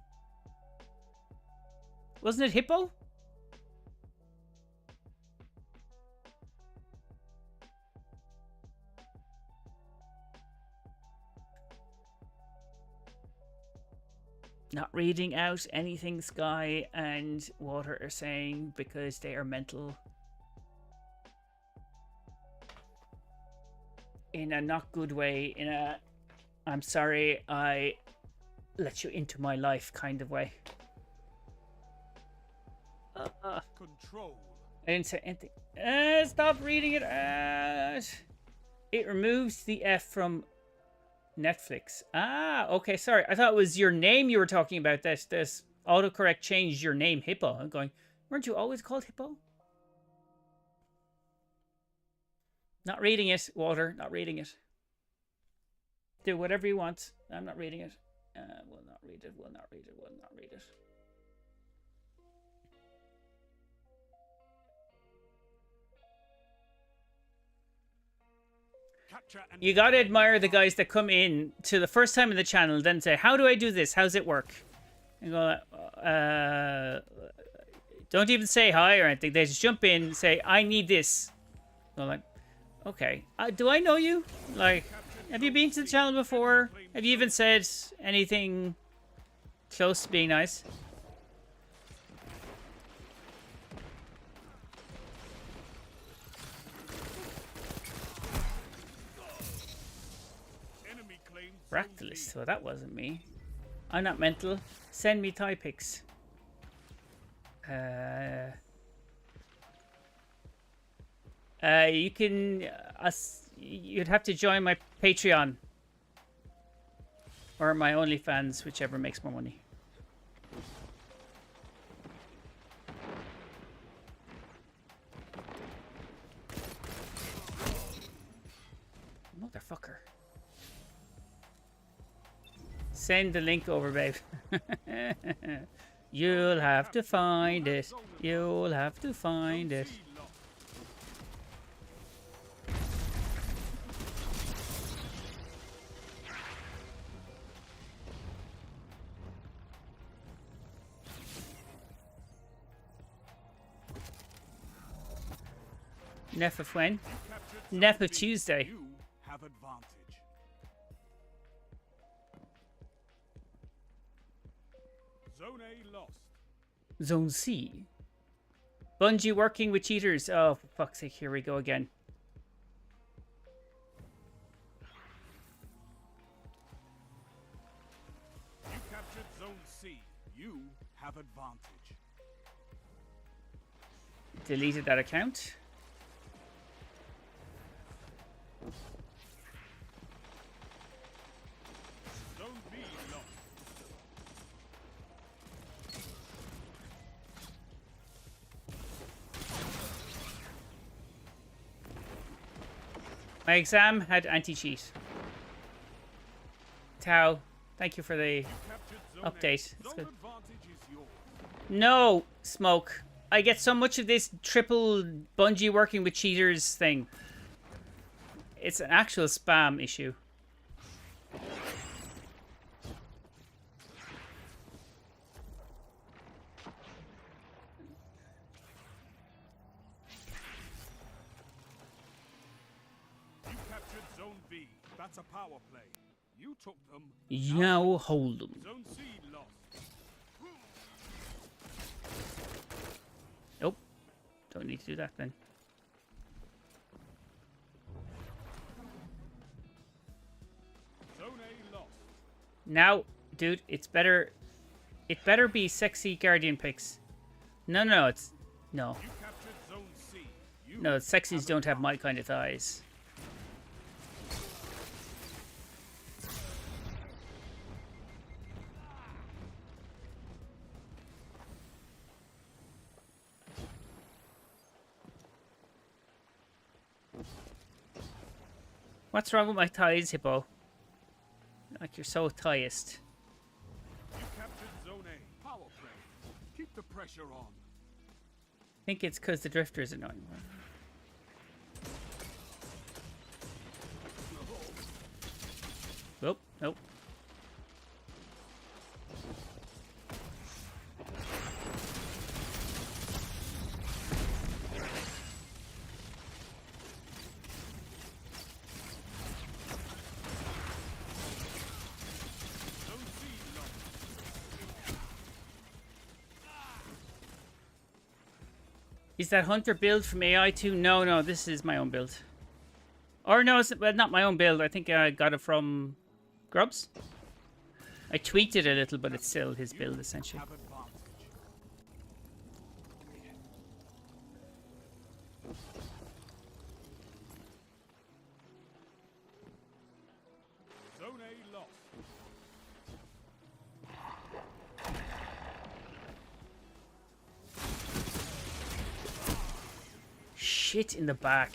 Wasn't it Hippo? Not reading out anything Sky and Water are saying because they are mental. In a not good way, in a I'm sorry I let you into my life kind of way. Control. I didn't say anything. Stop reading it. It removes the F from Netflix. Ah, okay, sorry. I thought it was your name you were talking about. This autocorrect changed your name, Hippo. I'm going, weren't you always called Hippo? Not reading it, Walter. Not reading it. Do whatever you want. I'm not reading it. Will not read it. Will not read it. Will not read it. You gotta admire the guys that come in to the first time in the channel, then say, how do I do this? How's it work? And go, don't even say hi or anything. They just jump in, say, I need this. Go like, okay. Do I know you? Like, have you been to the channel before? Have you even said anything close to being nice? Fractalist, so that wasn't me. I'm not mental. Send me thigh pics. You can... you'd have to join my Patreon. Or my OnlyFans, whichever makes more money. Motherfucker. Send the link over, babe. You'll have to find it. You'll have to find it. NEPH when? NEPH Tuesday. You have advantage. Zone A lost. Zone C. Bungie working with cheaters. Oh, for fuck's sake, here we go again. You captured Zone C. You have advantage. Deleted that account. Zone B lost. My exam had anti-cheat. Tau, thank you for the Captured Zone update. A. It's Zone good. advantage is yours. No, Smoke. I get so much of this triple Bungie working with cheaters thing. It's an actual spam issue. You captured Zone B. That's a power play. You took them. Now hold them. Zone C lost. Nope. Don't need to do that then. Zone A lost. Now, dude, it's better. It better be sexy Guardian picks. No, it's no. You captured Zone C. You No, sexies don't have my kind of thighs. What's wrong with my thighs, Hippo? Like you're so thighest. You captured Zone A. Power play. Keep the pressure on. I think it's because the drifter is annoying. Nope, nope. Zone C lost. Is that Hunter build from AI2? No, this is my own build. Or no, it's well, not my own build. I think I got it from Grubs. I tweaked it a little, but it's still his build, essentially. Have advantage. Zone A lost. Shit in the back.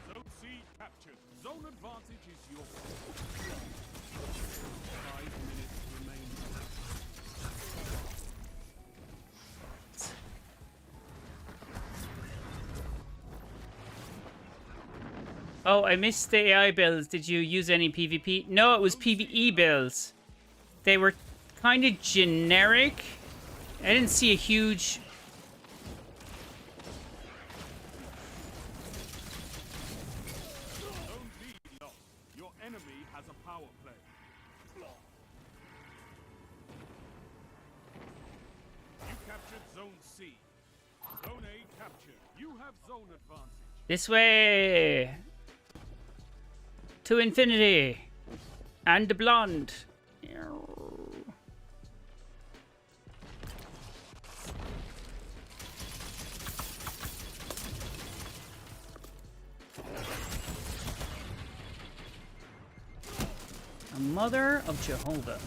Zone C captured. Zone advantage is yours. 5 minutes remain. Oh, I missed the AI builds. Did you use any PvP? No, it was PvE builds. They were kind of generic. I didn't see a huge... Zone B lost. Your enemy has a power play. You captured Zone C. Zone A captured. You have zone advantage. This way! To infinity! And the blonde! A mother of Jehovah.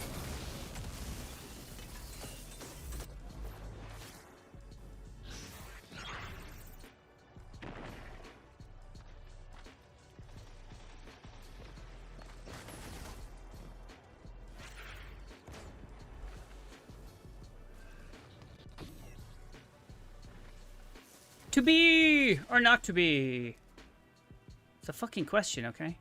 To be or not to be? It's a fucking question, okay?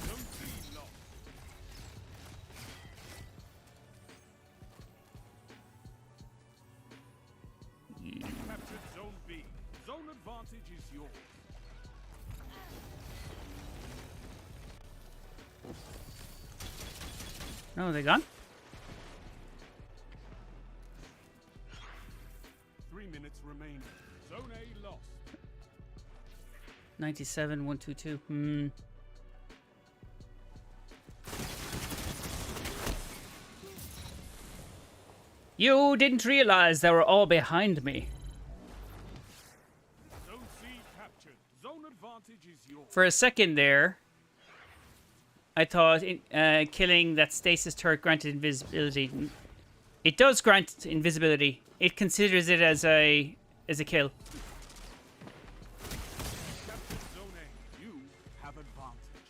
Zone C lost. advantage is yours. Oh, they gone? 3 minutes remaining. Zone A lost. 97, 122. Hmm. You didn't realize they were all behind me. Zone C captured. Zone advantage is yours. For a second there, I thought killing that stasis turret granted invisibility. It does grant invisibility. It considers it as a kill. Captured Zone A. You have advantage.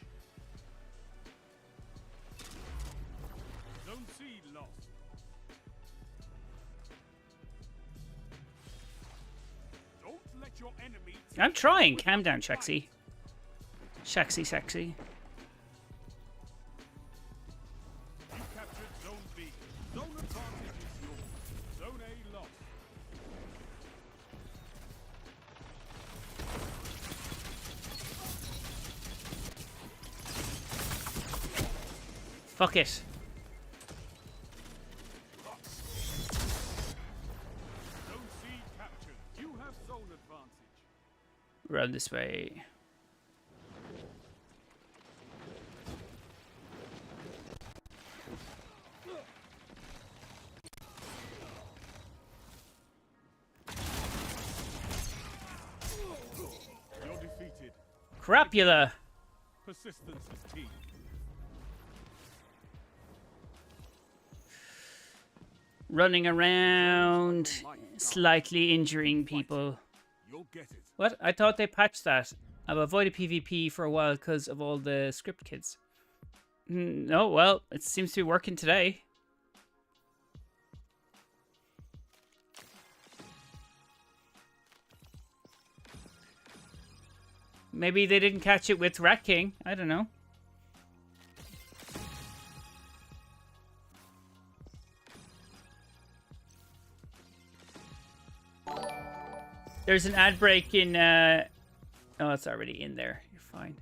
Zone C lost. Don't let your enemy I'm trying. Calm down, Shaxi. Shaxi, sexy. You captured Zone B. Zone advantage is yours. Zone A lost. Fuck it. Zone C captured. You have zone advantage. Run this way. You're defeated. Crapula. Persistence is key. Running around, slightly injuring people. You'll get it. What? I thought they patched that. I've avoided PvP for a while because of all the script kids. No, well, it seems to be working today. Maybe they didn't catch it with Rat King. I don't know. There's an ad break in... Oh, it's already in there. You're fine.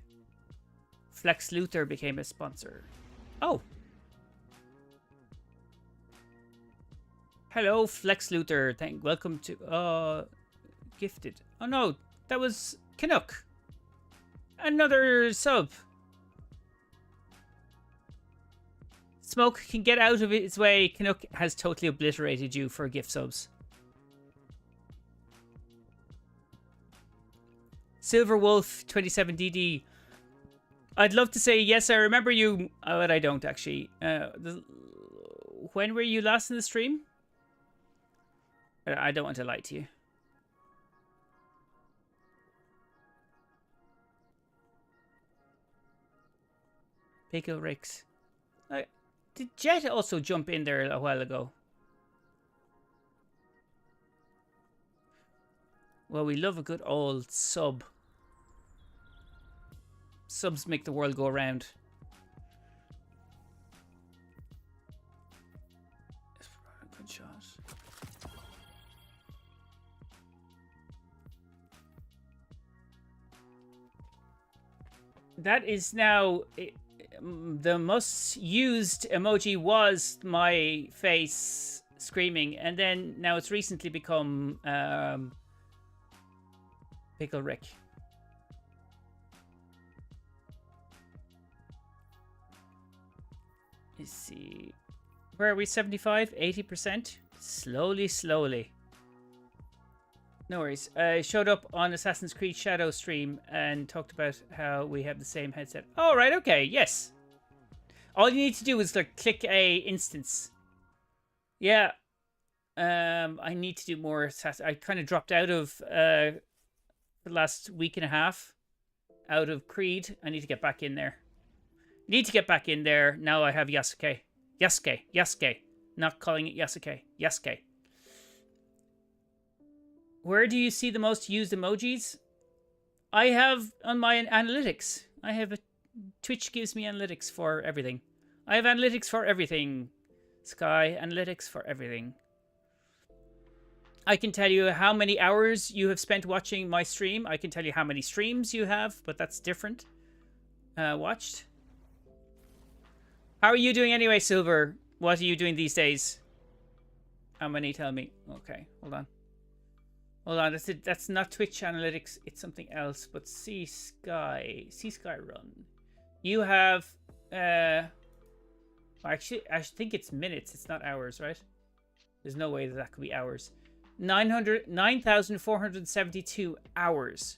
Flex Luthor became a sponsor. Oh. Hello, Flex Luthor. Welcome to... Gifted. Oh, no. That was Canuck. Another sub. Smoke can get out of its way. Canuck has totally obliterated you for gift subs. Silver Wolf 27DD. I'd love to say yes, I remember you, but I don't actually. When were you last in the stream? I don't want to lie to you. Pickle Ricks. Did Jet also jump in there a while ago? Well, we love a good old sub. Subs make the world go round. Good shot. That is now... the most used emoji was my face screaming, and then now it's recently become Pickle Rick. Let's see. Where are we? 75? 80%? Slowly, slowly. No worries. I showed up on Assassin's Creed Shadow stream and talked about how we have the same headset. Oh, right, okay, yes. All you need to do is like click a instance. Yeah. I need to do more. I kind of dropped out of the last week and a half out of Creed. I need to get back in there. Need to get back in there. Now I have Yasuke. Yasuke. Not calling it Yasuke. Yasuke. Where do you see the most used emojis? I have on my analytics. I have a... Twitch gives me analytics for everything. I have analytics for everything. Sky, analytics for everything. I can tell you how many hours you have spent watching my stream. I can tell you how many streams you have, but that's different. Watched. How are you doing anyway, Silver? What are you doing these days? How many? Tell me. Okay, hold on. Hold on. That's it. That's not Twitch analytics. It's something else. But Sea Sky Run. You have. Actually, I think it's minutes. It's not hours, right? There's no way that could be hours. 9,472 hours.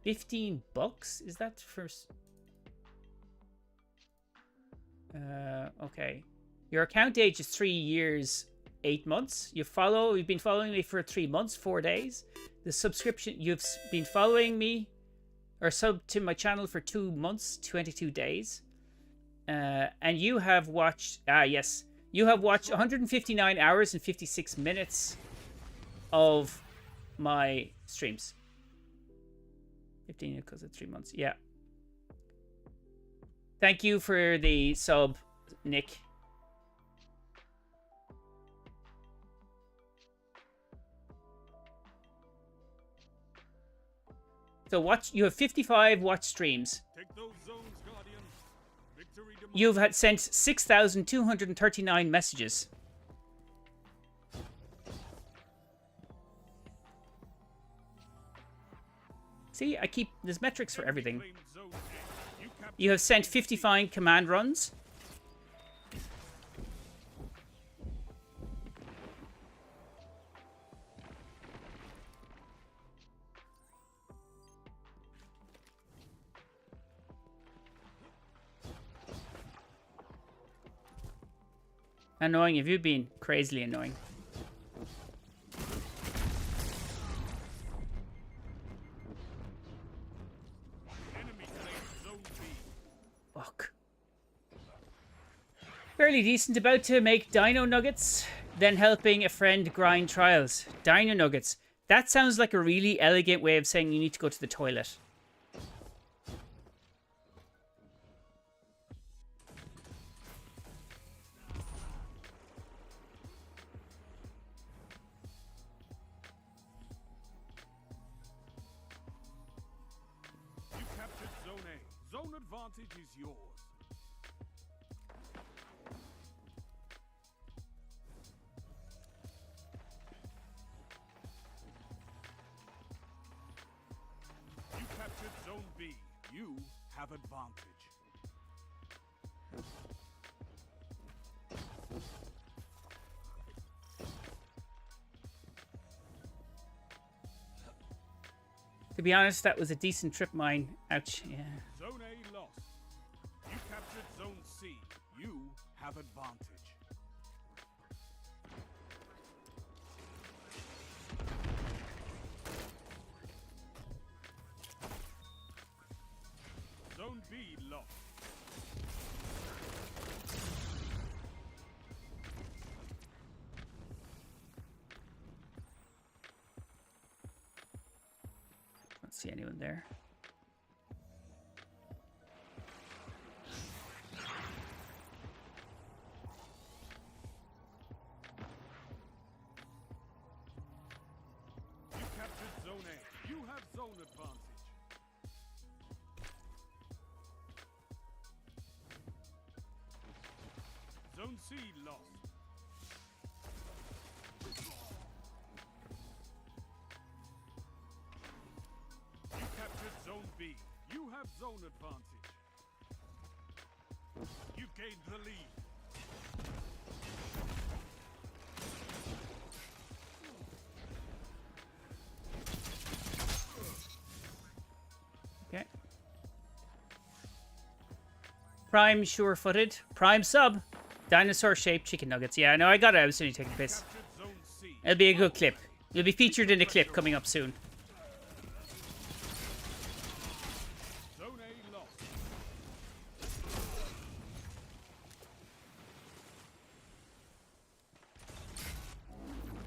$15? Is that for... okay. Your account age is 3 years, 8 months. You've been following me for 3 months, 4 days. The subscription, you've been following me or sub to my channel for 2 months, 22 days. And you have watched, yes. You have watched 159 hours and 56 minutes of my streams. 15 because of 3 months. Yeah. Thank you for the sub, Nick. So you have 55 watch streams. Take those zones, Guardian. Victory demanded. You've had sent 6,239 messages. See, there's metrics for everything. Claimed zone A. You captured You have sent zone C. 55 command runs. Annoying. Have you been crazily annoying? Enemy claimed zone B. Fuck. Fairly decent. About to make dino nuggets, then helping a friend grind trials. Dino nuggets. That sounds like a really elegant way of saying you need to go to the toilet. You captured zone A. Zone advantage is yours. You captured zone B. You have advantage. To be honest, that was a decent trip mine. Ouch. Yeah. Zone A lost. You captured zone C. You have advantage. Zone B lost. Don't see anyone there. You captured zone A. You have zone advantage. Zone C lost. You captured zone B. You have zone advantage. You gained the lead. Okay. Prime sure-footed. Prime sub. Dinosaur-shaped chicken nuggets. Yeah, no, I got it. I was only taking a piss. Captured zone C. It'll be a good clip. You'll be featured in a clip coming up soon. Zone A lost.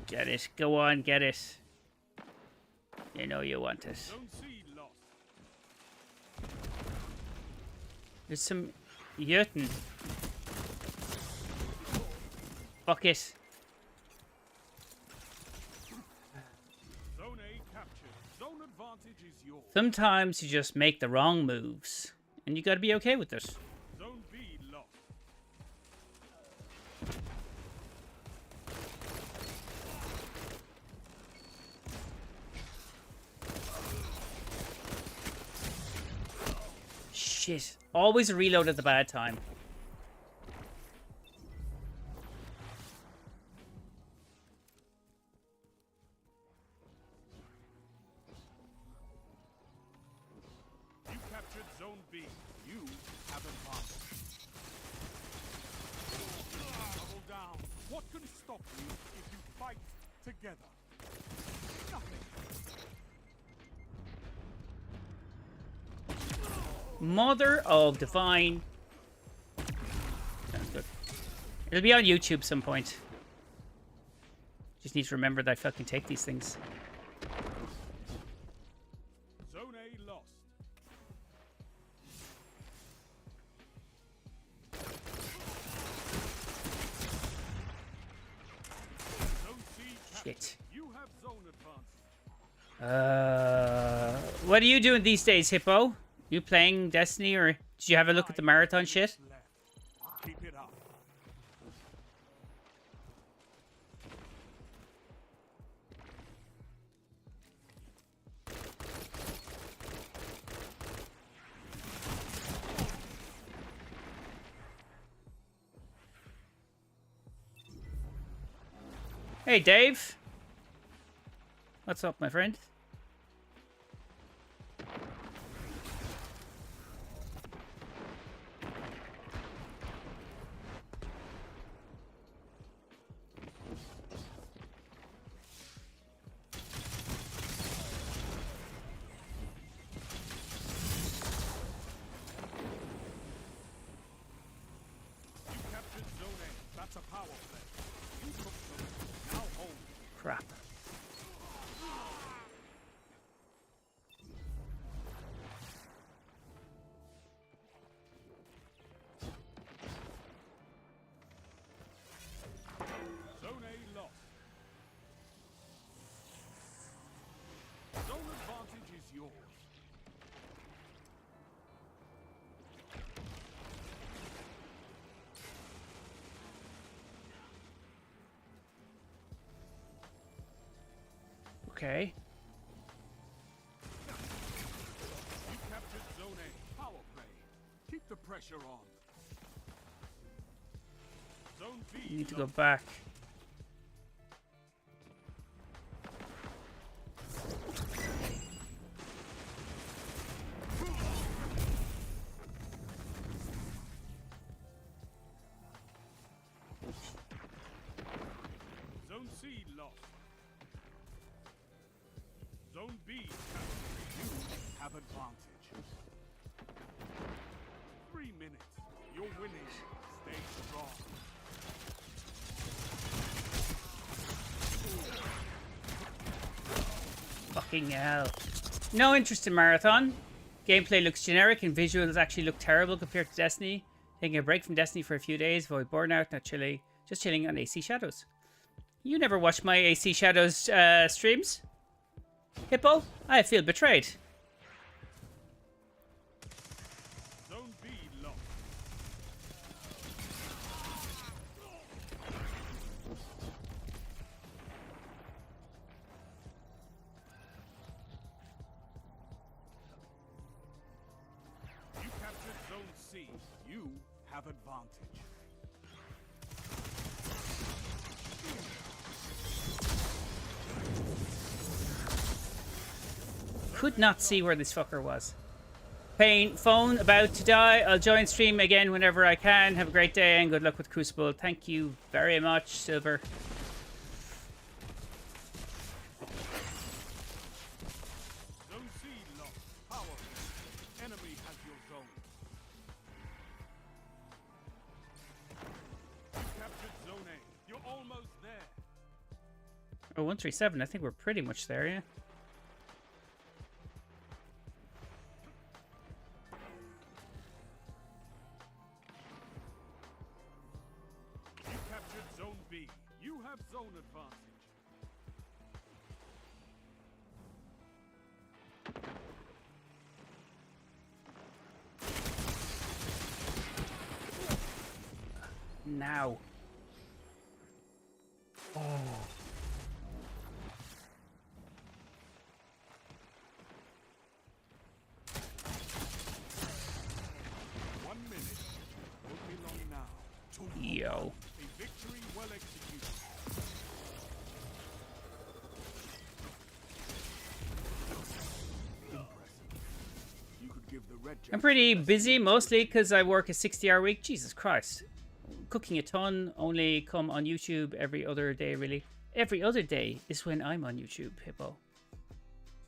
Get it. Go on, get it. You know you want it. Zone C lost. There's some Jotun. Fuck it. advantage is yours. Sometimes you just make the wrong moves, and you gotta be okay with it. Zone B lost. Shit. Always a reload at the bad time. You captured Zone B. You have advantage. Double down. What can stop you if you fight together? Nothing. Mother of divine. Sounds good. It'll be on YouTube some point. Just need to remember that I fucking take these things. Zone A lost. Zone C captured. Shit. You have zone advantage. What are you doing these days, Hippo? You playing Destiny, or did you have a look at the marathon shit? Left. Keep it up. Hey, Dave. What's up, my friend? You captured Zone A. That's a power play. You took them. Now hold. Crap. Zone A lost. Zone advantage is yours. Okay. You captured Zone A. Power play. Keep the pressure on. Zone B. You need to go lost. back. Zone C lost. Zone B captured. You have advantage. 3 minutes. You're winning. Stay strong. Fucking hell. No interest in Marathon. Gameplay looks generic and visuals actually look terrible compared to Destiny. Taking a break from Destiny for a few days, avoid burnout, not chilling, just chilling on AC Shadows. You never watched my AC Shadows streams? Hippo? I feel betrayed. Zone B lost. You captured Zone C. You have advantage. Could not see where this fucker was. Pain, phone about to die. I'll join stream again whenever I can. Have a great day and good luck with Crucible. Thank you very much, Silver. Zone C lost. Power. Enemy has your zone. You captured Zone A. You're almost there. Oh, 137. I think we're pretty much there, yeah. You captured Zone B. You have zone advantage. now. Oh. One minute. Won't be long now. Yo. A victory well executed. Impressive. You could give the red I'm pretty busy, mostly because I work a 60-hour week. Jesus Christ. Cooking a ton, only come on YouTube every other day, really. Every other day is when I'm on YouTube, Hippo.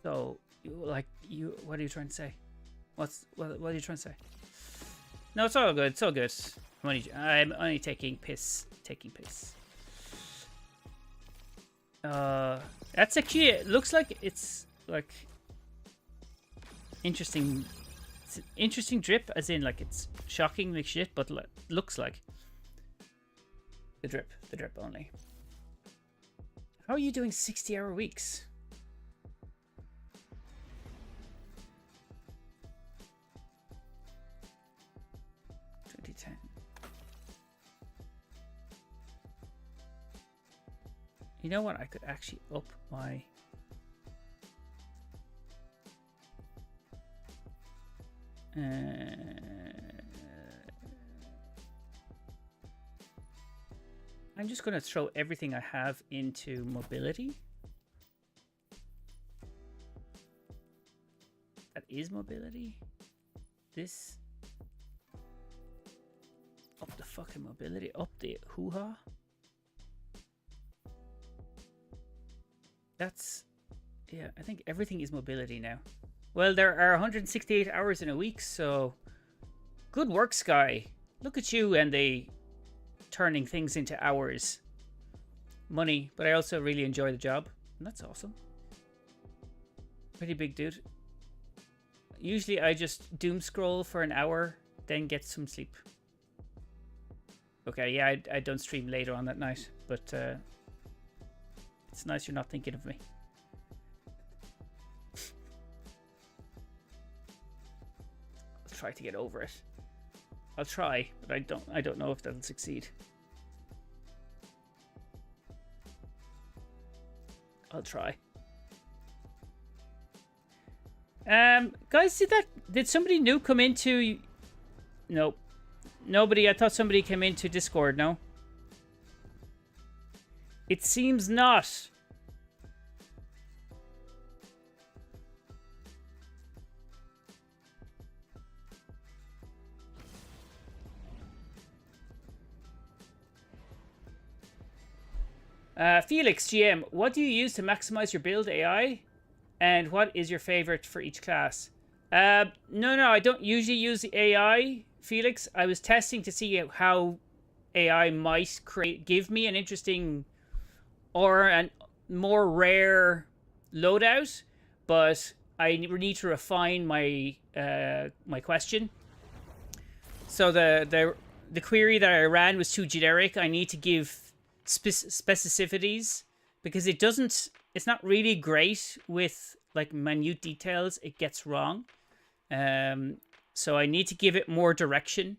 So, what are you trying to say? What are you trying to say? No, it's all good, it's all good. I'm only taking piss. That's actually, it looks like it's, like, interesting. It's an interesting drip, as in, like, it's shockingly shit, but looks like. The drip only. How are you doing 60-hour weeks? You know what? I could actually up my... I'm just going to throw everything I have into mobility. That is mobility. This. Up the fucking mobility. Up the hoo-ha. That's... Yeah, I think everything is mobility now. Well, there are 168 hours in a week, so... Good work, Sky. Look at you and the... turning things into hours. Money, but I also really enjoy the job. And that's awesome. Pretty big dude. Usually I just doom scroll for an hour, then get some sleep. Okay, yeah, I don't stream later on that night, but it's nice you're not thinking of me. I'll try to get over it. I'll try, but I don't know if that'll succeed. I'll try. Guys, did somebody new come into... Nope. Nobody, I thought somebody came into Discord, no? It seems not. Felix, GM, what do you use to maximize your build AI? And what is your favorite for each class? No, I don't usually use the AI, Felix. I was testing to see how AI might give me an interesting or a more rare loadout, but I need to refine my my question. So the query that I ran was too generic. I need to give specificities because it's not really great with like minute details. It gets wrong. So I need to give it more direction.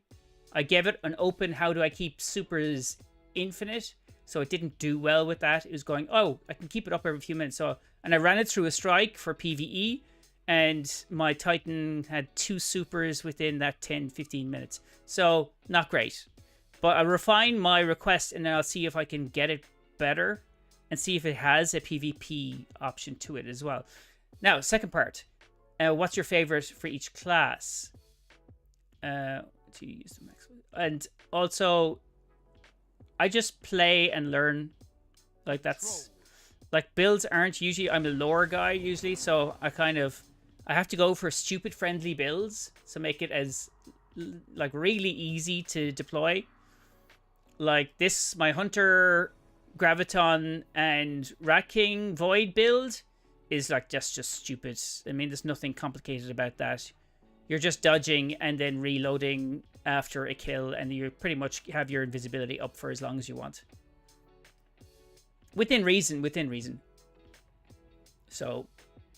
I gave it an open how do I keep supers infinite, so it didn't do well with that. It was going, oh, I can keep it up every few minutes. And I ran it through a strike for PvE, and my Titan had 2 supers within that 10-15 minutes. So not great. But I'll refine my request, and then I'll see if I can get it better and see if it has a PvP option to it as well. Now, second part. What's your favorite for each class? To use the max. And also, I just play and learn. Like, that's... Like, builds aren't usually... I'm a lore guy, usually, so I have to go for stupid-friendly builds, so make it as, like, really easy to deploy. Like this, my Hunter, Graviton, and Rat King Void build is like just stupid. I mean, there's nothing complicated about that. You're just dodging and then reloading after a kill, and you pretty much have your invisibility up for as long as you want. Within reason. So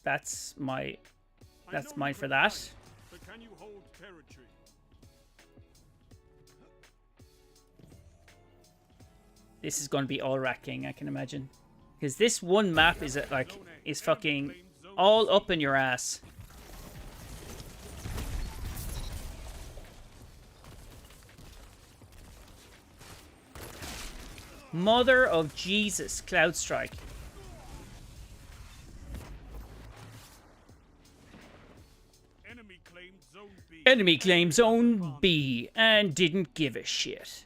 that's mine for that. But can you hold territory? this is going to be all racking, I can imagine. Because this one map is like is fucking all up in your ass. Mother of Jesus, Cloud Strike. Enemy claimed Zone B. Enemy claims Zone B and didn't give a shit.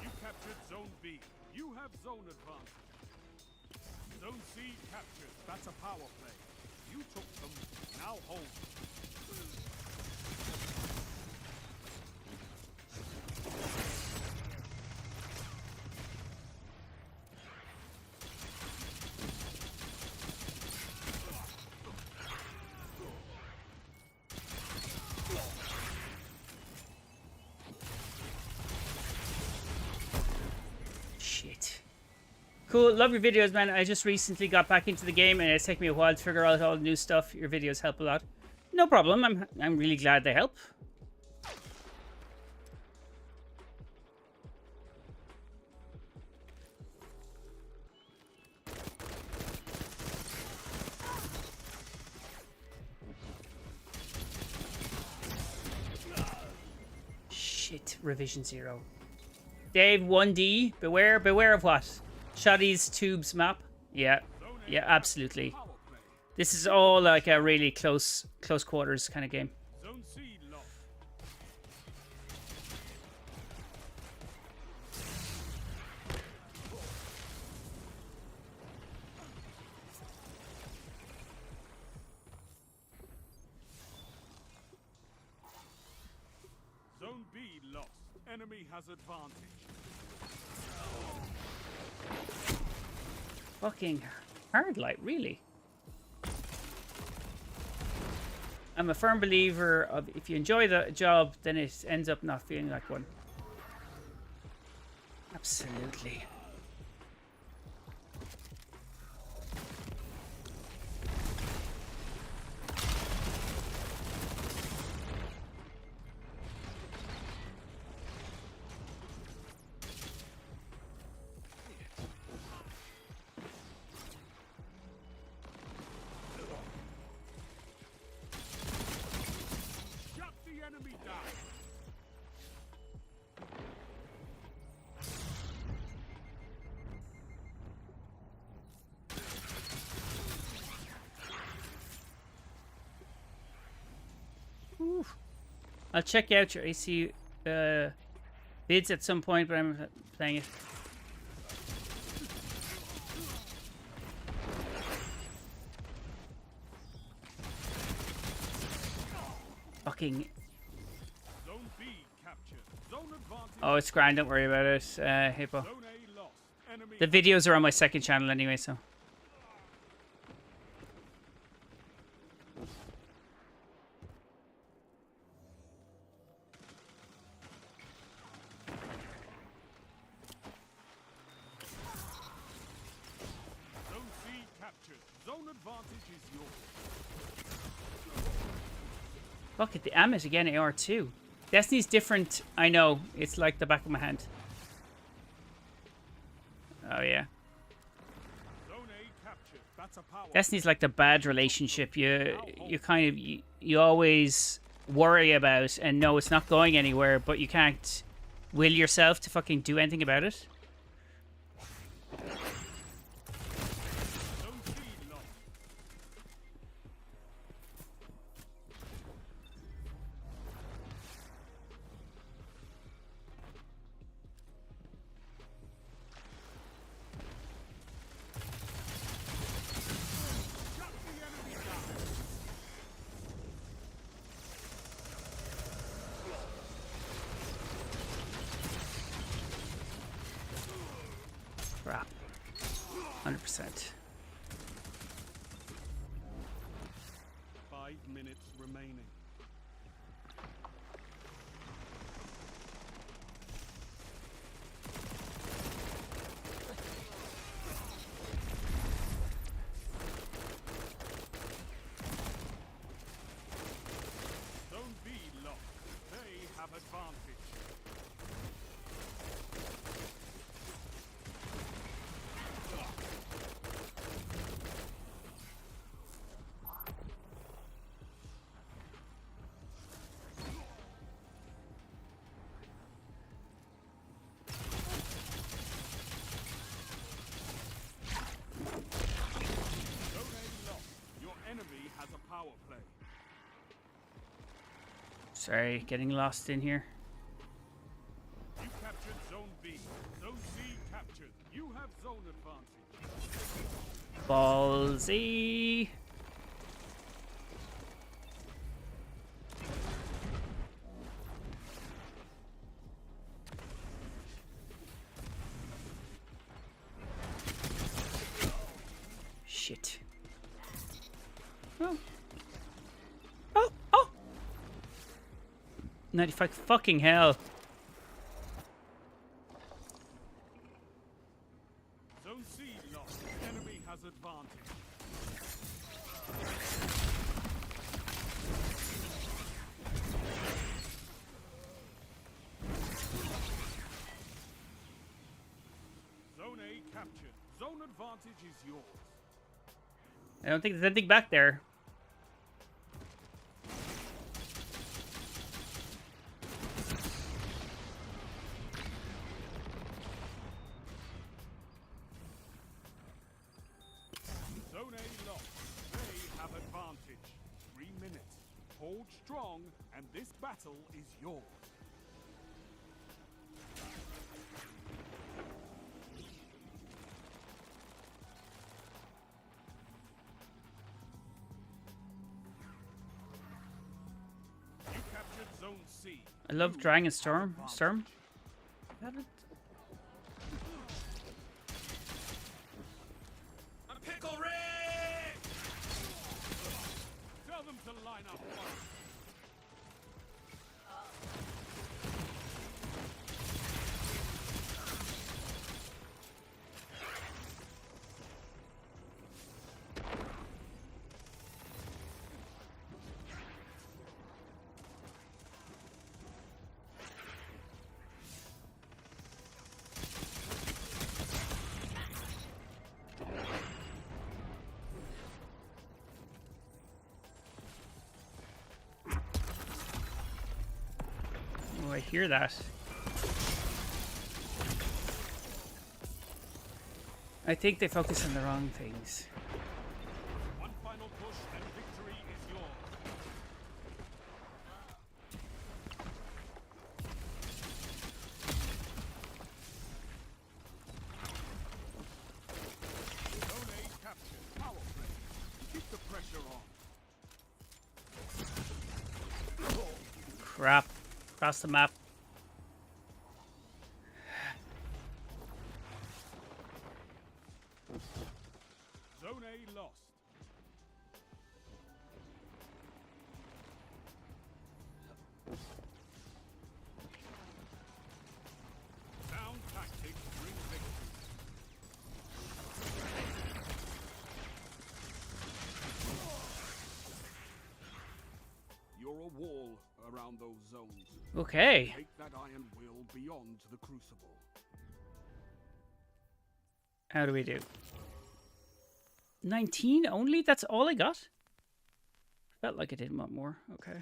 You captured Zone B. You have zone advantage. Zone C captured. That's a power play. You took them. Now hold them. Shit. Cool, love your videos, man. I just recently got back into the game and it's taken me a while to figure out all the new stuff. Your videos help a lot. No problem. I'm really glad they help. Shit, revision 0. Dave 1D, beware of what? Shoddy's Tubes map? Yeah, absolutely. Power play. This is all like a really close quarters kind of game. Zone C lost. Zone B lost. Enemy has advantage. Fucking hard light, really. I'm a firm believer of if you enjoy the job, then it ends up not feeling like one. Absolutely. Shut the enemy down. I'll check out your AC vids at some point, but I'm playing it. Fucking. Zone B captured. Zone advantage. Oh, it's grand. Don't worry about it, Hippo. Zone A lost. Enemy The videos are on my second channel anyway, so. Zone C captured. Zone advantage is yours. Fuck it, the Amit again, AR2. Destiny's different, I know. It's like the back of my hand. Oh, yeah. Zone A captured. That's a power. Destiny's like the bad relationship you kind of you always worry about and know it's not going anywhere, but you can't will yourself to fucking do anything about it. Zone C lost. Shut the enemy down. Crap. 100%. 5 minutes remaining. advantage. Zone A lost. Your enemy has a power play. Sorry, getting lost in here. You captured Zone B. Zone C captured. You have zone advantage. Ballsy. Shit. Oh. Oh, oh. 95 fucking hell. Zone C lost. Enemy has advantage. Zone A captured. Zone advantage is yours. I don't think there's anything back there. Zone A lost. They have advantage. 3 minutes. Hold strong, and this battle is yours. You captured Zone C. I love Dragon Storm. Storm? Have it? Pickle Rick! Tell them to line up. Oh, I hear that. I think they focus on the wrong things. One final push and victory is yours. Zone A captured. Power play. Keep the pressure on. Crap. Across the map. Zone A lost. Sound tactics bring victory. You're a wall around those zones. Okay. Take that iron will beyond the Crucible. How do we do? 19 only? That's all I got? Felt like I did want more. Okay.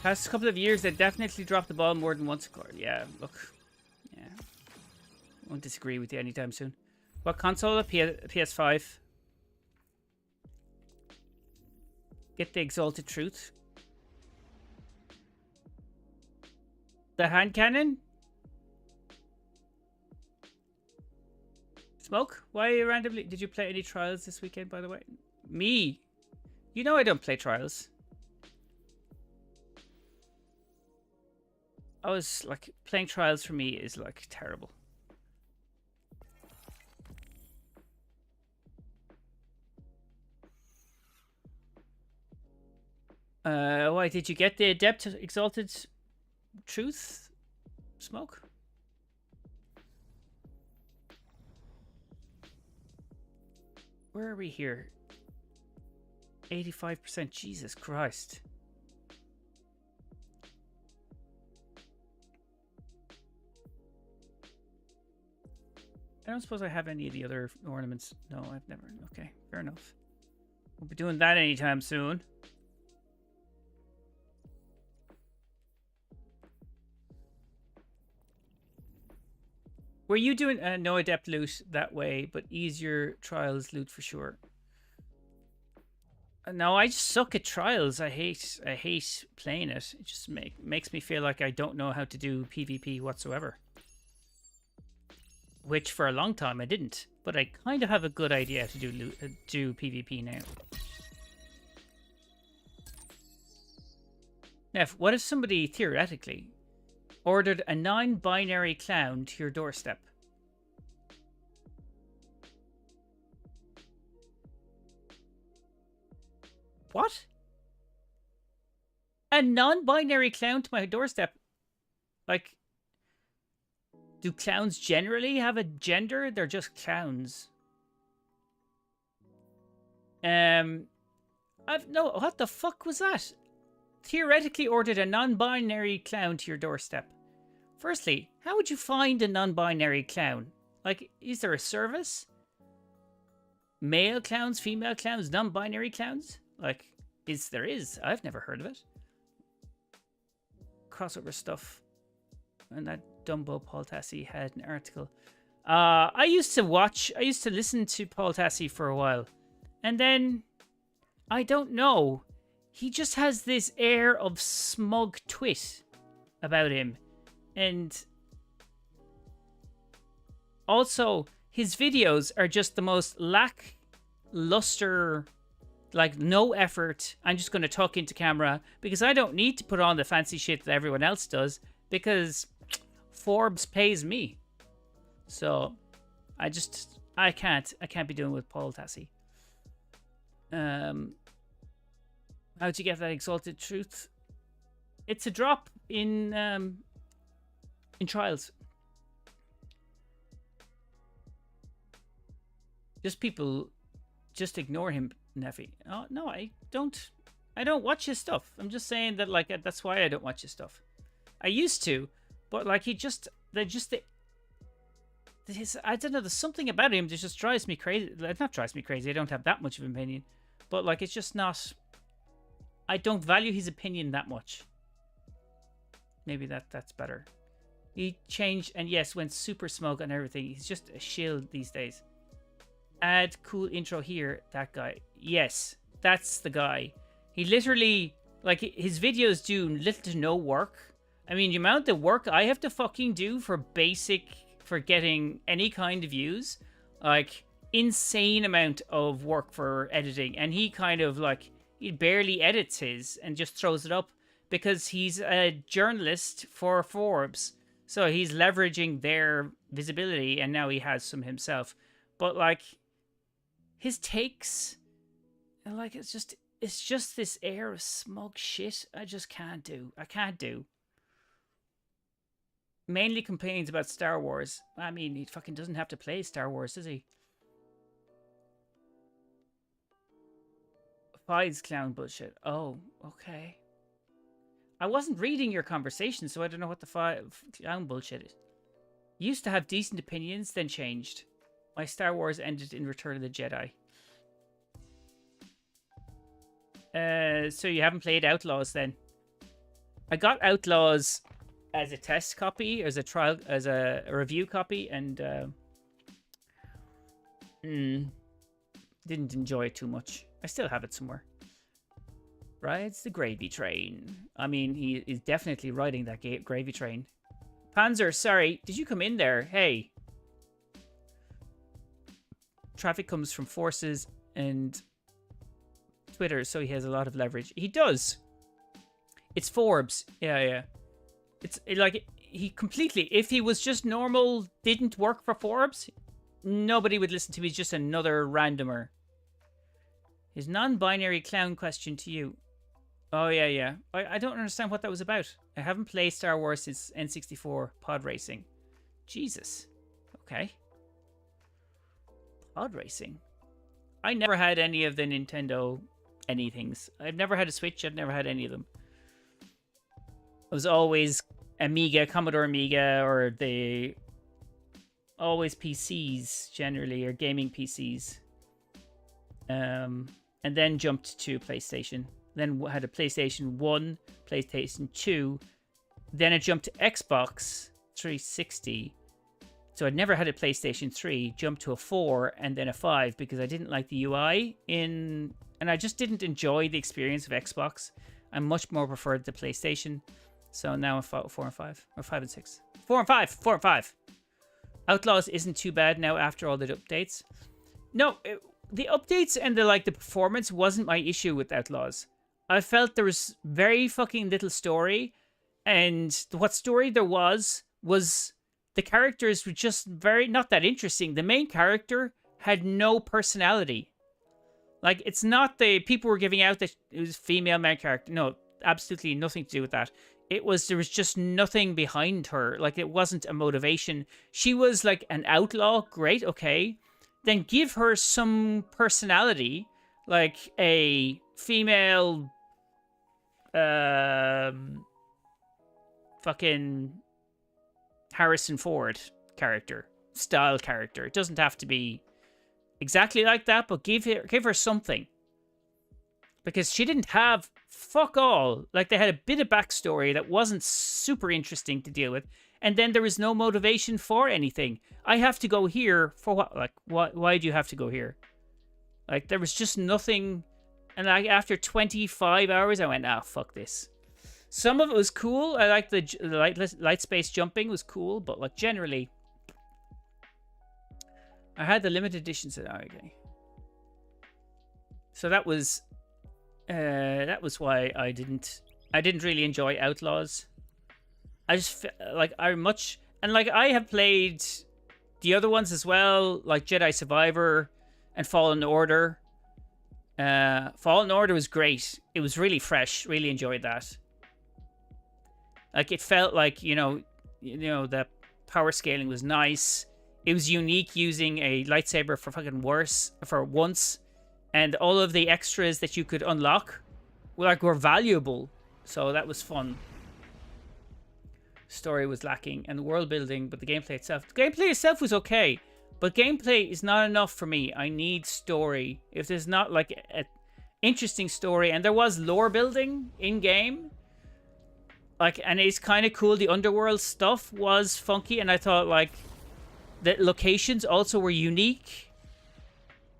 Past couple of years, they definitely dropped the ball more than once. Yeah, look. Yeah. Won't disagree with you anytime soon. What console? PS5. Get the Exalted Truth. The hand cannon? Smoke? Why randomly? Did you play any trials this weekend, by the way? Me? You know I don't play trials. I was like, playing trials for me is like terrible. Why did you get the Adept Exalted Truth? Smoke? Where are we here? 85%. Jesus Christ. I don't suppose I have any of the other ornaments. No, I've never. Okay, fair enough. Won't be doing that anytime soon. Were you doing no adept loot that way, but easier trials loot for sure? No, I just suck at trials. I hate playing it. It just makes me feel like I don't know how to do PvP whatsoever. Which for a long time I didn't, but I kind of have a good idea how to do PvP now. Now, what if somebody theoretically ordered a non-binary clown to your doorstep? What? A non-binary clown to my doorstep? Like, do clowns generally have a gender? They're just clowns. No, what the fuck was that? Theoretically ordered a non-binary clown to your doorstep. Firstly, how would you find a non-binary clown? Like, is there a service? Male clowns, female clowns, non-binary clowns? Like, there is. I've never heard of it. Crossover stuff. And that Dumbo Paul Tassi had an article. I used to listen to Paul Tassi for a while. And then, I don't know. He just has this air of smug twit about him. And also, his videos are just the most lackluster, like no effort. I'm just going to talk into camera because I don't need to put on the fancy shit that everyone else does because Forbes pays me. So I can't be doing with Paul Tassi. How'd you get that exalted truth? It's a drop in trials. People just ignore him, Neffy. Oh no, I don't watch his stuff. I'm just saying that, like, that's why I don't watch his stuff. I used to, but like I don't know, there's something about him that just drives me crazy. Not drives me crazy, I don't have that much of an opinion. But like, it's just not, I don't value his opinion that much. Maybe that's better. He changed and yes, went super smug and everything. He's just a shield these days. Add cool intro here, that guy. Yes, that's the guy. He literally, like, his videos do little to no work. I mean, the amount of work I have to fucking do for getting any kind of views, like, insane amount of work for editing. And he kind of, like, he barely edits his and just throws it up because he's a journalist for Forbes. So he's leveraging their visibility and now he has some himself. But, like, his takes, like, it's just this air of smug shit I just can't do. I can't do. Mainly complains about Star Wars. I mean, he fucking doesn't have to play Star Wars, does he? Fides clown bullshit. Oh, okay. I wasn't reading your conversation, so I don't know what the clown bullshit is. Used to have decent opinions, then changed. My Star Wars ended in Return of the Jedi. So you haven't played Outlaws then? I got Outlaws as a test copy, as a trial, as a review copy, and didn't enjoy it too much. I still have it somewhere. Rides the gravy train. I mean, he is definitely riding that gravy train. Panzer, sorry, did you come in there? Hey. Traffic comes from forces and Twitter, so he has a lot of leverage. He does. It's Forbes. Yeah. It's like, he completely, if he was just normal, didn't work for Forbes, nobody would listen to him. He's just another randomer. His non-binary clown question to you. Oh, yeah. I don't understand what that was about. I haven't played Star Wars since N64 pod racing. Jesus. Okay. Pod racing. I never had any of the Nintendo anythings. I've never had a Switch. I've never had any of them. It was always Amiga, Commodore Amiga, or always PCs generally, or gaming PCs. And then jumped to PlayStation. Then had a PlayStation 1, PlayStation 2. Then I jumped to Xbox 360. So I'd never had a PlayStation 3, jumped to a 4, and then a 5 because I didn't like the UI and I just didn't enjoy the experience of Xbox. I much more preferred the PlayStation. So now I'm 4 and 5, or 5 and 6. 4 and 5, 4 and 5. Outlaws isn't too bad now after all the updates. No, the updates and the performance wasn't my issue with Outlaws. I felt there was very fucking little story, and what story there was the characters were just not that interesting. The main character had no personality. Like, it's not the people were giving out that it was female main character. No, absolutely nothing to do with that. There was just nothing behind her. Like, it wasn't a motivation. She was like an outlaw. Great, okay. Then give her some personality, like a female fucking Harrison Ford style character. It doesn't have to be exactly like that, but give her something. Because she didn't have fuck all. Like, they had a bit of backstory that wasn't super interesting to deal with. And then there was no motivation for anything. I have to go here for what? Like, why do you have to go here? Like, there was just nothing. And like, after 25 hours, I went, fuck this. Some of it was cool. I liked the light space jumping was cool. But like, generally, I had the limited editions. Okay. So that was why I didn't really enjoy Outlaws. I just like I have played the other ones as well, like Jedi Survivor and Fallen Order. Fallen Order was great. It was really fresh. Really enjoyed that. Like, it felt like the power scaling was nice. It was unique using a lightsaber for once. And all of the extras that you could unlock were valuable. So that was fun. Story was lacking. And the world building, but the gameplay itself. The gameplay itself was okay. But gameplay is not enough for me. I need story. If there's not like an interesting story. And there was lore building in-game. Like, and it's kind of cool. The underworld stuff was funky. And I thought like the locations also were unique.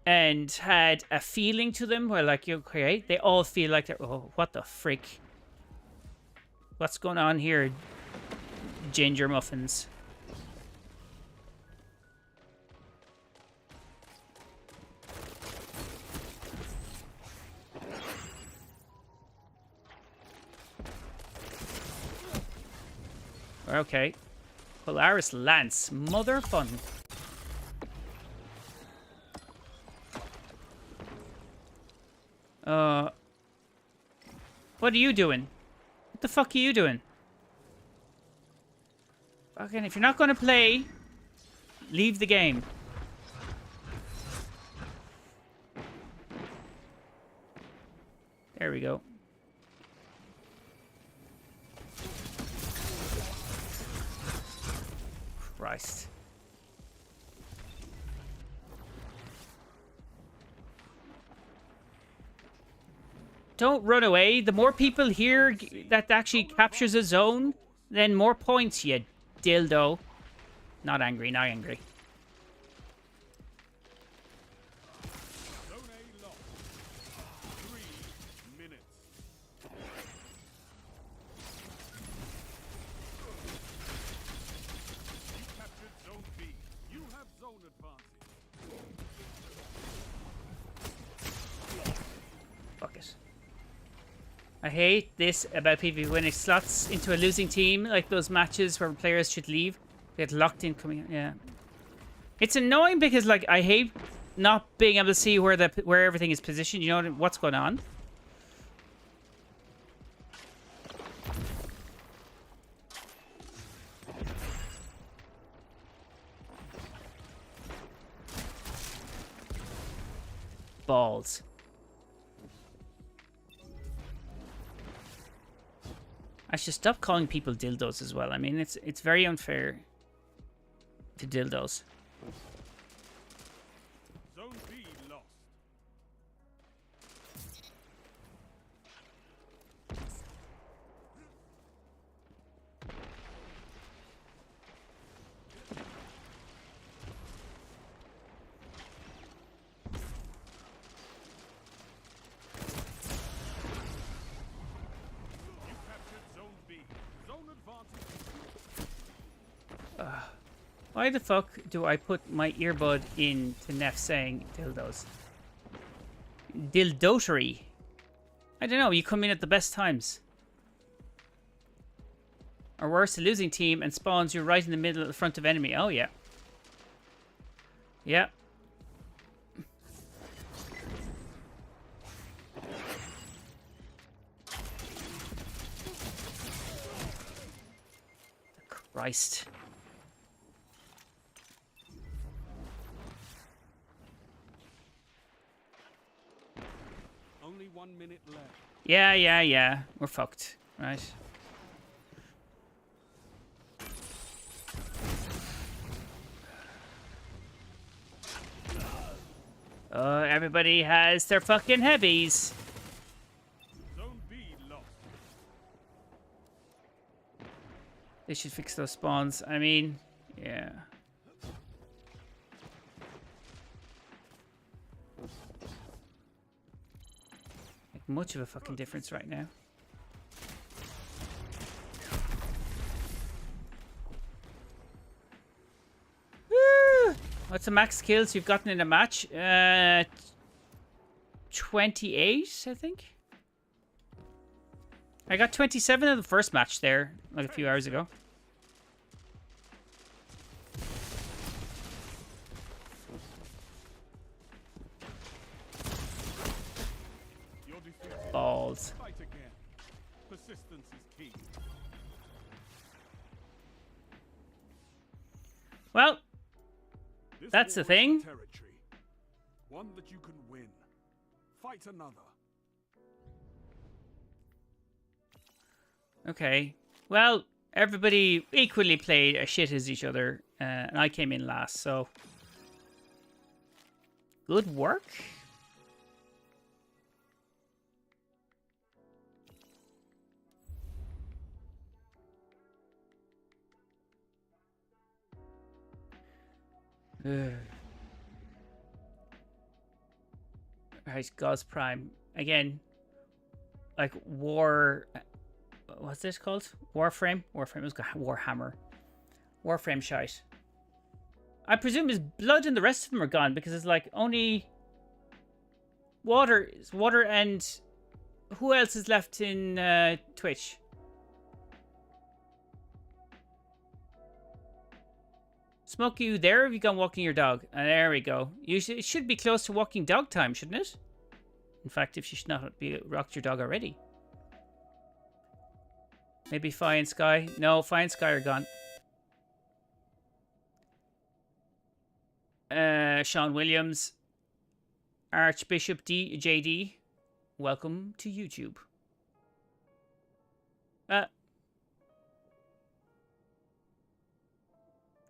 And had a feeling to them where, like, okay, they all feel like they're, oh, what the frick? What's going on here, ginger muffins? Okay. Polaris Lance. Mother fun. What are you doing? What the fuck are you doing? Fucking, if you're not gonna play, leave the game. There we go. Christ. Don't run away. The more people here that actually captures a zone, then more points, you dildo. Not angry, not angry. Zone A lost. 3 minutes. You captured Zone B. You have zone advantage. Fuck it. I hate this about PvP when it slots into a losing team, like those matches where players should leave. They get locked in coming. Yeah, it's annoying because like I hate not being able to see where everything is positioned. You know what's going on. balls. I should stop calling people dildos as well. I mean, it's very unfair to dildos. Zone B lost. You captured Zone B. Zone advantage. Why the fuck do I put my earbud in to NEPH saying dildos? Dildotery. I don't know, you come in at the best times. Or worse, a losing team and spawns you right in the middle of the front of enemy. Oh, yeah. Yeah. Christ. Only 1 minute left. Yeah. We're fucked. Right. Everybody has their fucking heavies. Zone B lost. They should fix those spawns. I mean, yeah. Make much of a fucking difference right now. Woo! What's the max kills you've gotten in a match? 28, I think. I got 27 in the first match there, like a few hours ago. You're defeated. Balls. Fight again. Persistence is key. Well, This that's the war is thing. Territory. One that you can win. Fight another. Okay. Well, everybody equally played as shit as each other, and I came in last, so good work. Alright, God's Prime. Again, like War... What's this called? Warframe? Warframe. It was Warhammer. Warframe shite. I presume his blood and the rest of them are gone because it's like only... Water and... Who else is left in Twitch? Smokey, you there? Or have you gone walking your dog? There we go. It should be close to walking dog time, shouldn't it? In fact, if you should not be rocked your dog already. Maybe Fi and Sky. No, Fi and Sky are gone. Sean Williams. Archbishop JD. Welcome to YouTube.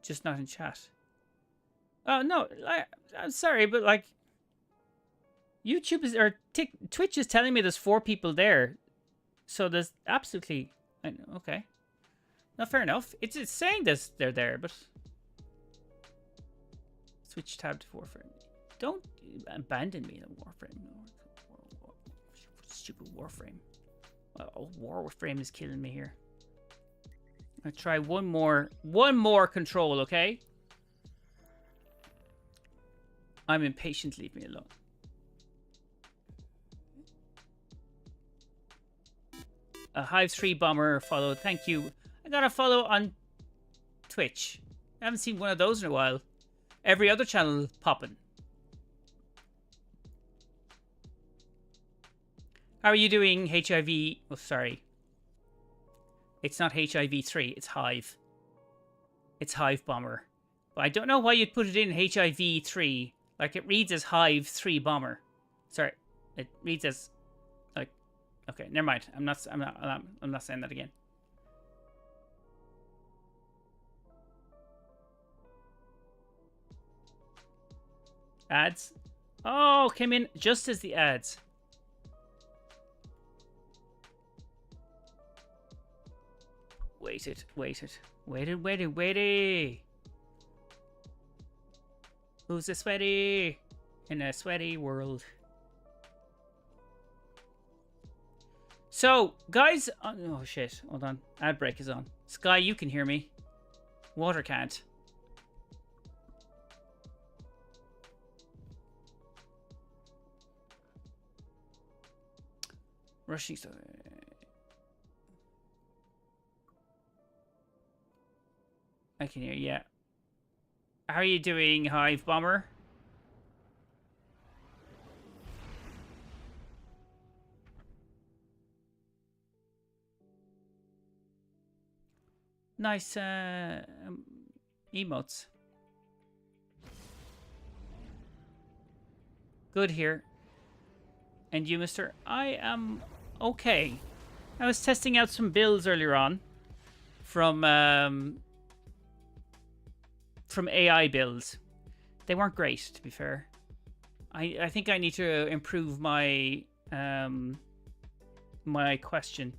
Just not in chat. Oh, no. I'm sorry, but like... YouTube is... Or Twitch is telling me there's 4 people there. So there's absolutely... Okay. No, fair enough. It's saying this they're there, but... Switch tab to Warframe. Don't abandon me in Warframe. No. Stupid Warframe. Oh, Warframe is killing me here. I'll try one more control, okay? I'm impatient, leave me alone. A Hive 3 bomber followed. Thank you. I got a follow on Twitch. I haven't seen one of those in a while. Every other channel popping. How are you doing, HIV? Oh, sorry. It's not HIV 3, it's Hive. It's Hive Bomber. But I don't know why you'd put it in HIV 3. Like, it reads as Hive 3 Bomber. Sorry, it reads as like. Okay, never mind. I'm not saying that again. Ads. Oh, came in just as the ads. Waited. Who's a sweaty? In a sweaty world. So, guys... Oh, shit. Hold on. Ad break is on. Sky, you can hear me. Water can't. Rushing stuff. I can hear you, yeah. How are you doing, Hive Bomber? Nice emotes. Good here. And you, mister? I am okay. I was testing out some builds earlier on from AI builds. They weren't great, to be fair. I think I need to improve my my question.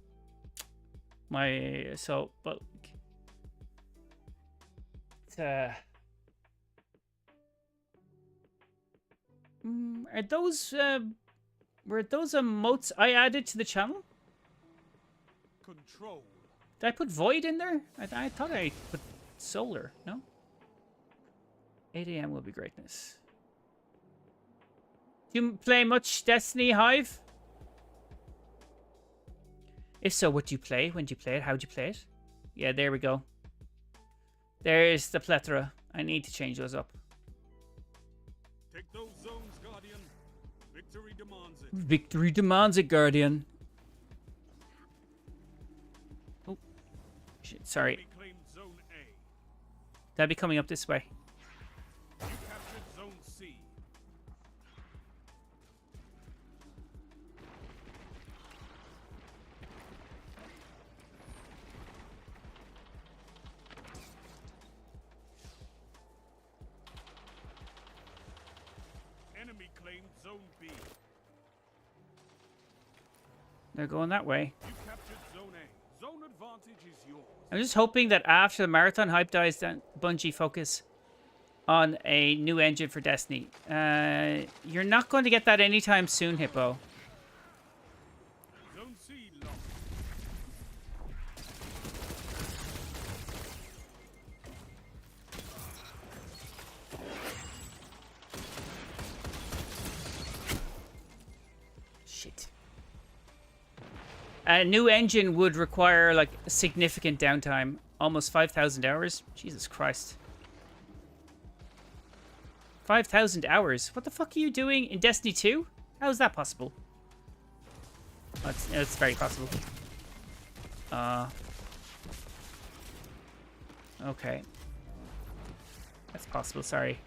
But are those were those emotes I added to the channel? Control. Did I put Void in there? I thought I put Solar. No? 8 a.m. will be greatness. Do you play much Destiny, Hive? If so, what do you play? When do you play it? How do you play it? Yeah, there we go. There's the plethora. I need to change those up. Take those zones, Guardian. Victory demands it. Victory demands it, Guardian. Oh, shit, sorry. Enemy claimed zone A. That'll be coming up this way. You captured zone C. Enemy claimed zone B. They're going that way. You captured zone A. Zone advantage is yours. I'm just hoping that after the marathon hype dies down, Bungie focus on a new engine for Destiny. You're not going to get that anytime soon, Hippo. Zone C locked. Shit. A new engine would require like a significant downtime. Almost 5,000 hours. Jesus Christ. 5,000 hours? What the fuck are you doing in Destiny 2? How is that possible? Oh, it's very possible. Okay. That's possible, sorry.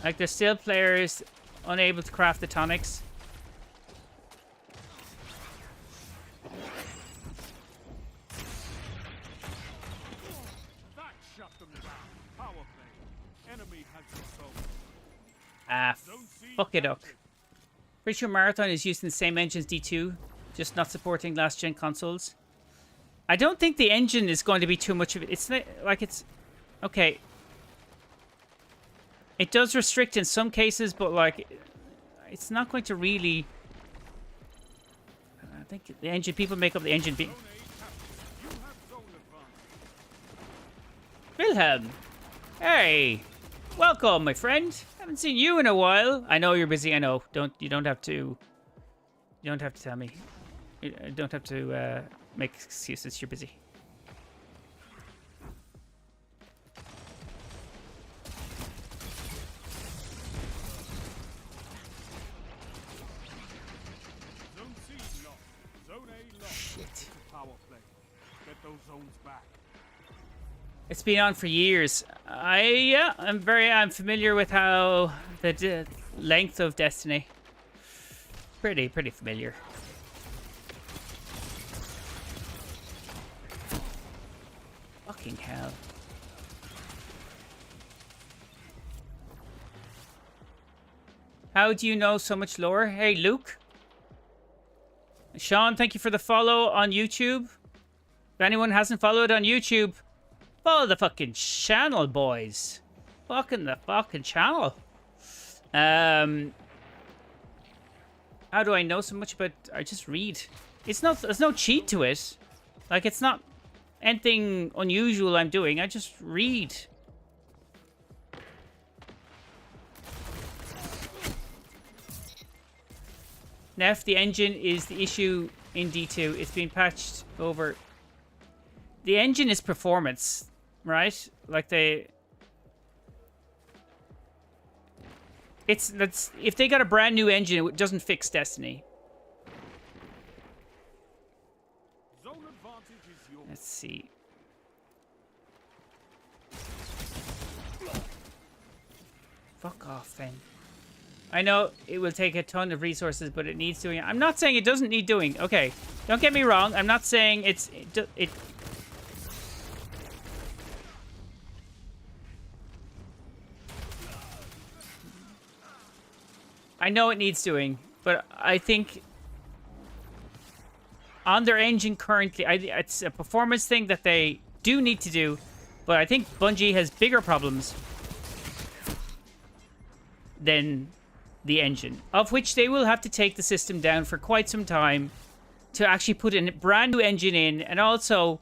Like, there's still players unable to craft the tonics. That shut them down. Power play. Enemy has the zone. Ah, Zone C fuck it up. captured. Pretty sure Marathon is using the same engine as D2, just not supporting last-gen consoles. I don't think the engine is going to be too much of it. It's not, like it's... Okay. It does restrict in some cases, but like... It's not going to really... I think the engine... People make up the engine... Zone A captured. You have zone advantage. Wilhelm! Hey! Welcome, my friend. Haven't seen you in a while. I know you're busy. I know. You don't have to. You don't have to tell me. You don't have to make excuses. You're busy. Zone C locked. Zone A locked. Shit. Power play. Get those zones back. It's been on for years. I'm familiar with how the length of Destiny. Pretty familiar. Fucking hell. How do you know so much lore? Hey, Luke. Sean, thank you for the follow on YouTube. If anyone hasn't followed on YouTube, follow the fucking channel, boys. The fucking channel. How do I know so much about... I just read. There's no cheat to it. Like, it's not anything unusual I'm doing. I just read. NEPH, the engine is the issue in D2. It's been patched over. The engine is performance, right? Like if they got a brand new engine, it doesn't fix Destiny. Zone advantage is yours. Let's see. Fuck off, Finn. I know it will take a ton of resources, but it needs doing. I'm not saying it doesn't need doing. Okay, don't get me wrong. I'm not saying it. I know it needs doing, but I think on their engine currently, it's a performance thing that they do need to do, but I think Bungie has bigger problems than the engine, of which they will have to take the system down for quite some time to actually put a brand new engine in, and also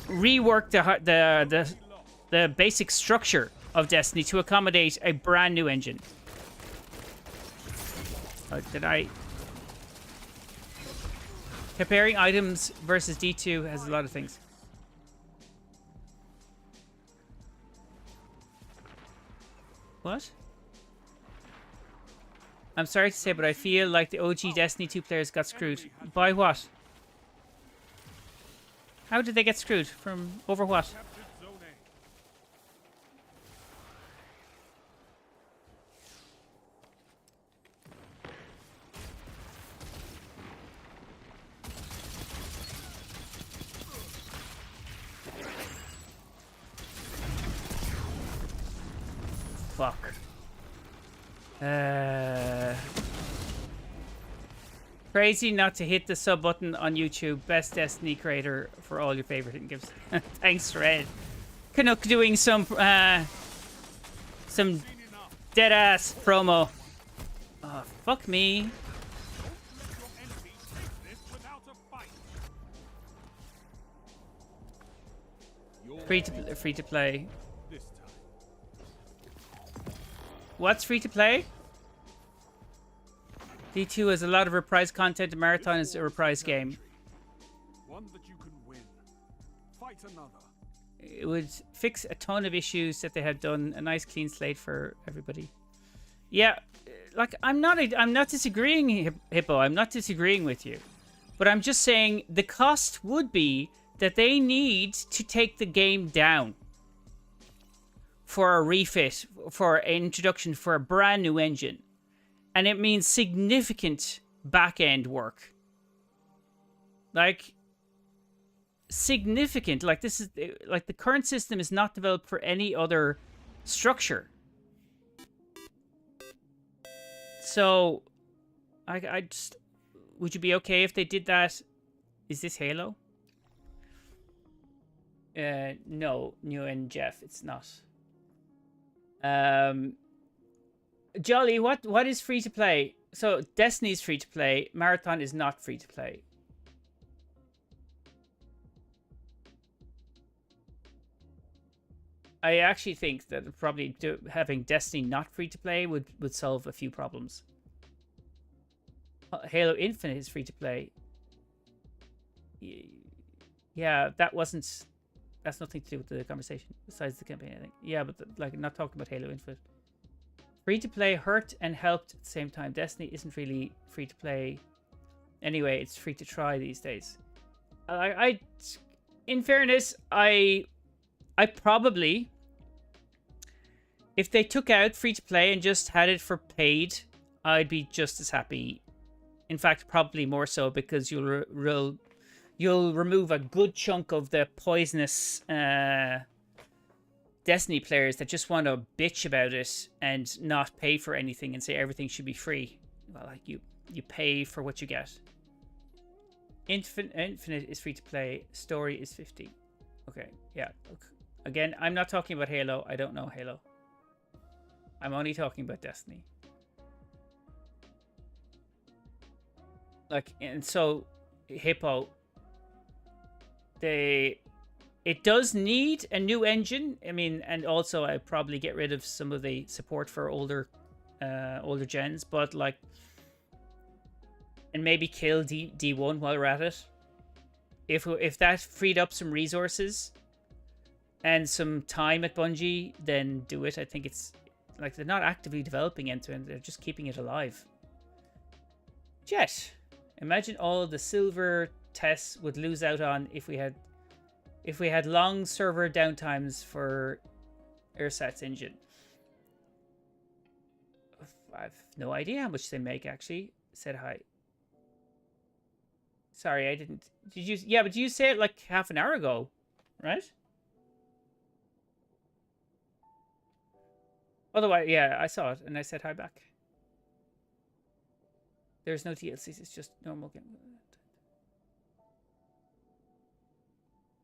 rework the basic structure of Destiny to accommodate a brand new engine. Did I... Comparing items versus D2 has a lot of things. What? I'm sorry to say, but I feel like the OG Destiny 2 players got screwed. By what? How did they get screwed? From over what? Captured zone A. Fuck. Crazy not to hit the sub button on YouTube. Best Destiny creator for all your favorite hidden gifts. Thanks, Red. Canuck doing some dead ass promo. Oh, fuck me. Your enemy take this without a fight. Your Free to play. this time. What's free to play? D2 has a lot of reprise content. Marathon is a reprise game. One that you can win. Fight another. It would fix a ton of issues that they had done. A nice clean slate for everybody. Yeah, like I'm not disagreeing, Hippo. I'm not disagreeing with you, but I'm just saying the cost would be that they need to take the game down for a refit, for an introduction, for a brand new engine. And it means significant back-end work. Like, significant. Like, this is... Like, the current system is not developed for any other structure. So, I just... Would you be okay if they did that? Is this Halo? No, New and Jeff, it's not. Jolly, what is free to play? So Destiny's free to play. Marathon is not free to play. I actually think that probably having Destiny not free to play would solve a few problems. Halo Infinite is free to play. Yeah, that's nothing to do with the conversation besides the campaign, I think. Yeah, but like not talking about Halo Infinite. Free to play hurt and helped at the same time. Destiny isn't really free to play. Anyway, it's free to try these days. in fairness, I probably, if they took out free to play and just had it for paid, I'd be just as happy. In fact, probably more so, because you'll remove a good chunk of the poisonous Destiny players that just want to bitch about it and not pay for anything and say everything should be free. Well, like you pay for what you get. Infinite is free to play. Story is 50. Okay, yeah. Okay. Again, I'm not talking about Halo. I don't know Halo. I'm only talking about Destiny. Like, and so Hippo, it does need a new engine. I mean, and also I'd probably get rid of some of the support for older gens, but like, and maybe kill D1 while we're at it. If that freed up some resources and some time at Bungie, then do it. I think it's like they're not actively developing end-to-end, they're just keeping it alive. Jet. Imagine all the silver tests would lose out on if we had long server downtimes for Ersatz engine. I've no idea how much they make, actually. Said hi. Sorry, I didn't. Did you? Yeah, but you say it like half an hour ago, right? Otherwise, yeah, I saw it and I said hi back. There's no DLCs, it's just normal game.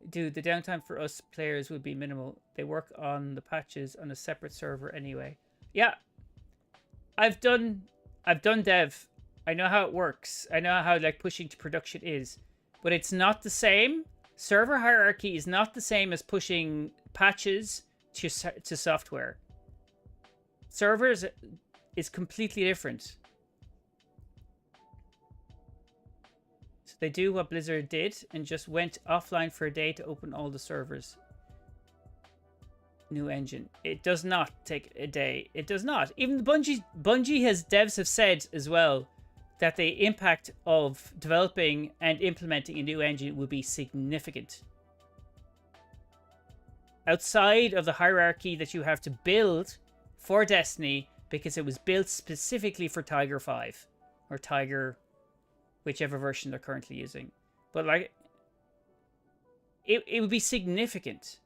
Dude, the downtime for us players would be minimal. They work on the patches on a separate server anyway. Yeah. I've done dev. I know how it works. I know how like pushing to production is. But it's not the same. Server hierarchy is not the same as pushing patches to software. Servers is completely different. So they do what Blizzard did and just went offline for a day to open all the servers. New engine. It does not take a day. It does not. Even Bungie devs have said as well that the impact of developing and implementing a new engine will be significant. Outside of the hierarchy that you have to build for Destiny, because it was built specifically for Tiger 5 or Tiger, whichever version they're currently using. But like, it would be significant.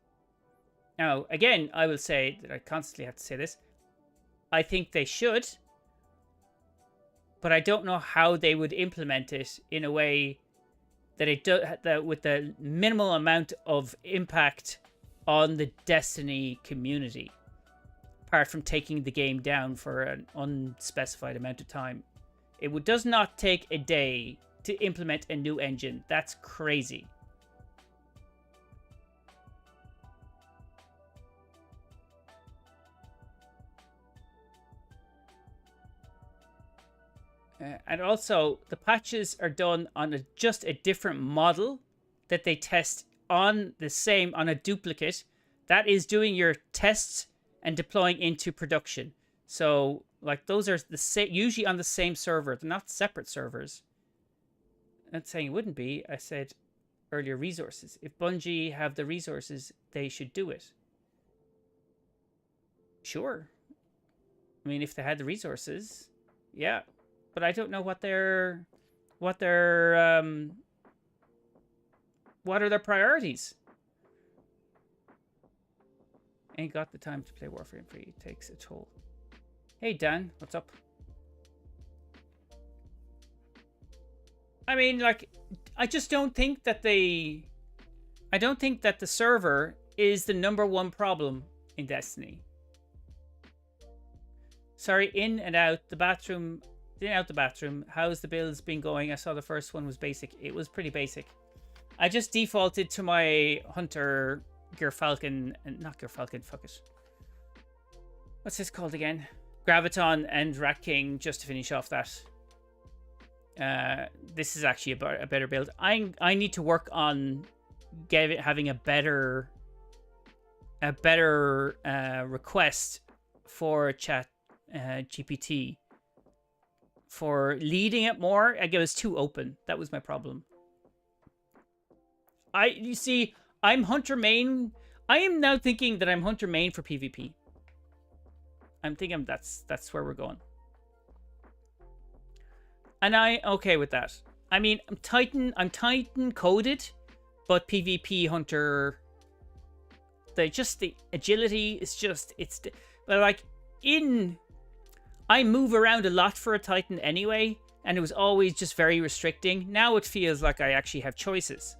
Now, again, I will say that I constantly have to say this. I think they should, but I don't know how they would implement it in a way that that with the minimal amount of impact on the Destiny community, apart from taking the game down for an unspecified amount of time. It does not take a day to implement a new engine. That's crazy. And also, the patches are done on just a different model that they test on a duplicate. That is doing your tests and deploying into production. So, like, those are usually on the same server. They're not separate servers. I'm not saying it wouldn't be. I said earlier resources. If Bungie have the resources, they should do it. Sure. I mean, if they had the resources, yeah. But I don't know what are their priorities. Ain't got the time to play Warframe free. It takes a toll. Hey Dan, what's up? I mean, like, I just don't think that the server is the #1 problem in Destiny. Sorry, in and out the bathroom. Out the bathroom. How's the builds been going? I saw the first one was basic. It was pretty basic. I just defaulted to my Hunter Gerfalcon, and not Gerfalcon, fuck it. What's this called again? Graviton and Rat King, just to finish off that. This is actually a better build. I need to work on having a better request for Chat GPT. For leading it more, it was too open. That was my problem. You see, I'm Hunter main. I am now thinking that I'm Hunter main for PvP. I'm thinking that's where we're going. And I'm okay with that. I mean, I'm Titan coded, but PvP Hunter, the agility is just, but like I move around a lot for a Titan anyway, and it was always just very restricting. Now it feels like I actually have choices.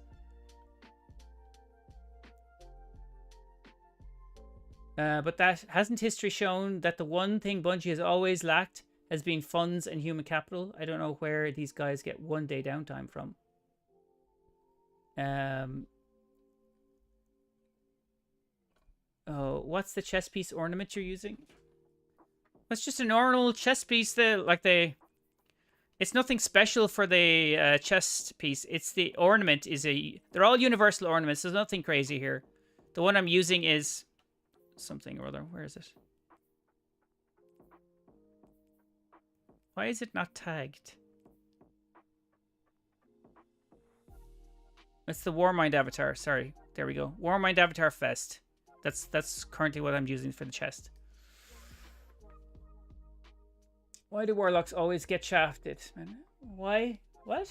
But that hasn't history shown that the one thing Bungie has always lacked has been funds and human capital. I don't know where these guys get 1 day downtime from. Oh, what's the chess piece ornament you're using? It's just a normal chess piece. It's nothing special for the chess piece. It's the ornament they're all universal ornaments. There's nothing crazy here. The one I'm using is something or other. Where is it? Why is it not tagged? It's the Warmind avatar. Sorry. There we go. Warmind avatar Fest. That's currently what I'm using for the chest. Why do warlocks always get shafted? Why? What?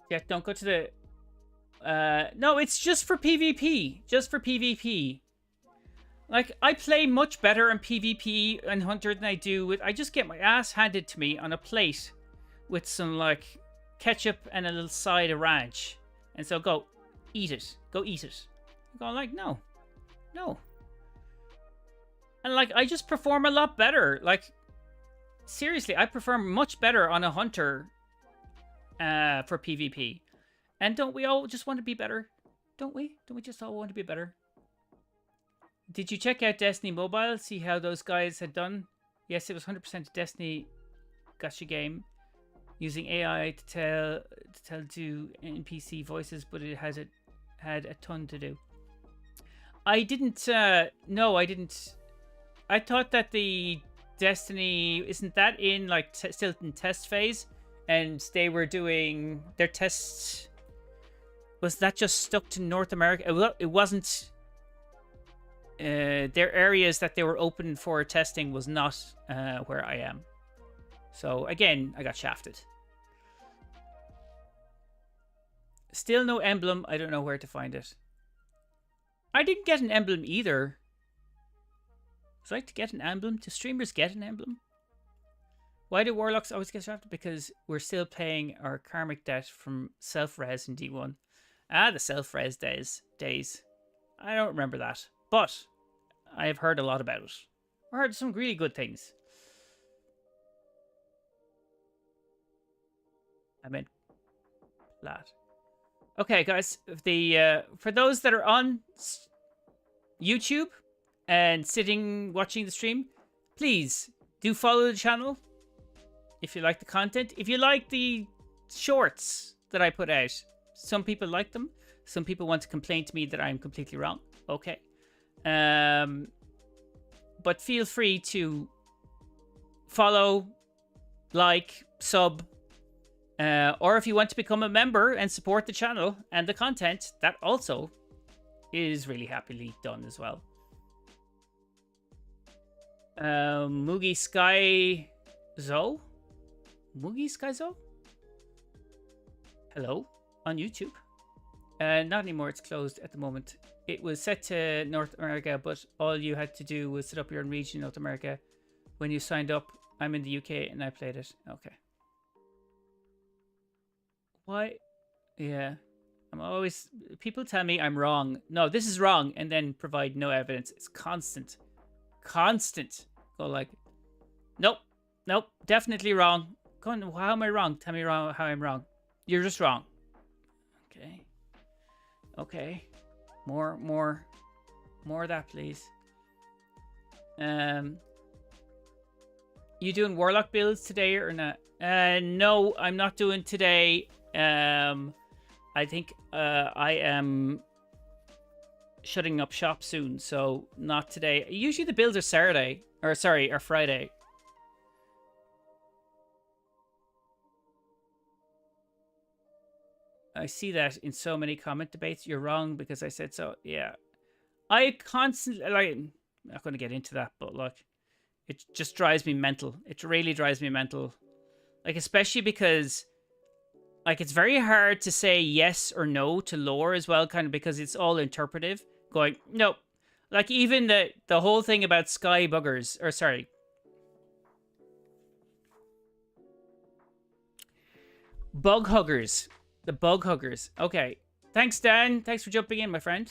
Yeah, don't go to the... no, it's just for PvP. Just for PvP. Like, I play much better in PvP and Hunter than I do with... I just get my ass handed to me on a plate with some, like, ketchup and a little side of ranch. And so go, eat it. Go eat it. I'm going like, no. No. And, like, I just perform a lot better. Like, seriously, I perform much better on a Hunter for PvP. And don't we all just want to be better? Don't we? Don't we just all want to be better? Did you check out Destiny Mobile? See how those guys had done? Yes, it was 100% Destiny gacha game. Using AI to do NPC voices, but it had a ton to do. I didn't... no, I didn't... I thought that the Destiny... Isn't that in, like, still in test phase? And they were doing their tests... Was that just stuck to North America? It wasn't... their areas that they were open for testing was not where I am. So, again, I got shafted. Still no emblem. I don't know where to find it. I didn't get an emblem either. Would you like to get an emblem? Do streamers get an emblem? Why do warlocks always get shafted? Because we're still paying our karmic debt from self-res in D1. Ah, the self-res days. I don't remember that. But I have heard a lot about it. I heard some really good things. I meant flat. Okay, guys. For those that are on YouTube and watching the stream, please do follow the channel if you like the content. If you like the shorts that I put out, some people like them. Some people want to complain to me that I'm completely wrong. Okay. But feel free to follow, like, sub, or if you want to become a member and support the channel and the content, that also is really happily done as well. Moogie Sky Zo? Moogie Sky Zo? Hello? On YouTube? Not anymore, it's closed at the moment. It was set to North America, but all you had to do was set up your own region in North America. When you signed up, I'm in the UK and I played it. Okay. Why? Yeah. People tell me I'm wrong. No, this is wrong, and then provide no evidence. It's constant. Constant. Go like, nope, definitely wrong. Go on, how am I wrong? Tell me how I'm wrong. You're just wrong. Okay. More of that, please. You doing warlock builds today or not? No, I'm not doing today. I think I am shutting up shop soon, so not today. Usually the builds are Saturday, or Friday. I see that in so many comment debates. You're wrong because I said so. Yeah. I constantly, like, I'm not going to get into that, but like, it just drives me mental. It really drives me mental. Like, especially because, like, it's very hard to say yes or no to lore as well, kind of because it's all interpretive. Going, no. Like, even the whole thing about sky buggers, or sorry. Bug huggers. The bug huggers. Okay. Thanks, Dan. Thanks for jumping in, my friend.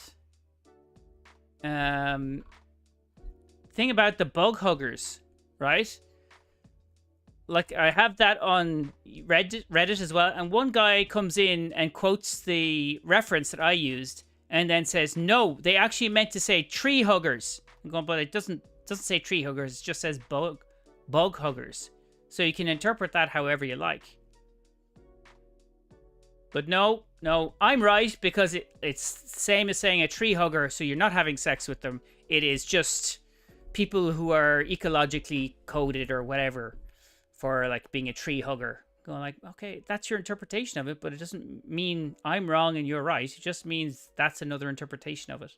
Thing about the bug huggers, right? Like, I have that on Reddit as well, and one guy comes in and quotes the reference that I used, and then says, no, they actually meant to say tree huggers. I'm going, but it doesn't say tree huggers, it just says bug huggers. So you can interpret that however you like. But no, I'm right, because it's the same as saying a tree hugger, so you're not having sex with them. It is just people who are ecologically coded or whatever for, like, being a tree hugger. Going like, okay, that's your interpretation of it, but it doesn't mean I'm wrong and you're right. It just means that's another interpretation of it.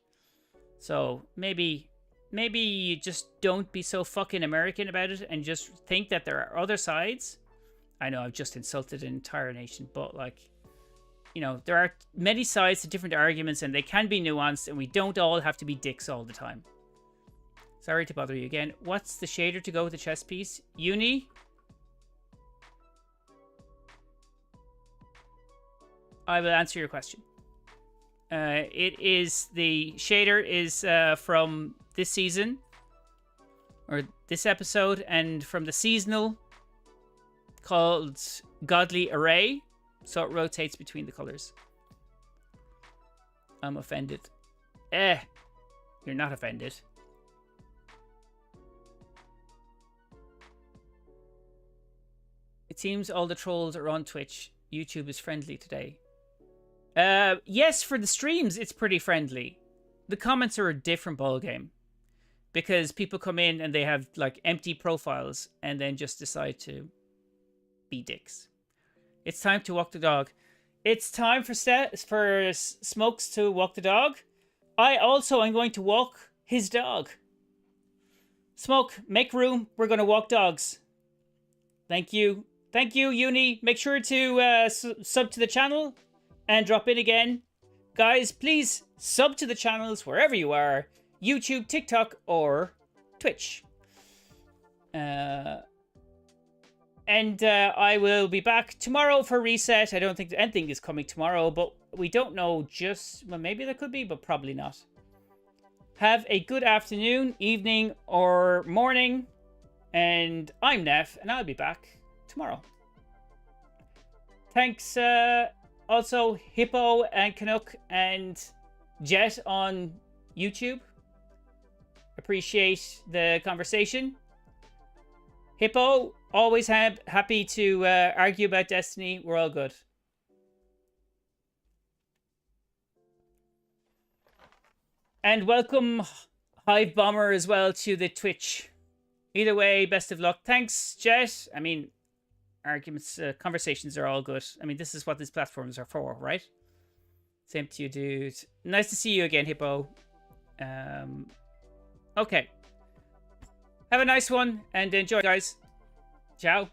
So maybe you just don't be so fucking American about it and just think that there are other sides. I know I've just insulted an entire nation, but, like, you know, there are many sides to different arguments, and they can be nuanced, and we don't all have to be dicks all the time. Sorry to bother you again. What's the shader to go with the chess piece? Uni? I will answer your question. It is, the shader is from this season, or this episode, and from the seasonal called Godly Array. So it rotates between the colors. I'm offended. You're not offended. It seems all the trolls are on Twitch. YouTube is friendly today. Yes, for the streams, it's pretty friendly. The comments are a different ballgame. Because people come in and they have, like, empty profiles and then just decide to be dicks. It's time to walk the dog. It's time for Smokes to walk the dog. I also am going to walk his dog. Smoke, make room. We're going to walk dogs. Thank you. Thank you, Uni. Make sure to sub to the channel and drop in again. Guys, please sub to the channels wherever you are. YouTube, TikTok, or Twitch. And I will be back tomorrow for Reset. I don't think anything is coming tomorrow, but we don't know just... Well, maybe there could be, but probably not. Have a good afternoon, evening, or morning. And I'm NEPH, and I'll be back tomorrow. Thanks, also, Hippo and Canuck and Jet on YouTube. Appreciate the conversation. Hippo, always happy to argue about Destiny. We're all good. And welcome Hive Bomber as well to the Twitch. Either way, best of luck. Thanks, Jet. I mean, arguments, conversations are all good. I mean, this is what these platforms are for, right? Same to you, dude. Nice to see you again, Hippo. Okay. Have a nice one and enjoy, guys. Ciao.